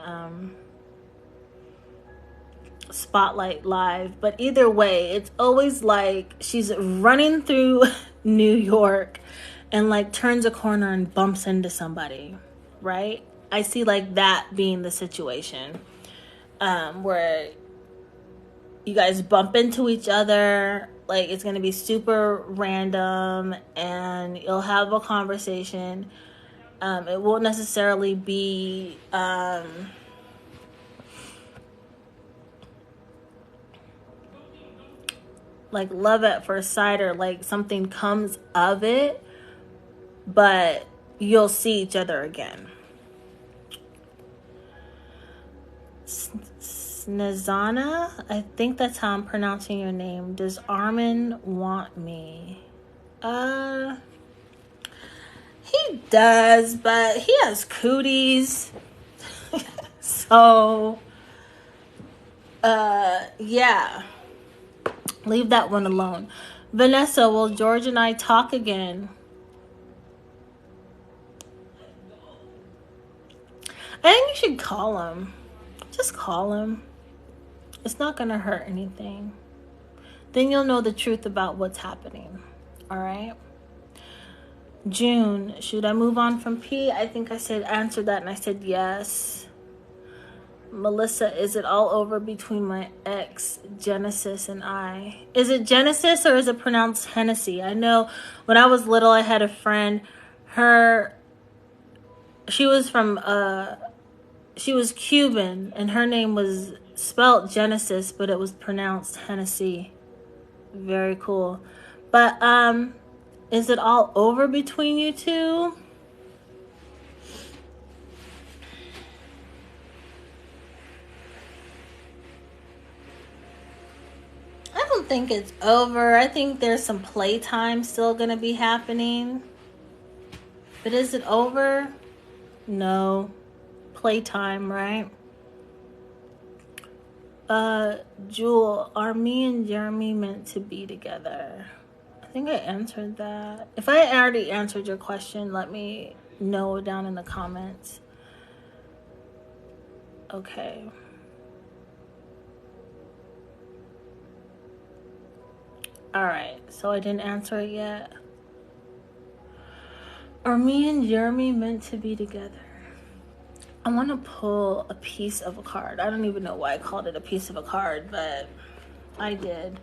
spotlight live. But either way, it's always like she's running through New York and like turns a corner and bumps into somebody, right? I see like that being the situation. Where you guys bump into each other, like it's going to be super random and you'll have a conversation. It won't necessarily be like love at first sight or like something comes of it, but you'll see each other again. Snezana, I think that's how I'm pronouncing your name. Does Armin want me? He does, but he has cooties. So, yeah. Leave that one alone. Vanessa, will George and I talk again? I think you should call him. Just call him. It's not going to hurt anything. Then you'll know the truth about what's happening. All right? June, should I move on from P? I think I answered that and I said yes. Melissa, is it all over between my ex, Genesis, and I? Is it Genesis or is it pronounced Hennessy? I know when I was little, I had a friend. She was Cuban, and her name was spelled Genesis, but it was pronounced Hennessy. Very cool. But is it all over between you two? I don't think it's over. I think there's some playtime still gonna be happening. But is it over? No. Playtime, right? Jewel, are me and Jeremy meant to be together? I think I answered that. If I already answered your question, let me know down in the comments. Okay. Alright, so I didn't answer it yet. Are me and Jeremy meant to be together? I want to pull a piece of a card. I don't even know why I called it a piece of a card, but I did.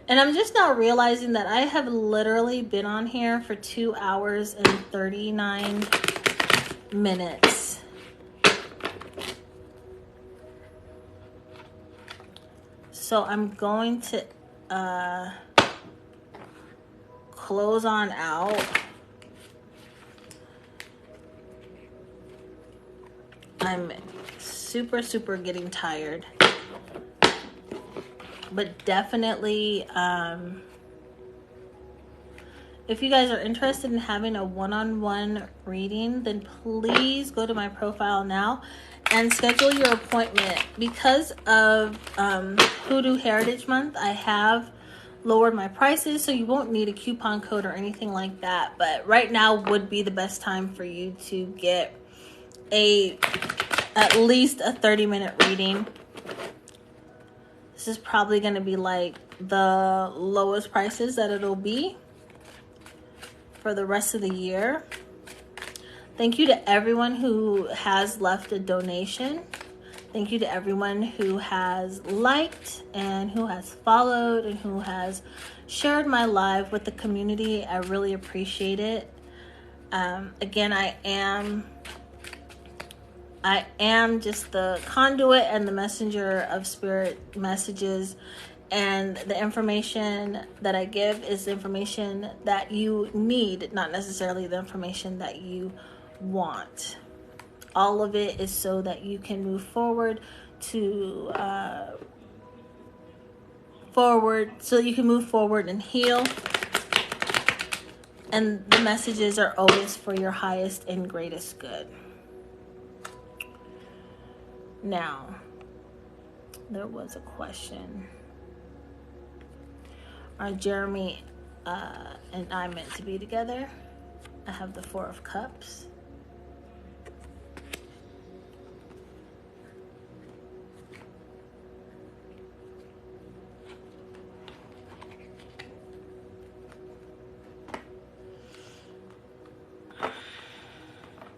And I'm just now realizing that I have literally been on here for 2 hours and 39 minutes. So I'm going to close on out. I'm super getting tired. But definitely, if you guys are interested in having a one-on-one reading, then please go to my profile now and schedule your appointment. Because of Hoodoo Heritage Month, I have lowered my prices, so you won't need a coupon code or anything like that. But right now would be the best time for you to get at least a 30-minute reading. This is probably going to be like the lowest prices that it'll be for the rest of the year. Thank you to everyone who has left a donation. Thank you to everyone who has liked and who has followed and who has shared my live with the community. I really appreciate it. Again, I am just the conduit and the messenger of spirit messages, and the information that I give is the information that you need, not necessarily the information that you want. All of it is so that you can move forward so you can move forward and heal. And the messages are always for your highest and greatest good. Now, there was a question. Are Jeremy and I meant to be together? I have the Four of Cups.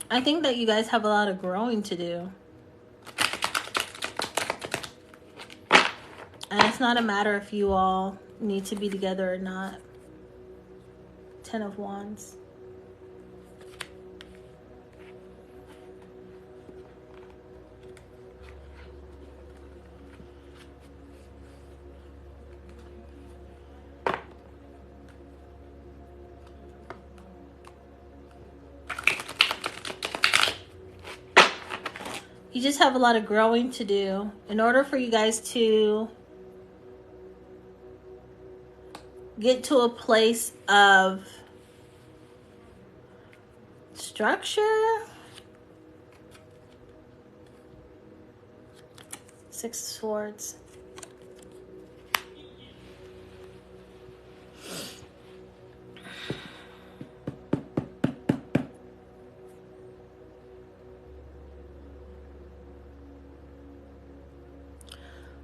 I think that you guys have a lot of growing to do. And it's not a matter if you all need to be together or not. 10 of Wands. You just have a lot of growing to do. In order for you guys to get to a place of structure, 6 of Swords.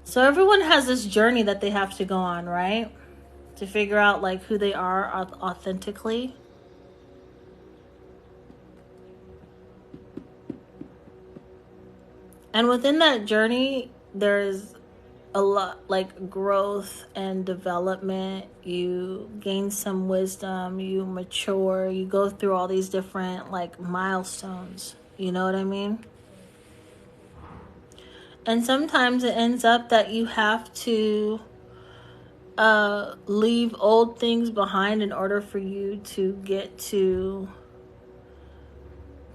So everyone has this journey that they have to go on, right? To figure out like who they are authentically. And within that journey, there's a lot like growth and development. You gain some wisdom, you mature, you go through all these different like milestones. You know what I mean? And sometimes it ends up that you have to leave old things behind in order for you to get to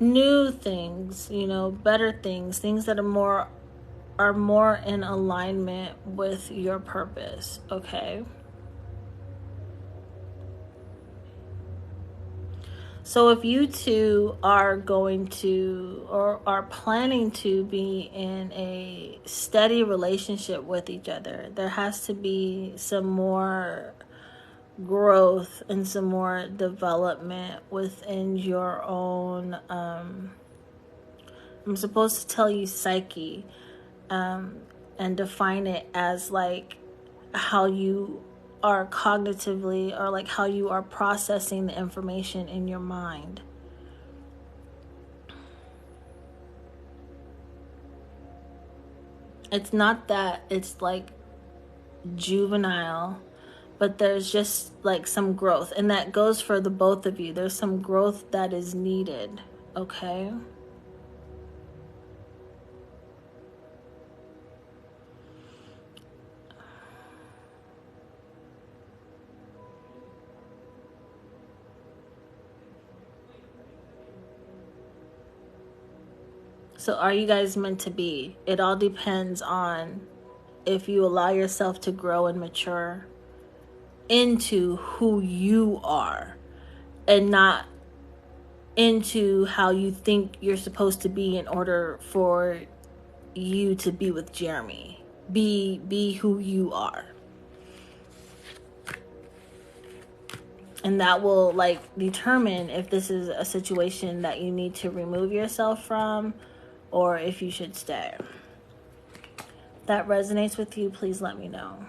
new things, you know, better things, things that are more in alignment with your purpose, okay? So if you two are going to or are planning to be in a steady relationship with each other, there has to be some more growth and some more development within your own, I'm supposed to tell you psyche, and define it as like how you are cognitively, or like how you are processing the information in your mind. It's not that it's like juvenile, but there's just like some growth, and that goes for the both of you. There's some growth that is needed, okay? So are you guys meant to be? It all depends on if you allow yourself to grow and mature into who you are and not into how you think you're supposed to be in order for you to be with Jeremy. Be who you are. And that will like determine if this is a situation that you need to remove yourself from or if you should stay. If that resonates with you, please let me know.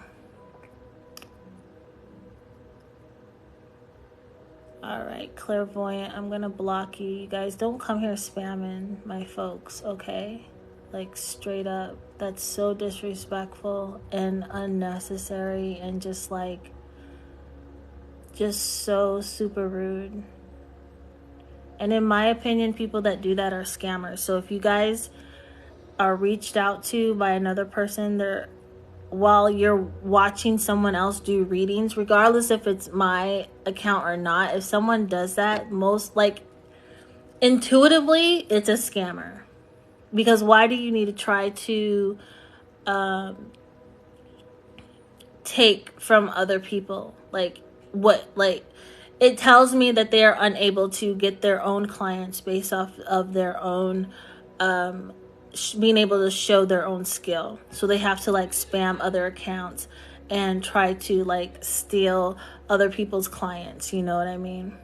All right, clairvoyant, I'm gonna block you. You guys don't come here spamming my folks, okay? Like straight up. That's so disrespectful and unnecessary and just so super rude. And in my opinion, people that do that are scammers. So if you guys are reached out to by another person, while you're watching someone else do readings, regardless if it's my account or not, if someone does that, most like intuitively, it's a scammer. Because why do you need to try to take from other people? Like what? Like it tells me that they are unable to get their own clients based off of their own being able to show their own skill. So they have to like spam other accounts and try to like steal other people's clients. You know what I mean?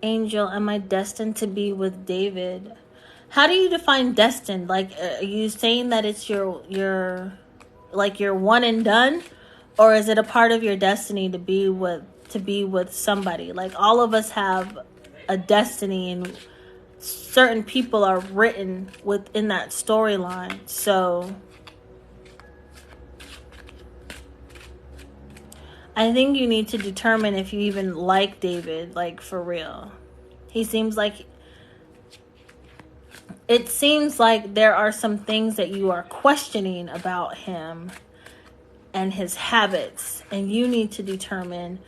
Angel, am I destined to be with David? How do you define destined? Like, are you saying that it's your like you're one and done, or is it a part of your destiny to be with somebody? Like all of us have a destiny, and certain people are written within that storyline. So I think you need to determine if you even like David, like for real. It seems like there are some things that you are questioning about him and his habits, and you need to determine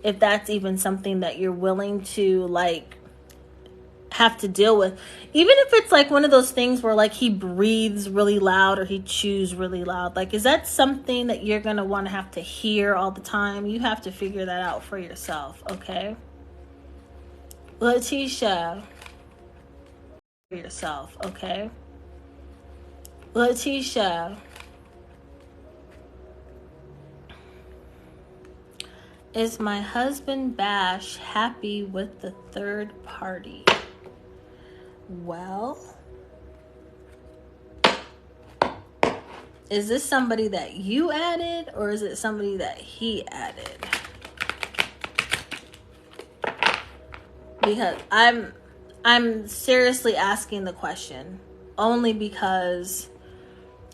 if that's even something that you're willing to like have to deal with. Even if it's like one of those things where like he breathes really loud or he chews really loud, like is that something that you're gonna want to have to hear all the time? You have to figure that out for yourself, okay? Letitia, for yourself, okay? Letitia, is my husband Bash happy with the third party? Well, is this somebody that you added or is it somebody that he added? Because I'm seriously asking the question only because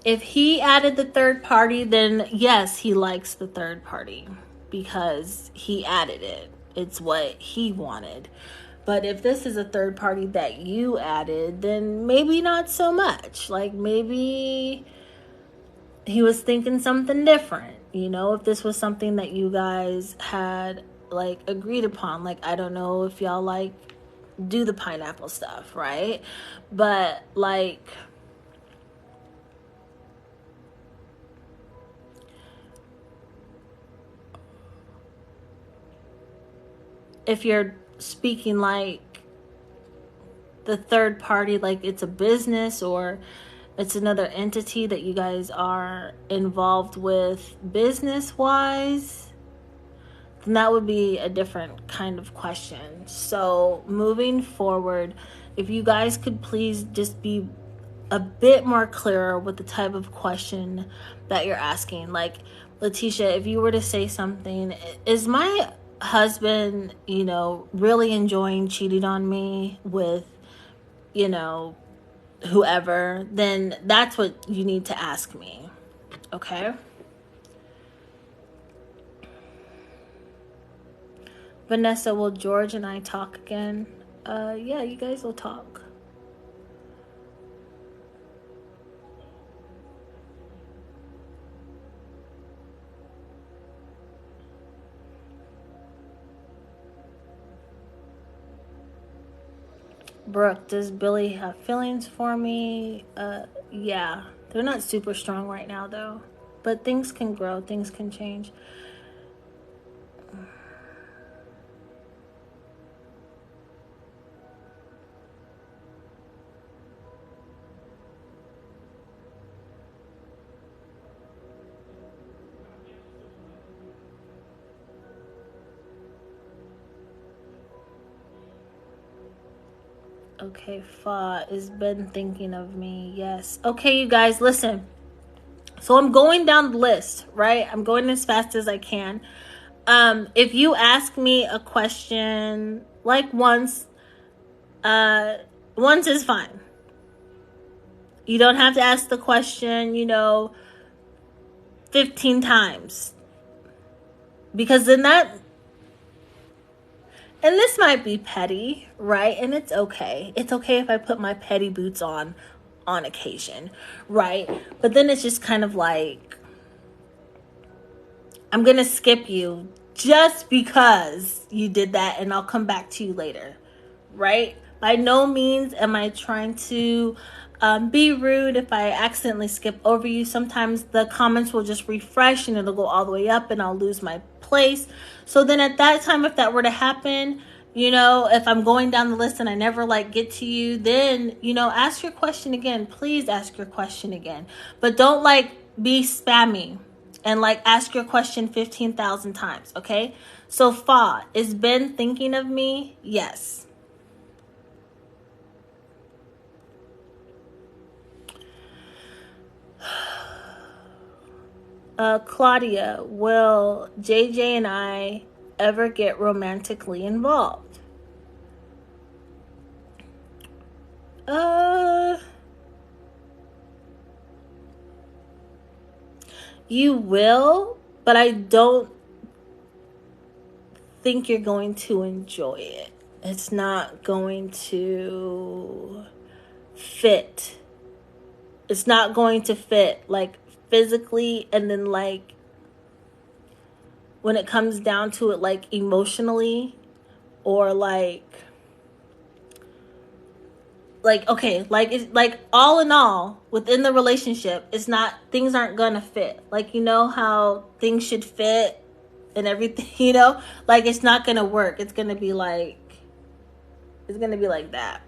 if he added the third party, then yes, he likes the third party because he added it. It's what he wanted. But if this is a third party that you added, then maybe not so much. Like maybe he was thinking something different. You know, if this was something that you guys had like agreed upon. Like, I don't know if y'all like do the pineapple stuff, right? But like, if you're speaking like the third party, like it's a business or it's another entity that you guys are involved with business wise, then that would be a different kind of question. So moving forward, if you guys could please just be a bit more clearer with the type of question that you're asking. Like, Letitia, if you were to say something, is my husband, you know, really enjoying cheating on me with, you know, whoever, then that's what you need to ask me. Okay? Vanessa, will George and I talk again? Yeah, you guys will talk. Brooke, does Billy have feelings for me? Yeah. They're not super strong right now, though. But things can grow. Things can change. Okay, Fa has been thinking of me. Yes. Okay, you guys, listen. So I'm going down the list, right? I'm going as fast as I can. If you ask me a question like once is fine. You don't have to ask the question, 15 times. Because then and this might be petty, right? And it's okay. It's okay if I put my petty boots on occasion, right? But then it's just kind of like, I'm going to skip you just because you did that, and I'll come back to you later, right? By no means am I trying to be rude if I accidentally skip over you. Sometimes the comments will just refresh and it'll go all the way up and I'll lose my place. So then at that time, if that were to happen, if I'm going down the list and I never get to you, then, ask your question again. Please ask your question again. But don't be spammy and ask your question 15,000 times. Okay. So Fa, is Ben thinking of me? Yes. Claudia, will JJ and I ever get romantically involved? You will, but I don't think you're going to enjoy it. It's not going to fit. It's not going to fit physically, and then when it comes down to it emotionally, or it's all in all within the relationship, things aren't gonna fit. How things should fit and everything, it's not gonna work. It's gonna be like that.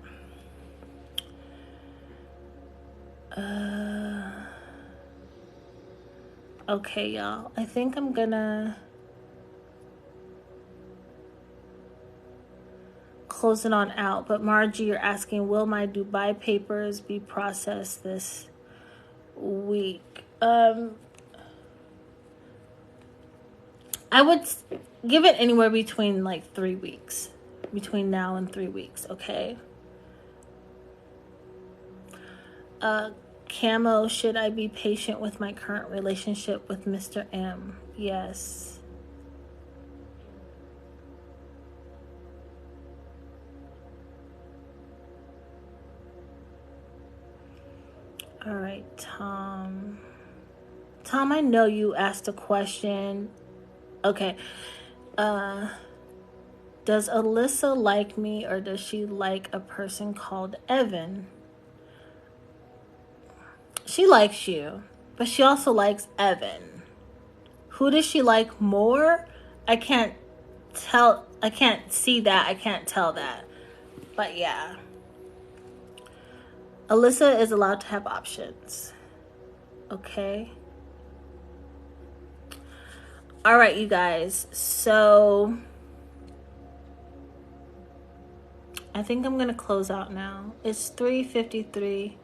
Okay, y'all, I think I'm gonna close it on out. But Margie, you're asking, will my Dubai papers be processed this week? I would give it anywhere between 3 weeks, between now and 3 weeks. Okay. Camo, should I be patient with my current relationship with Mr. M? Yes. All right, Tom. Tom, I know you asked a question. Okay. Does Alyssa like me, or does she like a person called Evan? She likes you, but she also likes Evan. Who does she like more? I can't tell. I can't see that. I can't tell that. But yeah. Alyssa is allowed to have options. Okay. All right, you guys. So I think I'm going to close out now. It's 3:53.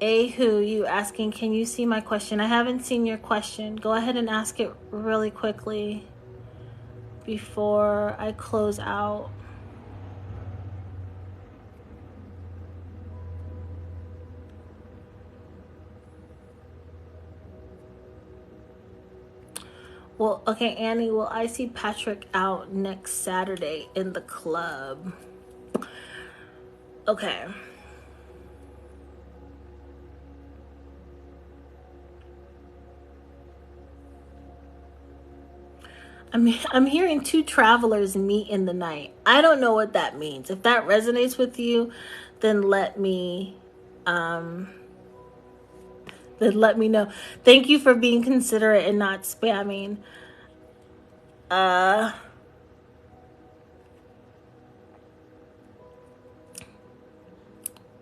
Ahu, you asking, can you see my question? I haven't seen your question. Go ahead and ask it really quickly before I close out. Well, okay, Annie, well, I see Patrick out next Saturday in the club. Okay. I'm hearing two travelers meet in the night. I don't know what that means. If that resonates with you, then let me know. Thank you for being considerate and not spamming.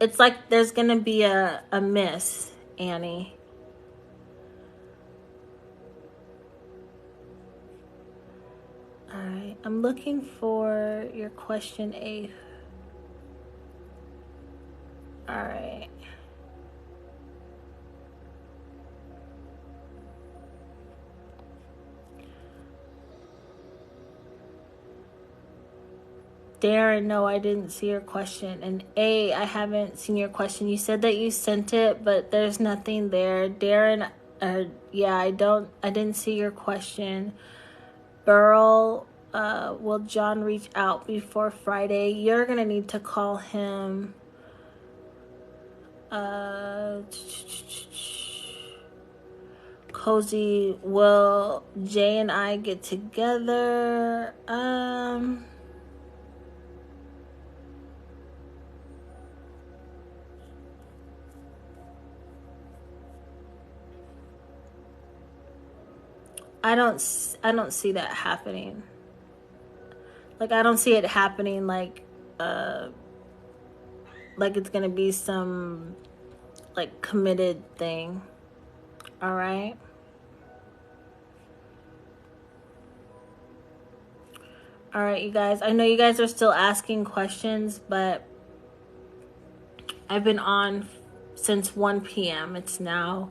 It's like there's gonna be a miss, Annie. All right, I'm looking for your question, A. All right. Darren, no, I didn't see your question. And A, I haven't seen your question. You said that you sent it, but there's nothing there. Darren, yeah, I didn't see your question. Burl, will John reach out before Friday? You're gonna need to call him. Cozy, will Jay and I get together? I don't see that happening. Like, I don't see it happening like it's gonna be some like committed thing. All right. All right, you guys. I know you guys are still asking questions, but I've been on since 1 p.m. It's now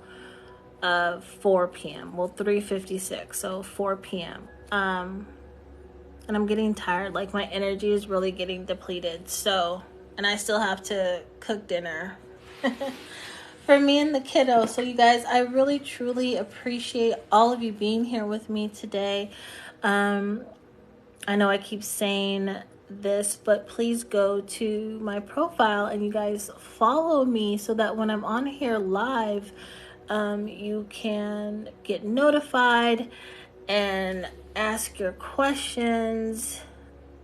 4 p.m. Well, 3:56, so 4 p.m. And I'm getting tired. Like, my energy is really getting depleted. So, and I still have to cook dinner for me and the kiddo. So, you guys, I really, truly appreciate all of you being here with me today. I know I keep saying this, but please go to my profile and you guys follow me so that when I'm on here live, you can get notified and ask your questions.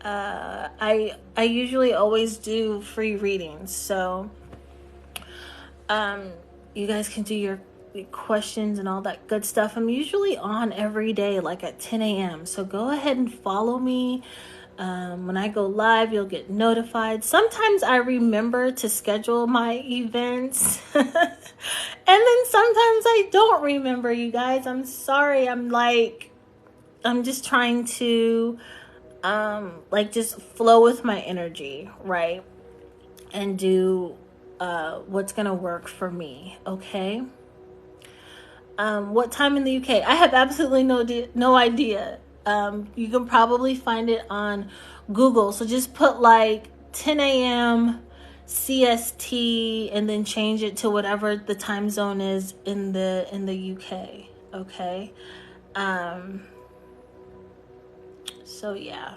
I usually always do free readings, so you guys can do your questions and all that good stuff. I'm usually on every day, like at 10 a.m. So go ahead and follow me. When I go live, you'll get notified. Sometimes I remember to schedule my events. And then sometimes I don't remember, you guys. I'm sorry. I'm just trying to just flow with my energy, right? And do what's gonna work for me, okay? What time in the UK? I have absolutely no idea. You can probably find it on Google. So just put like 10 a.m. CST and then change it to whatever the time zone is in the UK. Okay. So yeah.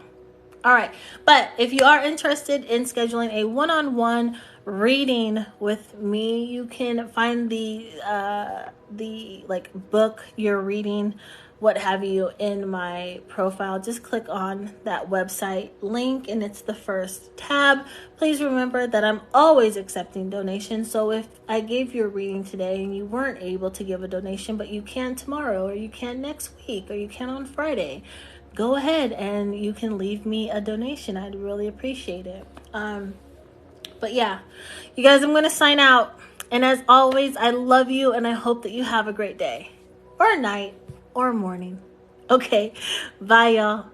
All right. But if you are interested in scheduling a one-on-one reading with me, you can find the book you're reading, what have you, in my profile. Just click on that website link and it's the first tab. Please remember that I'm always accepting donations. So if I gave you a reading today and you weren't able to give a donation, but you can tomorrow, or you can next week, or you can on Friday, go ahead and you can leave me a donation. I'd really appreciate it. But yeah, you guys, I'm going to sign out. And as always, I love you and I hope that you have a great day or night or morning. Okay, bye y'all.